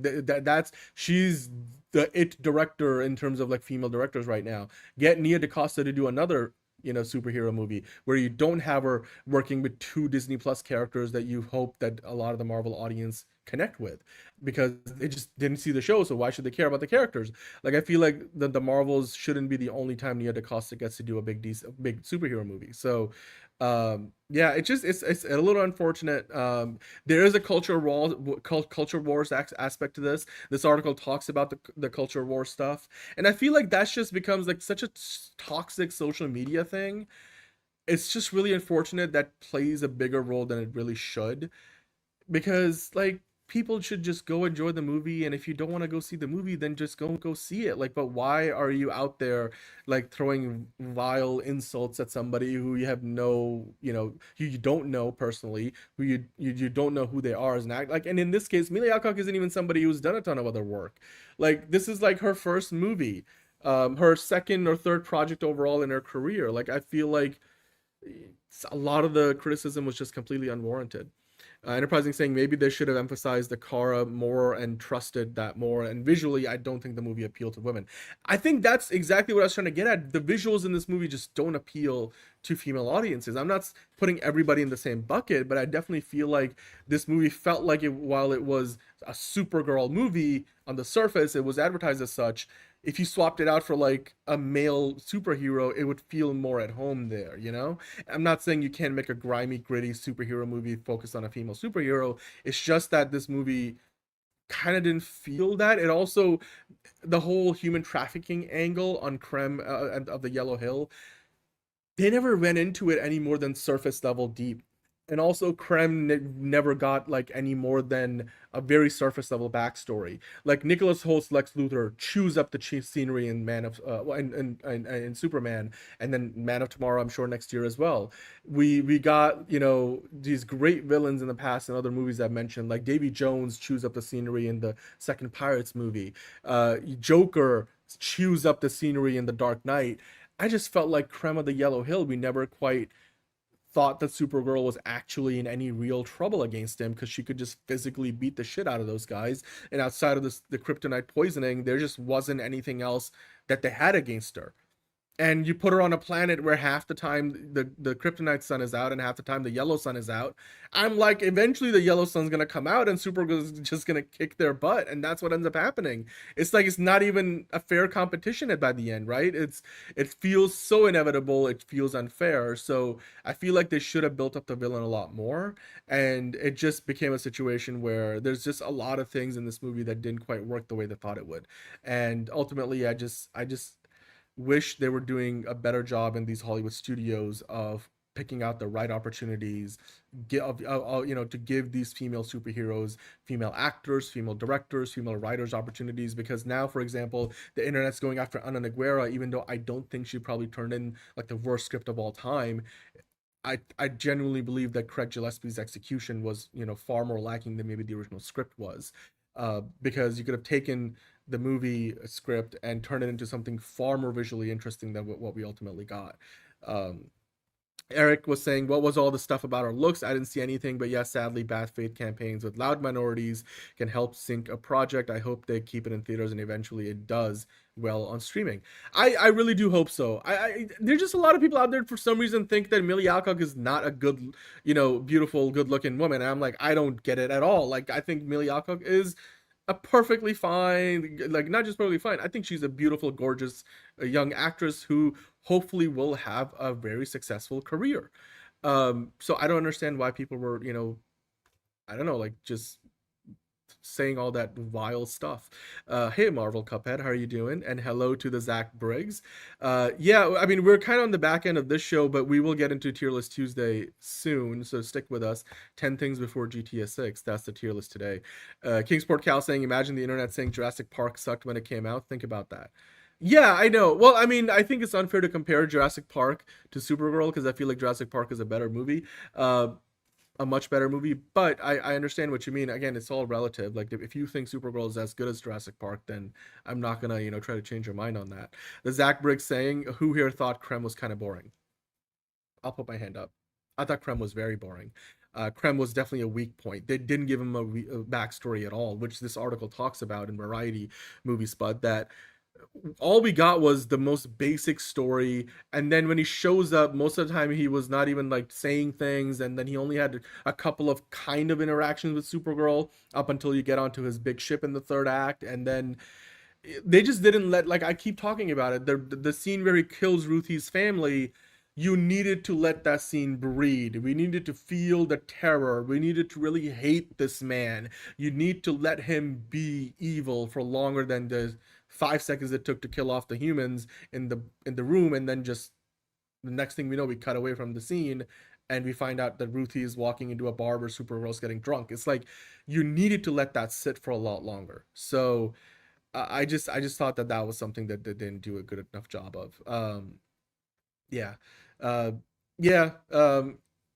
she's the it director in terms of like female directors right now. Get Nia DaCosta to do another superhero movie where you don't have her working with two Disney Plus characters that you hope that a lot of the Marvel audience connect with, because they just didn't see the show, so why should they care about the characters? Like, I feel like the Marvels shouldn't be the only time Nia DaCosta gets to do a big superhero movie. So yeah, it's a little unfortunate. There is a culture wars aspect to this. This article talks about the culture war stuff, and I feel like that just becomes like such a toxic social media thing. It's just really unfortunate that plays a bigger role than it really should, because like people should just go enjoy the movie, and if you don't want to go see the movie, then just go see it. Like, but why are you out there like throwing vile insults at somebody who you have no, who you don't know personally, who you don't know who they are as an act? Like, and in this case, Mila Alcock isn't even somebody who's done a ton of other work. Like, this is like her first movie, her second or third project overall in her career. Like, I feel like a lot of the criticism was just completely unwarranted. Enterprising saying maybe they should have emphasized the Kara more and trusted that more. And visually, I don't think the movie appealed to women. I think that's exactly what I was trying to get at. The visuals in this movie just don't appeal to female audiences. I'm not putting everybody in the same bucket, but I definitely feel like this movie felt like while it was a Supergirl movie on the surface, it was advertised as such. If you swapped it out for like a male superhero, it would feel more at home there, I'm not saying you can't make a grimy, gritty superhero movie focused on a female superhero. It's just that this movie kind of didn't feel that. It also, the whole human trafficking angle on Krem of the Yellow Hill, they never went into it any more than surface level deep. And also, Krem never got like any more than a very surface level backstory. Like Nicholas Holt's Lex Luthor chews up the scenery in and Superman, and then Man of Tomorrow, I'm sure next year as well. We got these great villains in the past in other movies I've mentioned, like Davy Jones chews up the scenery in the second Pirates movie. Joker chews up the scenery in The Dark Knight. I just felt like Krem of the Yellow Hill, we never quite thought that Supergirl was actually in any real trouble against him, because she could just physically beat the shit out of those guys. And outside of the kryptonite poisoning, there just wasn't anything else that they had against her. And you put her on a planet where half the time the kryptonite sun is out and half the time the yellow sun is out. I'm like, eventually the yellow sun's gonna come out and Supergirl's just gonna kick their butt, and that's what ends up happening. It's like, it's not even a fair competition by the end, right? It feels so inevitable, it feels unfair. So I feel like they should have built up the villain a lot more, and it just became a situation where there's just a lot of things in this movie that didn't quite work the way they thought it would. And ultimately, I just wish they were doing a better job in these Hollywood studios of picking out the right opportunities, to give these female superheroes, female actors, female directors, female writers opportunities. Because now, for example, the internet's going after Ana Negreira, even though I don't think she probably turned in like the worst script of all time. I genuinely believe that Craig Gillespie's execution was, far more lacking than maybe the original script was. Because you could have taken the movie script and turn it into something far more visually interesting than what we ultimately got. Eric was saying, what was all the stuff about our looks? I didn't see anything, but yes, sadly, bad faith campaigns with loud minorities can help sink a project. I hope they keep it in theaters and eventually it does well on streaming. I really do hope so. There's just a lot of people out there for some reason think that Millie Alcock is not a good, beautiful, good looking woman. And I'm like, I don't get it at all. Like, I think Millie Alcock is a perfectly fine, like not just perfectly fine, I think she's a beautiful, gorgeous young actress who hopefully will have a very successful career. So I don't understand why people were, I don't know, like just saying all that vile stuff. Hey Marvel Cuphead, how are you doing? And hello to the Zach Briggs. Yeah, I mean, we're kind of on the back end of this show, but we will get into Tier List Tuesday soon, so stick with us. 10 things before GTA 6, that's the tier list today. Kingsport Cal saying, imagine the internet saying Jurassic Park sucked when it came out. Think about that. Yeah, I know. Well, I mean, I think it's unfair to compare Jurassic Park to Supergirl, because I feel like Jurassic Park is a better movie. A much better movie, but I understand what you mean. Again, it's all relative. Like, if you think Supergirl is as good as Jurassic Park, then I'm not gonna try to change your mind on that. The Zach Briggs saying, who here thought Krem was kind of boring? I'll put my hand up. I thought Krem was very boring. Krem was definitely a weak point. They didn't give him a backstory at all, which this article talks about in Variety Movie Spud, that all we got was the most basic story, and then when he shows up, most of the time he was not even like saying things, and then he only had a couple of kind of interactions with Supergirl up until you get onto his big ship in the third act. And then they just didn't let, like I keep talking about it, the scene where he kills Ruthie's family, you needed to let that scene breathe. We needed to feel the terror. We needed to really hate this man. You need to let him be evil for longer than the 5 seconds it took to kill off the humans in the room, and then just the next thing we know, we cut away from the scene and we find out that Ruthie is walking into a bar where Supergirl's getting drunk. It's like you needed to let that sit for a lot longer. So I just thought that that was something that they didn't do a good enough job of. Yeah. Uh, yeah.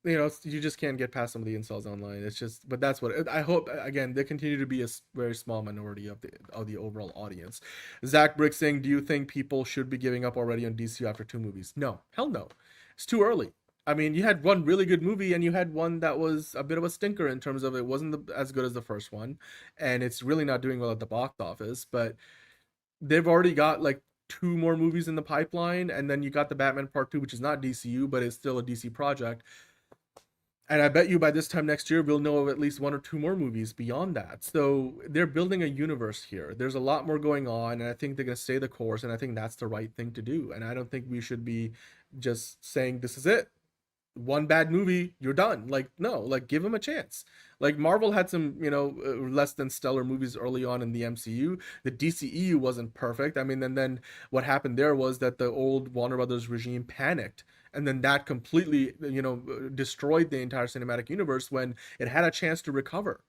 You know, you just can't get past some of the insults online. It's just, but that's what I hope. Again, they continue to be a very small minority of the overall audience. Zach Brick saying, "Do you think people should be giving up already on DCU after 2 movies?" No, hell no. It's too early. I mean, you had one really good movie and you had one that was a bit of a stinker in terms of it wasn't as good as the first one, and it's really not doing well at the box office. But they've already got like 2 more movies in the pipeline, and then you got the Batman Part 2, which is not DCU, but it's still a DC project. And I bet you by this time next year, we'll know of at least 1 or 2 more movies beyond that. So they're building a universe here. There's a lot more going on, and I think they're going to stay the course, and I think that's the right thing to do. And I don't think we should be just saying, this is it. 1 bad movie, you're done. Like, no, like, give them a chance. Like, Marvel had some, you know, less than stellar movies early on in the MCU. The DCEU wasn't perfect. I mean, and then what happened there was that the old Warner Brothers regime panicked. And then that completely, you know, destroyed the entire cinematic universe when it had a chance to recover.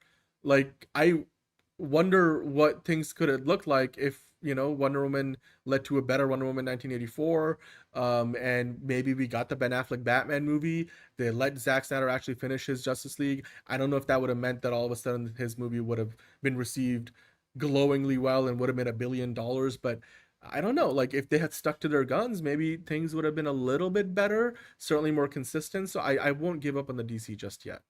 Like, I wonder what things could have looked like if, you know, Wonder Woman led to a better Wonder Woman 1984, and maybe we got the Ben Affleck Batman movie. They let Zack Snyder actually finish his Justice League. I don't know if that would have meant that all of a sudden his movie would have been received glowingly well and would have made $1 billion, but I don't know. Like, if they had stuck to their guns, maybe things would have been a little bit better, certainly more consistent. So I won't give up on the DC just yet.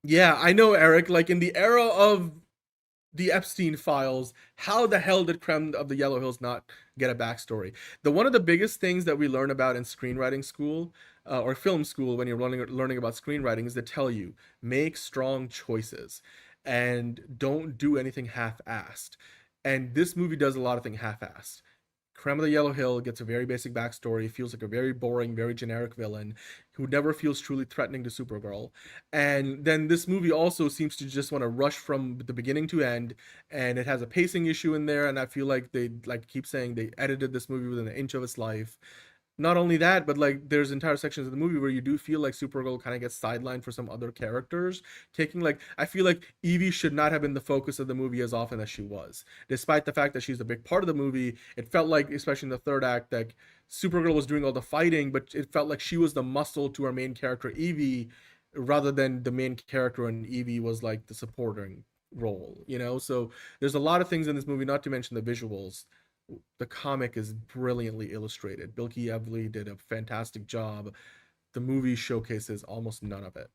Yeah, I know, Eric. Like, in the era of the Epstein files, how the hell did Creme of the Yellow Hills not get a backstory? One of the biggest things that we learn about in screenwriting school or film school when you're learning about screenwriting is to tell you, make strong choices and don't do anything half-assed. And this movie does a lot of things half-assed. Creme of the Yellow Hill gets a very basic backstory, feels like a very boring, very generic villain who never feels truly threatening to Supergirl. And then this movie also seems to just want to rush from the beginning to end, and it has a pacing issue in there, and I feel like they keep saying they edited this movie within an inch of its life. Not only that, but like there's entire sections of the movie where you do feel like Supergirl kind of gets sidelined for some other characters. I feel like Evie should not have been the focus of the movie as often as she was. Despite the fact that she's a big part of the movie, it felt like, especially in the third act, that Supergirl was doing all the fighting, but it felt like she was the muscle to our main character Evie, rather than the main character and Evie was like the supporting role, you know? So there's a lot of things in this movie, not to mention the visuals. The comic is brilliantly illustrated. Bilky Evely did a fantastic job. The movie showcases almost none of it.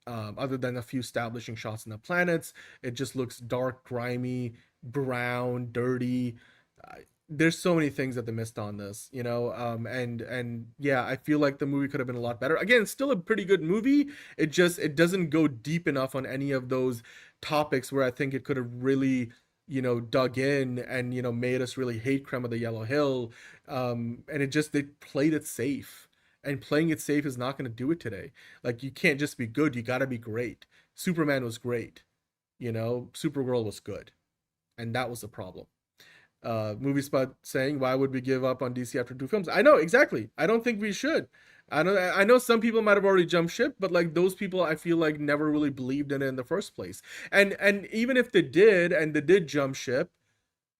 Other than a few establishing shots in the planets, it just looks dark, grimy, brown, dirty. There's so many things that they missed on this, you know, and yeah, I feel like the movie could have been a lot better. Again, it's still a pretty good movie. It doesn't go deep enough on any of those topics where I think it could have really, you know, dug in and, you know, made us really hate Creme of the Yellow Hill. And they played it safe, and playing it safe is not going to do it today. Like, you can't just be good, you got to be great. Superman was great, you know, Supergirl was good, and that was the problem. Movie Spot saying, why would we give up on DC after 2 films? I know, exactly. I don't think we should. I know some people might have already jumped ship, but like those people, I feel like never really believed in it in the first place. And even if they did, and they did jump ship,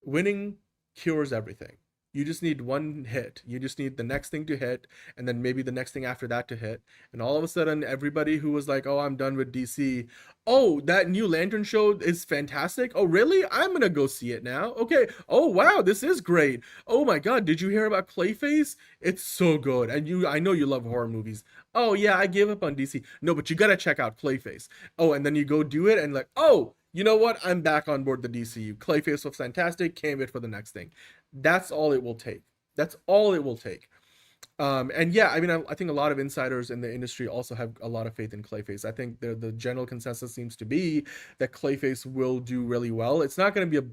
winning cures everything. You just need one hit. You just need the next thing to hit, and then maybe the next thing after that to hit. And all of a sudden, everybody who was like, oh, I'm done with DC. Oh, that new Lantern show is fantastic. Oh, really? I'm going to go see it now. Okay. Oh, wow, this is great. Oh my God, did you hear about Clayface? It's so good. And I know you love horror movies. Oh yeah, I gave up on DC. No, but you got to check out Clayface. Oh, and then you go do it and like, oh, you know what? I'm back on board the DCU. Clayface was fantastic. Can't wait for the next thing. That's all it will take. That's all it will take. And yeah, I mean, I think a lot of insiders in the industry also have a lot of faith in Clayface. I think the general consensus seems to be that Clayface will do really well. It's not going to be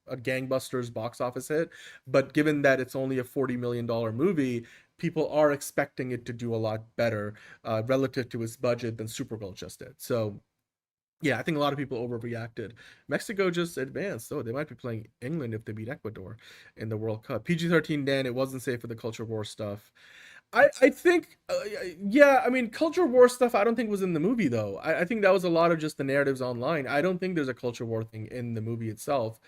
a gangbusters box office hit, but given that it's only a $40 million movie, people are expecting it to do a lot better relative to its budget than Supergirl just did. So yeah, I think a lot of people overreacted. Mexico just advanced. So they might be playing England if they beat Ecuador in the World Cup. PG-13, Dan, it wasn't safe for the culture war stuff. I think, yeah, I mean, culture war stuff I don't think was in the movie, though. I think that was a lot of just the narratives online. I don't think there's a culture war thing in the movie itself.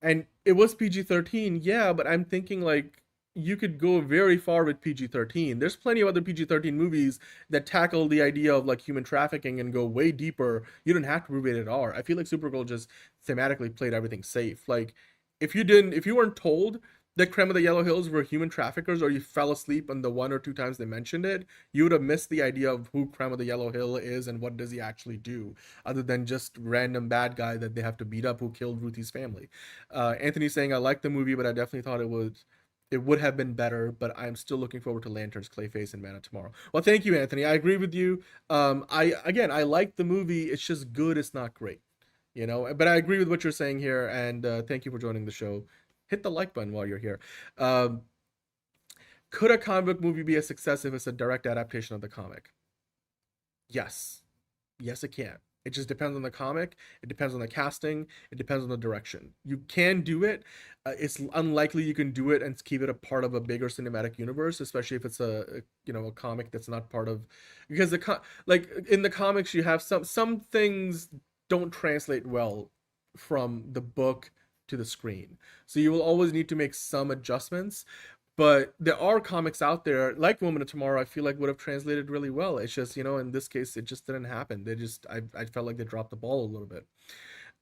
And it was PG-13, yeah, but I'm thinking, like, you could go very far with PG-13. There's plenty of other PG-13 movies that tackle the idea of, like, human trafficking and go way deeper. You don't have to be rated R. I feel like Supergirl just thematically played everything safe. Like, if you weren't told that Creme of the Yellow Hills were human traffickers, or you fell asleep on the 1 or 2 times they mentioned it, you would have missed the idea of who Creme of the Yellow Hill is and what does he actually do, other than just random bad guy that they have to beat up who killed Ruthie's family. Anthony's saying, I like the movie, but I definitely thought it would have been better, but I'm still looking forward to Lanterns, Clayface, and Man of Tomorrow. Well, thank you, Anthony. I agree with you. I like the movie. It's just good. It's not great, but I agree with what you're saying here, and thank you for joining the show. Hit the like button while you're here. Could a comic book movie be a success if it's a direct adaptation of the comic? Yes, it can. It just depends on the comic. It depends on the casting. It depends on the direction. You can do it. It's unlikely you can do it and keep it a part of a bigger cinematic universe, especially if it's a comic that's not part of, because like in the comics you have some things don't translate well from the book to the screen, so you will always need to make some adjustments. But there are comics out there like Woman of Tomorrow I feel like would have translated really well. It's just, in this case it just didn't happen. I felt like they dropped the ball a little bit.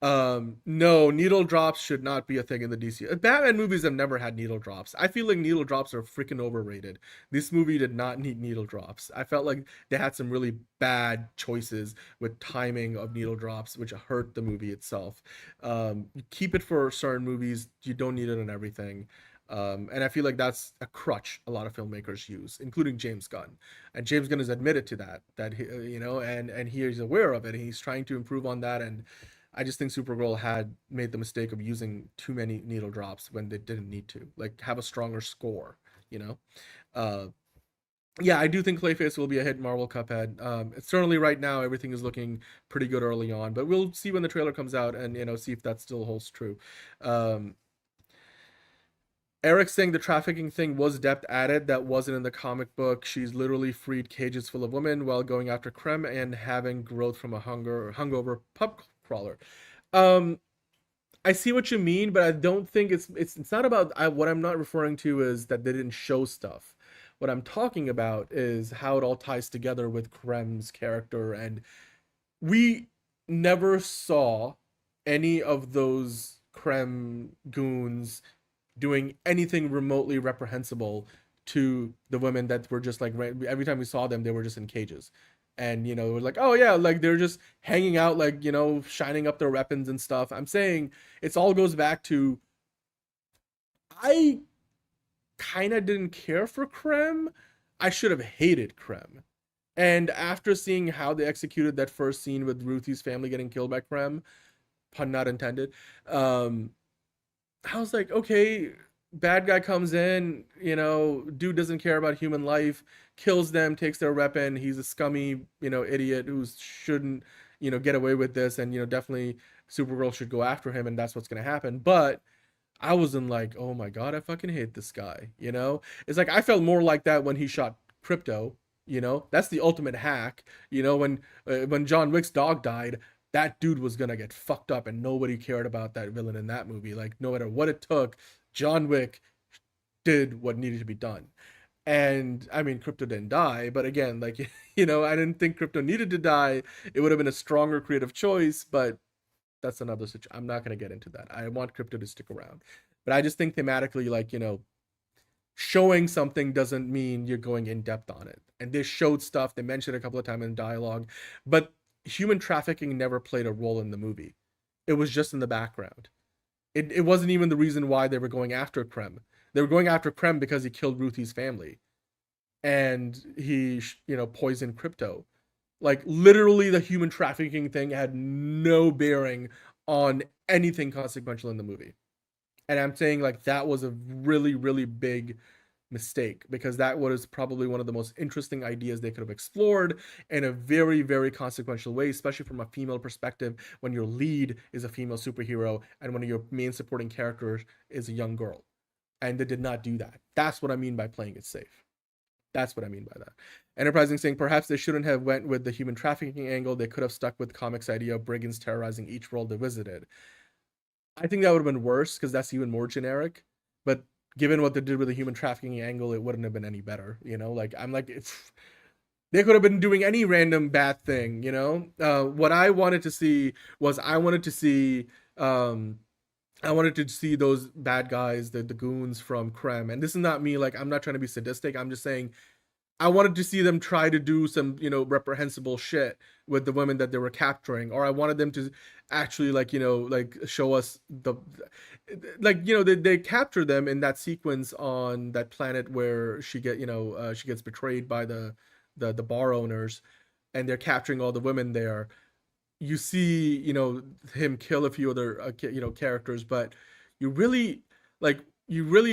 No, needle drops should not be a thing in the DC. Batman movies have never had needle drops. I feel like needle drops are freaking overrated. This movie did not need needle drops. I felt like they had some really bad choices with timing of needle drops, which hurt the movie itself. You keep it for certain movies. You don't need it in everything. And I feel like that's a crutch a lot of filmmakers use, including James Gunn. And James Gunn has admitted to that he, and he is aware of it, and he's trying to improve on that. And I just think Supergirl had made the mistake of using too many needle drops when they didn't need to. Like, have a stronger score, Yeah, I do think Clayface will be a hit in Marvel Cuphead. It's certainly right now everything is looking pretty good early on, but we'll see when the trailer comes out and see if that still holds true. Eric saying the trafficking thing was depth added that wasn't in the comic book. She's literally freed cages full of women while going after Creme and having growth from a hungover pub crawler. I see what you mean, but I don't think it's not about what I'm not referring to is that they didn't show stuff. What I'm talking about is how it all ties together with Creme's character, and we never saw any of those Creme goons doing anything remotely reprehensible to the women that were just like, every time we saw them, they were just in cages. And, we're like, oh yeah, like they're just hanging out, like, shining up their weapons and stuff. I'm saying it all goes back to, I kind of didn't care for Creme. I should have hated Creme. And after seeing how they executed that first scene with Ruthie's family getting killed by Creme, pun not intended, I was like, okay, bad guy comes in, dude doesn't care about human life, kills them, takes their weapon. He's a scummy, idiot who shouldn't, get away with this. And, definitely Supergirl should go after him, and that's what's going to happen. But I wasn't like, oh my God, I fucking hate this guy. It's like, I felt more like that when he shot Crypto, that's the ultimate hack. When John Wick's dog died, that dude was gonna get fucked up, and nobody cared about that villain in that movie. Like, no matter what it took, John Wick did what needed to be done. And I mean, Crypto didn't die, but again, like, I didn't think Crypto needed to die. It would have been a stronger creative choice, but that's another situation. I'm not gonna get into that. I want Crypto to stick around, but I just think thematically, like, showing something doesn't mean you're going in depth on it. And they showed stuff, they mentioned it a couple of times in dialogue, but human trafficking never played a role in the movie. It was just in the background. It wasn't even the reason why they were going after Creme. They were going after Creme because he killed Ruthie's family. And he, poisoned Crypto. Like, literally the human trafficking thing had no bearing on anything consequential in the movie. And I'm saying, like, that was a really, really big mistake, because that was probably one of the most interesting ideas they could have explored in a very, very consequential way, especially from a female perspective, when your lead is a female superhero and one of your main supporting characters is a young girl. And they did not do that. That's what I mean by playing it safe. That's what I mean by that. Enterprising saying perhaps they shouldn't have went with the human trafficking angle. They could have stuck with comics idea of brigands terrorizing each world they visited. I think that would have been worse because that's even more generic. But given what they did with the human trafficking angle, it wouldn't have been any better. You know, like I'm like, they could have been doing any random bad thing. You know, what I wanted to see was I wanted to see those bad guys, the goons from Krem. And this is not me, like, I'm not trying to be sadistic. I'm just saying I wanted to see them try to do some, you know, reprehensible shit with the women that they were capturing. Or I wanted them to actually, like, you know, like show us like, you know, they capture them in that sequence on that planet where she gets betrayed by the bar owners, and they're capturing all the women there. You see, you know, him kill a few other, you know, characters, but you really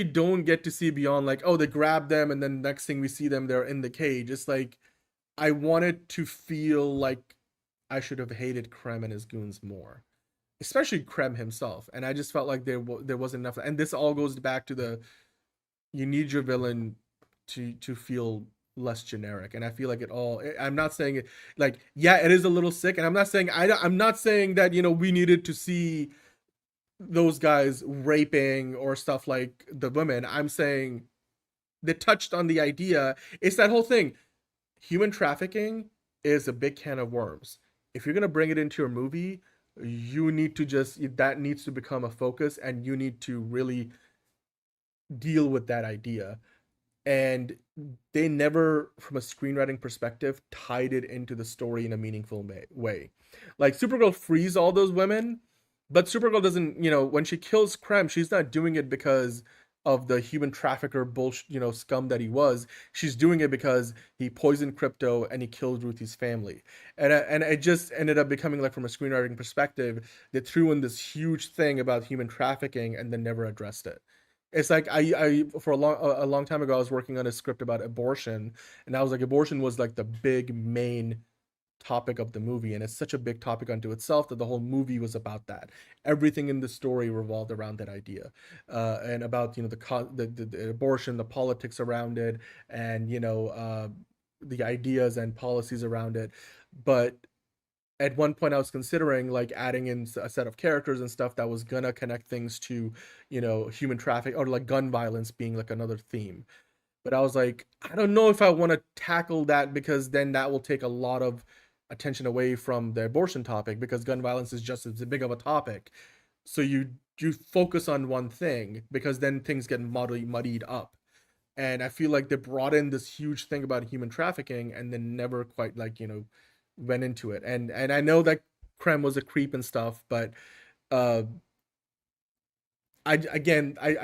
don't get to see beyond like, oh, they grab them, and then next thing we see them, they're in the cage. It's like, I wanted to feel like I should have hated Krem and his goons more, especially Krem himself. And I just felt like there wasn't enough. And this all goes back to you need your villain to feel less generic. And I feel like I'm not saying it like, yeah, it is a little sick, and I'm not saying that, you know, we needed to see those guys raping or stuff like the women. I'm saying they touched on the idea. It's that whole thing. Human trafficking is a big can of worms. If you're going to bring it into your movie, you need to that needs to become a focus, and you need to really deal with that idea. And they never, from a screenwriting perspective, tied it into the story in a meaningful way. Like, Supergirl frees all those women, but Supergirl doesn't, you know, when she kills Krem, she's not doing it because of the human trafficker bullshit, you know, scum that he was. She's doing it because he poisoned Crypto and he killed Ruthie's family. And it just ended up becoming, like, from a screenwriting perspective, they threw in this huge thing about human trafficking and then never addressed it. It's like I for a long time ago, I was working on a script about abortion, and I was like, abortion was like the big main topic of the movie, and it's such a big topic unto itself that the whole movie was about that. Everything in the story revolved around that idea, and about, you know, the abortion, the politics around it, and, you know, the ideas and policies around it. But at one point I was considering, like, adding in a set of characters and stuff that was gonna connect things to, you know, human traffic or like gun violence being like another theme. But I was like, I don't know if I want to tackle that, because then that will take a lot of attention away from the abortion topic, because gun violence is just as big of a topic. So you focus on one thing, because then things get muddied up. And I feel like they brought in this huge thing about human trafficking and then never quite, like, you know, went into it. And I know that Krem was a creep and stuff, but I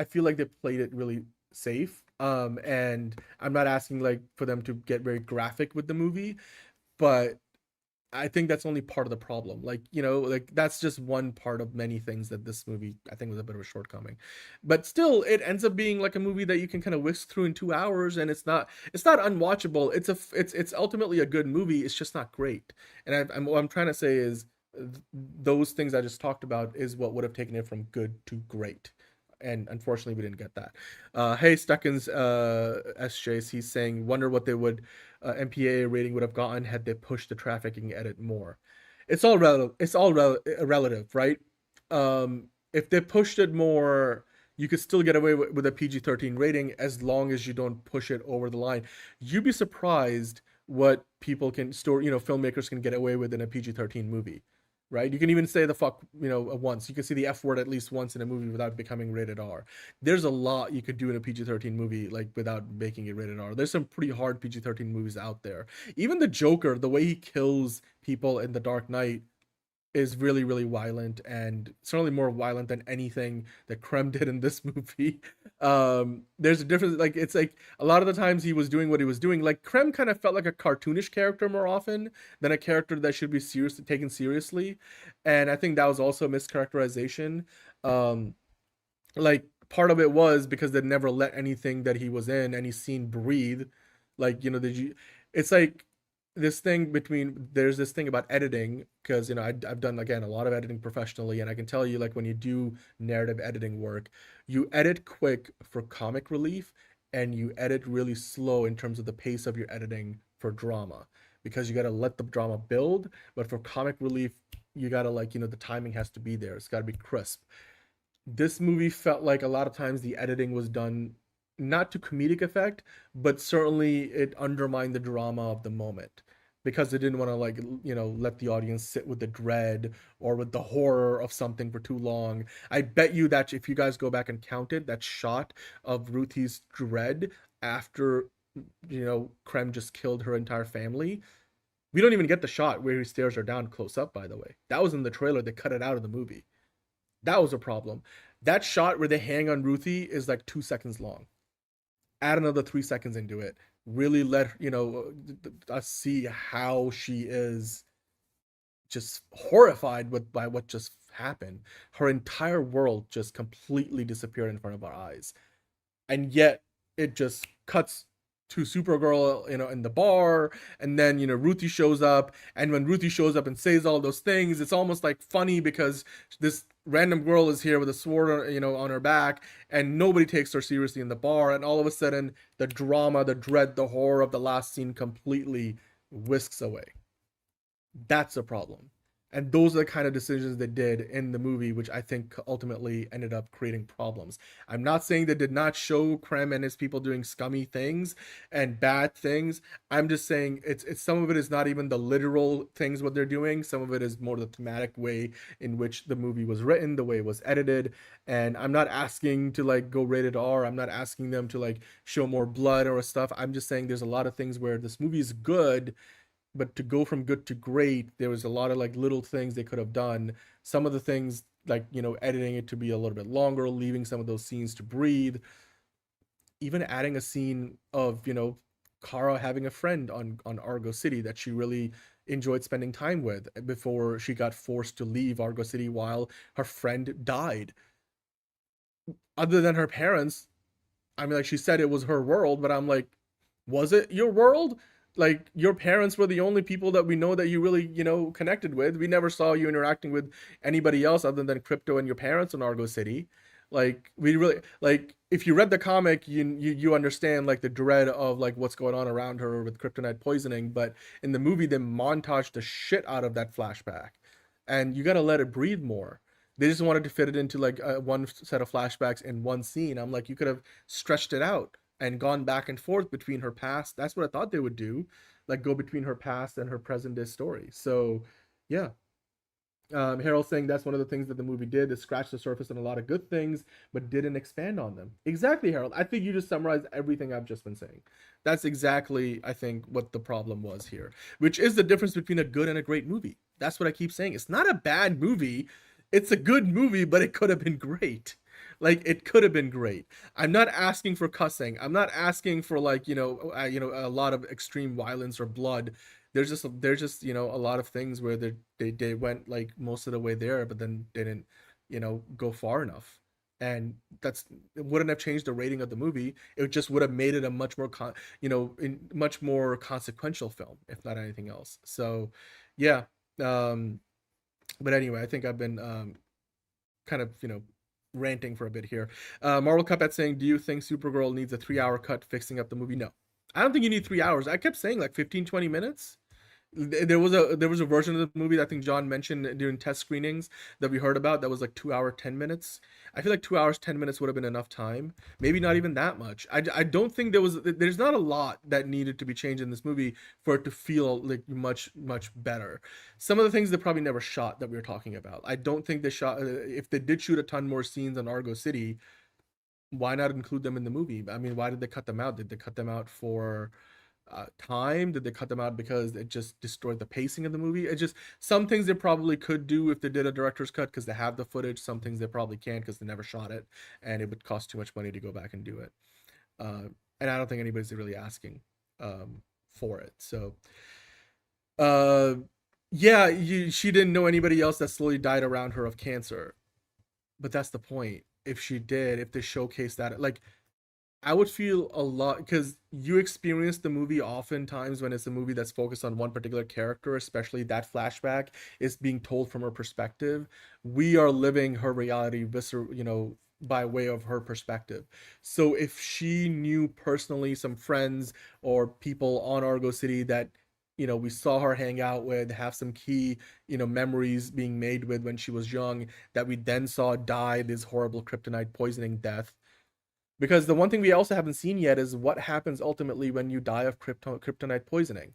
feel like they played it really safe. And I'm not asking, like, for them to get very graphic with the movie, but I think that's only part of the problem. Like, you know, like, that's just one part of many things that this movie, I think, was a bit of a shortcoming. But still, it ends up being like a movie that you can kind of whisk through in 2 hours, and it's not unwatchable. It's ultimately a good movie. It's just not great. And what I'm trying to say is those things I just talked about is what would have taken it from good to great. And unfortunately, we didn't get that. Hey, Stuckins, SJs, he's saying, wonder what they would MPA rating would have gotten had they pushed the trafficking edit more. It's all relative, right? If they pushed it more, you could still get away with a PG-13 rating as long as you don't push it over the line. You'd be surprised what people can filmmakers can get away with in a PG-13 movie. Right? You can even say the fuck, you know, once. You can see the F word at least once in a movie without becoming rated R. There's a lot you could do in a PG-13 movie, like, without making it rated R. There's some pretty hard PG-13 movies out there. Even the Joker, the way he kills people in The Dark Knight is really, really violent, and certainly more violent than anything that Krem did in this movie. There's a difference. Like, it's like a lot of the times he was doing what he was doing. Like, Krem kind of felt like a cartoonish character more often than a character that should be taken seriously. And I think that was also a mischaracterization. Like, part of it was because they never let anything that he was in any scene breathe. Like, you know, it's like, there's this thing about editing, because, you know, I've done, again, a lot of editing professionally, and I can tell you, like, when you do narrative editing work, you edit quick for comic relief, and you edit really slow in terms of the pace of your editing for drama, because you got to let the drama build. But for comic relief, you got to, like, the timing has to be there. It's got to be crisp. This movie felt like a lot of times the editing was done not to comedic effect, but certainly it undermined the drama of the moment, because they didn't want to, like, let the audience sit with the dread or with the horror of something for too long. I bet you that if you guys go back and count it, that shot of Ruthie's dread after, Krem just killed her entire family, we don't even get the shot where he stares her down close up, by the way. That was in the trailer. They cut it out of the movie. That was a problem. That shot where they hang on Ruthie is like 2 seconds long. Add another 3 seconds into it. Really let us see how she is just horrified by what just happened. Her entire world just completely disappeared in front of our eyes, and yet it just cuts to Supergirl, in the bar, and then Ruthie shows up, and when Ruthie shows up and says all those things, it's almost like funny because this random girl is here with a sword, on her back, and nobody takes her seriously in the bar, and all of a sudden the drama, the dread, the horror of the last scene completely whisks away. That's a problem. And those are the kind of decisions they did in the movie, which I think ultimately ended up creating problems. I'm not saying they did not show Krem and his people doing scummy things and bad things. I'm just saying it's some of it is not even the literal things what they're doing. Some of it is more the thematic way in which the movie was written, the way it was edited. And I'm not asking to, like, go rated R. I'm not asking them to, like, show more blood or stuff. I'm just saying there's a lot of things where this movie is good, but to go from good to great, there was a lot of, like, little things they could have done. Some of the things, like, editing it to be a little bit longer, leaving some of those scenes to breathe, even adding a scene of, Kara having a friend on Argo City that she really enjoyed spending time with before she got forced to leave Argo City while her friend died. Other than her parents, I mean, like, she said it was her world, but I'm like, was it your world? Like, your parents were the only people that we know that you really, connected with. We never saw you interacting with anybody else other than Crypto and your parents in Argo City. Like, we really, like, if you read the comic, you understand, like, the dread of, like, what's going on around her with kryptonite poisoning. But in the movie, they montaged the shit out of that flashback, and you got to let it breathe more. They just wanted to fit it into, like, one set of flashbacks in one scene. I'm like, you could have stretched it out and gone back and forth between her past. That's what I thought they would do, like, go between her past and her present day story. So yeah, Harold saying that's one of the things that the movie did, is scratch the surface on a lot of good things but didn't expand on them. Exactly, Harold. I think you just summarized everything I've just been saying. That's exactly, I think, what the problem was here, which is the difference between a good and a great movie. That's what I keep saying. It's not a bad movie, it's a good movie, but it could have been great. Like, it could have been great. I'm not asking for cussing. I'm not asking for, like, a lot of extreme violence or blood. There's just a lot of things where they went, like, most of the way there, but then didn't, go far enough. And it wouldn't have changed the rating of the movie. It just would have made it a much more much more consequential film, if not anything else. So yeah. But anyway, I think I've been kind of, ranting for a bit here. Marvel Cuphead saying, do you think Supergirl needs a 3-hour cut fixing up the movie? No, I don't think you need 3 hours. I kept saying, like, 15-20 minutes. There was a version of the movie that I think John mentioned during test screenings that we heard about that was like 2 hours 10 minutes. I feel like 2 hours 10 minutes would have been enough time. Maybe not even that much. I don't think there's not a lot that needed to be changed in this movie for it to feel like much better. Some of the things they probably never shot that we were talking about. I don't think they shot, if they did shoot a ton more scenes on Argo City, why not include them in the movie? I mean, why did they cut them out? Did they cut them out for time? Did they cut them out because it just destroyed the pacing of the movie? It just, some things they probably could do if they did a director's cut because they have the footage. Some things they probably can't because they never shot it and it would cost too much money to go back and do it. And I don't think anybody's really asking for it. So yeah, she didn't know anybody else that slowly died around her of cancer, but that's the point. If she did, if they showcased that, like, I would feel a lot, because you experience the movie oftentimes when it's a movie that's focused on one particular character, especially that flashback is being told from her perspective. We are living her reality by way of her perspective. So if she knew personally some friends or people on Argo City that, you know, we saw her hang out with, have some key, you know, memories being made with when she was young, that we then saw die this horrible kryptonite poisoning death. Because the one thing we also haven't seen yet is what happens ultimately when you die of kryptonite poisoning.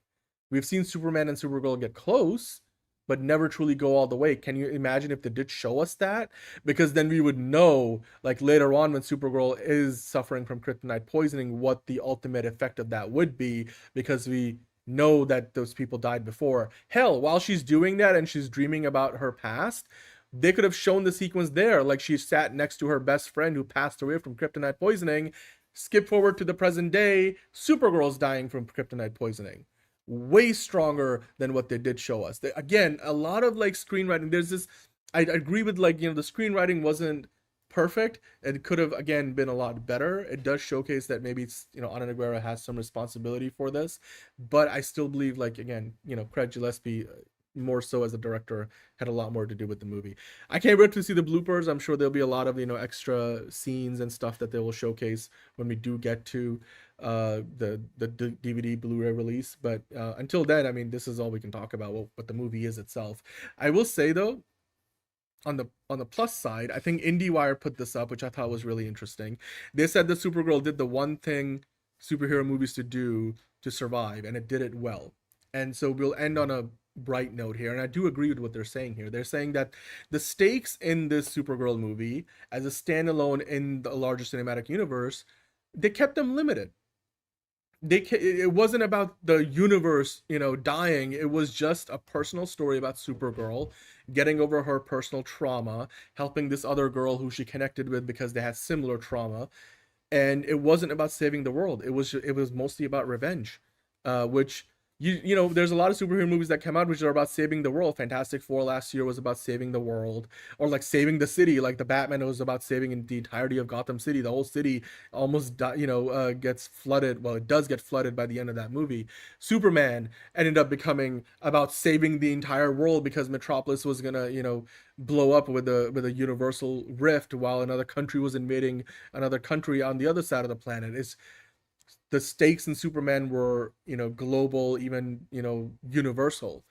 We've seen Superman and Supergirl get close, but never truly go all the way. Can you imagine if they did show us that? Because then we would know, like later on when Supergirl is suffering from kryptonite poisoning, what the ultimate effect of that would be, because we know that those people died before. Hell, while she's doing that and she's dreaming about her past, they could have shown the sequence there, like she sat next to her best friend who passed away from kryptonite poisoning. Skip forward to the present day, Supergirl's dying from kryptonite poisoning. Way stronger than what they did show us. Again, a lot of like screenwriting, there's this, I agree with, like, you know, the screenwriting wasn't perfect. It could have, again, been a lot better. It does showcase that maybe it's, you know, Ana Nogueira has some responsibility for this, but I still believe, like, again, you know, Craig Gillespie, more so as a director, had a lot more to do with the movie. I can't wait to see the bloopers. I'm sure there'll be a lot of, you know, extra scenes and stuff that they will showcase when we do get to the DVD Blu-ray release. But until then, I mean, this is all we can talk about, what the movie is itself. I will say though, on the plus side, I think IndieWire put this up, which I thought was really interesting. They said that Supergirl did the one thing superhero movies to do to survive, and it did it well. And so we'll end on a bright note here, and I do agree with what they're saying here. They're saying that the stakes in this Supergirl movie as a standalone in the larger cinematic universe, they kept them limited. It wasn't about the universe, you know, dying. It was just a personal story about Supergirl getting over her personal trauma, helping this other girl who she connected with because they had similar trauma, and it wasn't about saving the world. It was mostly about revenge, which you know, there's a lot of superhero movies that come out which are about saving the world. Fantastic Four last year was about saving the world, or like saving the city, like the Batman was about saving the entirety of Gotham City. The whole city almost gets flooded. Well, it does get flooded by the end of that movie. Superman ended up becoming about saving the entire world because Metropolis was gonna, you know, blow up with a universal rift while another country was invading another country on the other side of the planet. It's the stakes in Superman were, you know, global, even, you know, universal.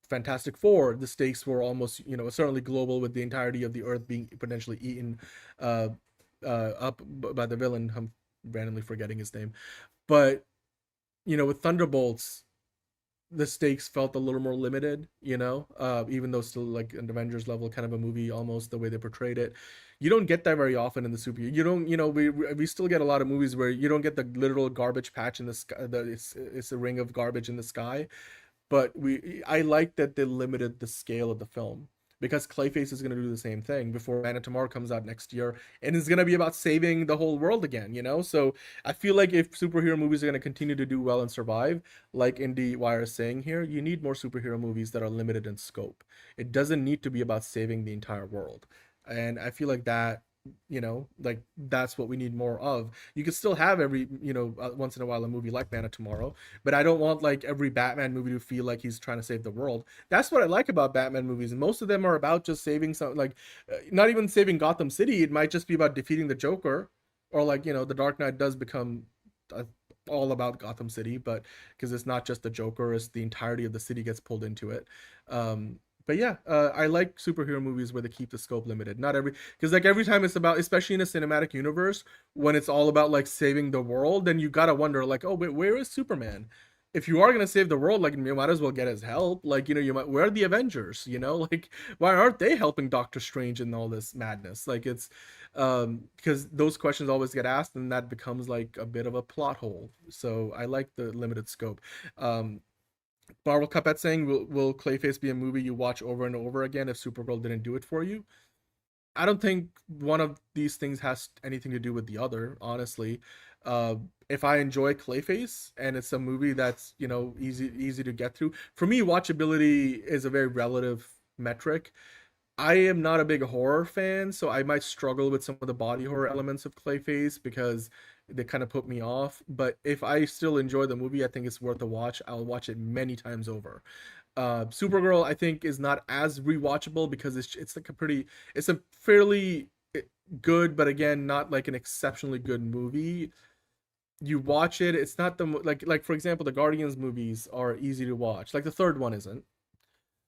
Fantastic Four, the stakes were almost, you know, certainly global, with the entirety of the Earth being potentially eaten up by the villain. I'm randomly forgetting his name. But, you know, with Thunderbolts, the stakes felt a little more limited, you know, even though still like an Avengers level kind of a movie, almost the way they portrayed it. You don't get that very often in the super. You don't, you know, we still get a lot of movies where you don't get the literal garbage patch in the sky. It's a ring of garbage in the sky, but I like that they limited the scale of the film, because Clayface is going to do the same thing before Man of Tomorrow comes out next year, and it's going to be about saving the whole world again, you know? So I feel like if superhero movies are going to continue to do well and survive, like IndieWire is saying here, you need more superhero movies that are limited in scope. It doesn't need to be about saving the entire world. And I feel like that, you know, like that's what we need more of. You can still have every, you know, once in a while a movie like Man of Tomorrow, but I don't want like every Batman movie to feel like he's trying to save the world. That's what I like about Batman movies, and most of them are about just saving some, like not even saving Gotham City. It might just be about defeating the Joker, or like, you know, The Dark Knight does become all about Gotham City, but because it's not just the Joker, it's the entirety of the city gets pulled into it. But yeah, I like superhero movies where they keep the scope limited. Not every, because like every time it's about, especially in a cinematic universe, when it's all about like saving the world, then you gotta wonder like, oh wait, where is Superman? If you are gonna save the world, like you might as well get his help. Like, you know, where are the Avengers? You know, like why aren't they helping Doctor Strange in all this madness? Like it's because those questions always get asked, and that becomes like a bit of a plot hole. So I like the limited scope. Marvel Cuphead saying, will Clayface be a movie you watch over and over again if Supergirl didn't do it for you? I don't think one of these things has anything to do with the other, honestly. If I enjoy Clayface and it's a movie that's, you know, easy to get through, for me, watchability is a very relative metric. I am not a big horror fan, so I might struggle with some of the body horror elements of Clayface because they kind of put me off. But if I still enjoy the movie, I think it's worth a watch. I'll watch it many times over. Supergirl, I think, is not as rewatchable because it's like it's a fairly good, but again, not like an exceptionally good movie. You watch it, it's not the like for example, the Guardians movies are easy to watch. Like the third one isn't,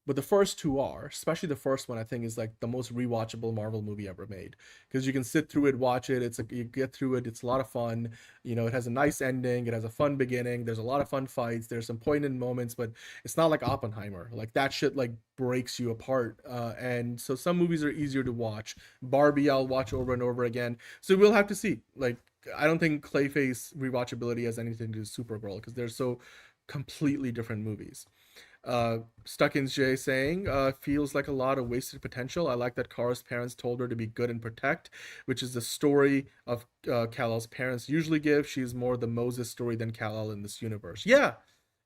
but the first two are. Especially the first one, I think, is like the most rewatchable Marvel movie ever made, because you can sit through it, watch it. You get through it. It's a lot of fun. You know, it has a nice ending. It has a fun beginning. There's a lot of fun fights. There's some poignant moments, but it's not like Oppenheimer. Like that shit like breaks you apart. And so some movies are easier to watch. Barbie, I'll watch over and over again. So we'll have to see. Like, I don't think Clayface rewatchability has anything to do with Supergirl, because they're so completely different movies. Stuckins J saying, feels like a lot of wasted potential. I like that Kara's parents told her to be good and protect, which is the story of Kal-El's parents usually give. She's more the Moses story than Kal-El in this universe. Yeah,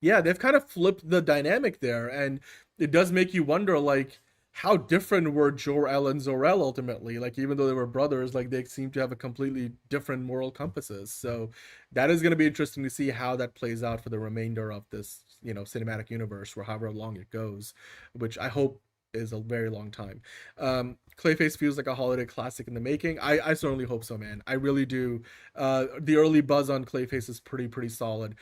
they've kind of flipped the dynamic there, and it does make you wonder, like, how different were Jor-El and Zor-El ultimately? Like, even though they were brothers, like, they seem to have a completely different moral compasses. So that is going to be interesting to see how that plays out for the remainder of this, you know, cinematic universe, for however long it goes, which I hope is a very long time. Clayface feels like a holiday classic in the making. I certainly hope so, man. I really do. The early buzz on Clayface is pretty solid.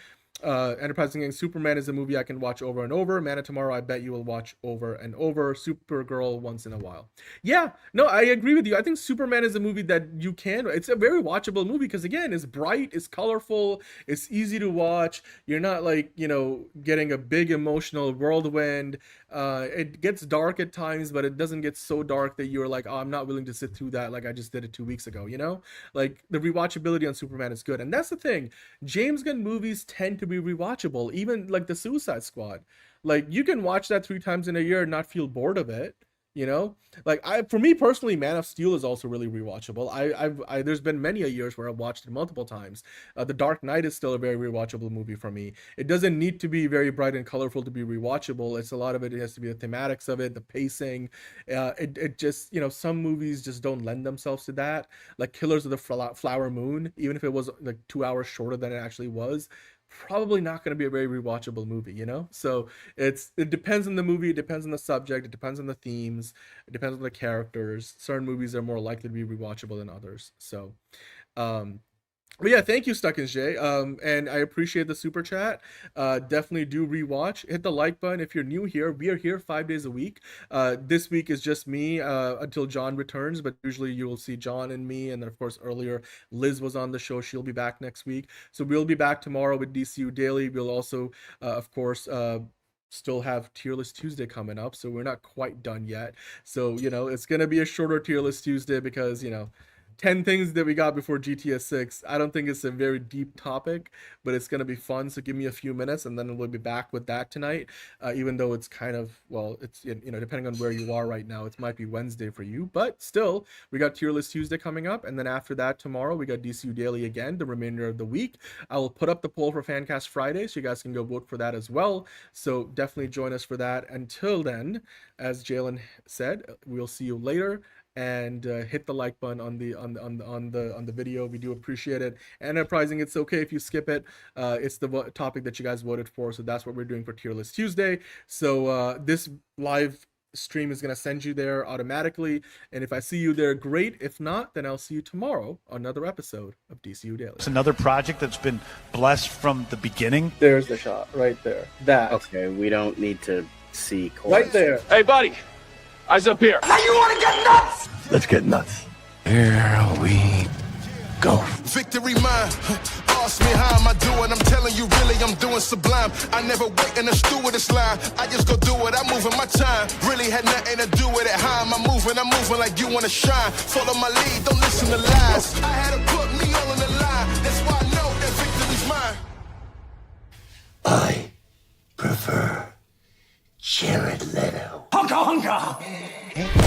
Enterprising Gang, Superman is a movie I can watch over and over. Man of Tomorrow, I bet you will watch over and over. Supergirl once in a while. Yeah, no, I agree with you. I think Superman is a movie that you can, it's a very watchable movie, because again, it's bright, it's colorful, it's easy to watch. You're not like, you know, getting a big emotional whirlwind. It gets dark at times, but it doesn't get so dark that you're like, oh, I'm not willing to sit through that like I just did it 2 weeks ago, you know? Like, the rewatchability on Superman is good. And that's the thing. James Gunn movies tend to be rewatchable, even like the Suicide Squad. Like, you can watch that 3 times in a year and not feel bored of it, you know? Like, for me personally, Man of Steel is also really rewatchable. There's been many a years where I've watched it multiple times. The Dark Knight is still a very rewatchable movie for me. It doesn't need to be very bright and colorful to be rewatchable. It's a lot of it has to be the thematics of it, the pacing. It just, you know, some movies just don't lend themselves to that. Like Killers of the Flower Moon, even if it was like 2 hours shorter than it actually was, probably not going to be a very rewatchable movie, you know? So it depends on the movie, it depends on the subject, it depends on the themes, it depends on the characters. Certain movies are more likely to be rewatchable than others. So but yeah, thank you, Stuckins J. And I appreciate the super chat. Definitely do rewatch. Hit the like button if you're new here. We are here 5 days a week. This week is just me until John returns, but usually you will see John and me. And then, of course, earlier Lizz was on the show. She'll be back next week. So we'll be back tomorrow with DCU Daily. We'll also, of course, still have Tier List Tuesday coming up. So we're not quite done yet. So, you know, it's going to be a shorter Tier List Tuesday because, you know, 10 things that we got before GTS 6. I don't think it's a very deep topic, but it's going to be fun. So give me a few minutes and then we'll be back with that tonight. Even though it's kind of, well, it's, you know, depending on where you are right now, it might be Wednesday for you, but still we got Tier List Tuesday coming up. And then after that, tomorrow we got DCU Daily again, the remainder of the week. I will put up the poll for Fancast Friday, so you guys can go vote for that as well. So definitely join us for that. Until then, as Jalen said, we'll see you later. And hit the like button on the video. We do appreciate it. Enterprising, it's okay if you skip it. It's the topic that you guys voted for, so that's what we're doing for Tier List Tuesday. So this live stream is going to send you there automatically, and if I see you there, great. If not, then I'll see you tomorrow on another episode of DCU Daily. It's another project that's been blessed from the beginning. There's the shot right there. That. Okay, we don't need to see right there. Hey, buddy. Eyes up here. Now you want to get nuts? Let's get nuts. Here we go. Victory mine. Ask me how am I doing? I'm telling you, really, I'm doing sublime. I never wait in a stewardess line. I just go do it. I'm moving my time. Really had nothing to do with it. How am I moving? I'm moving like you want to shine. Follow my lead. Don't listen to lies. I had to put me all on the line. That's why I know that victory's mine. I prefer Jared Leto. Hunka hunka!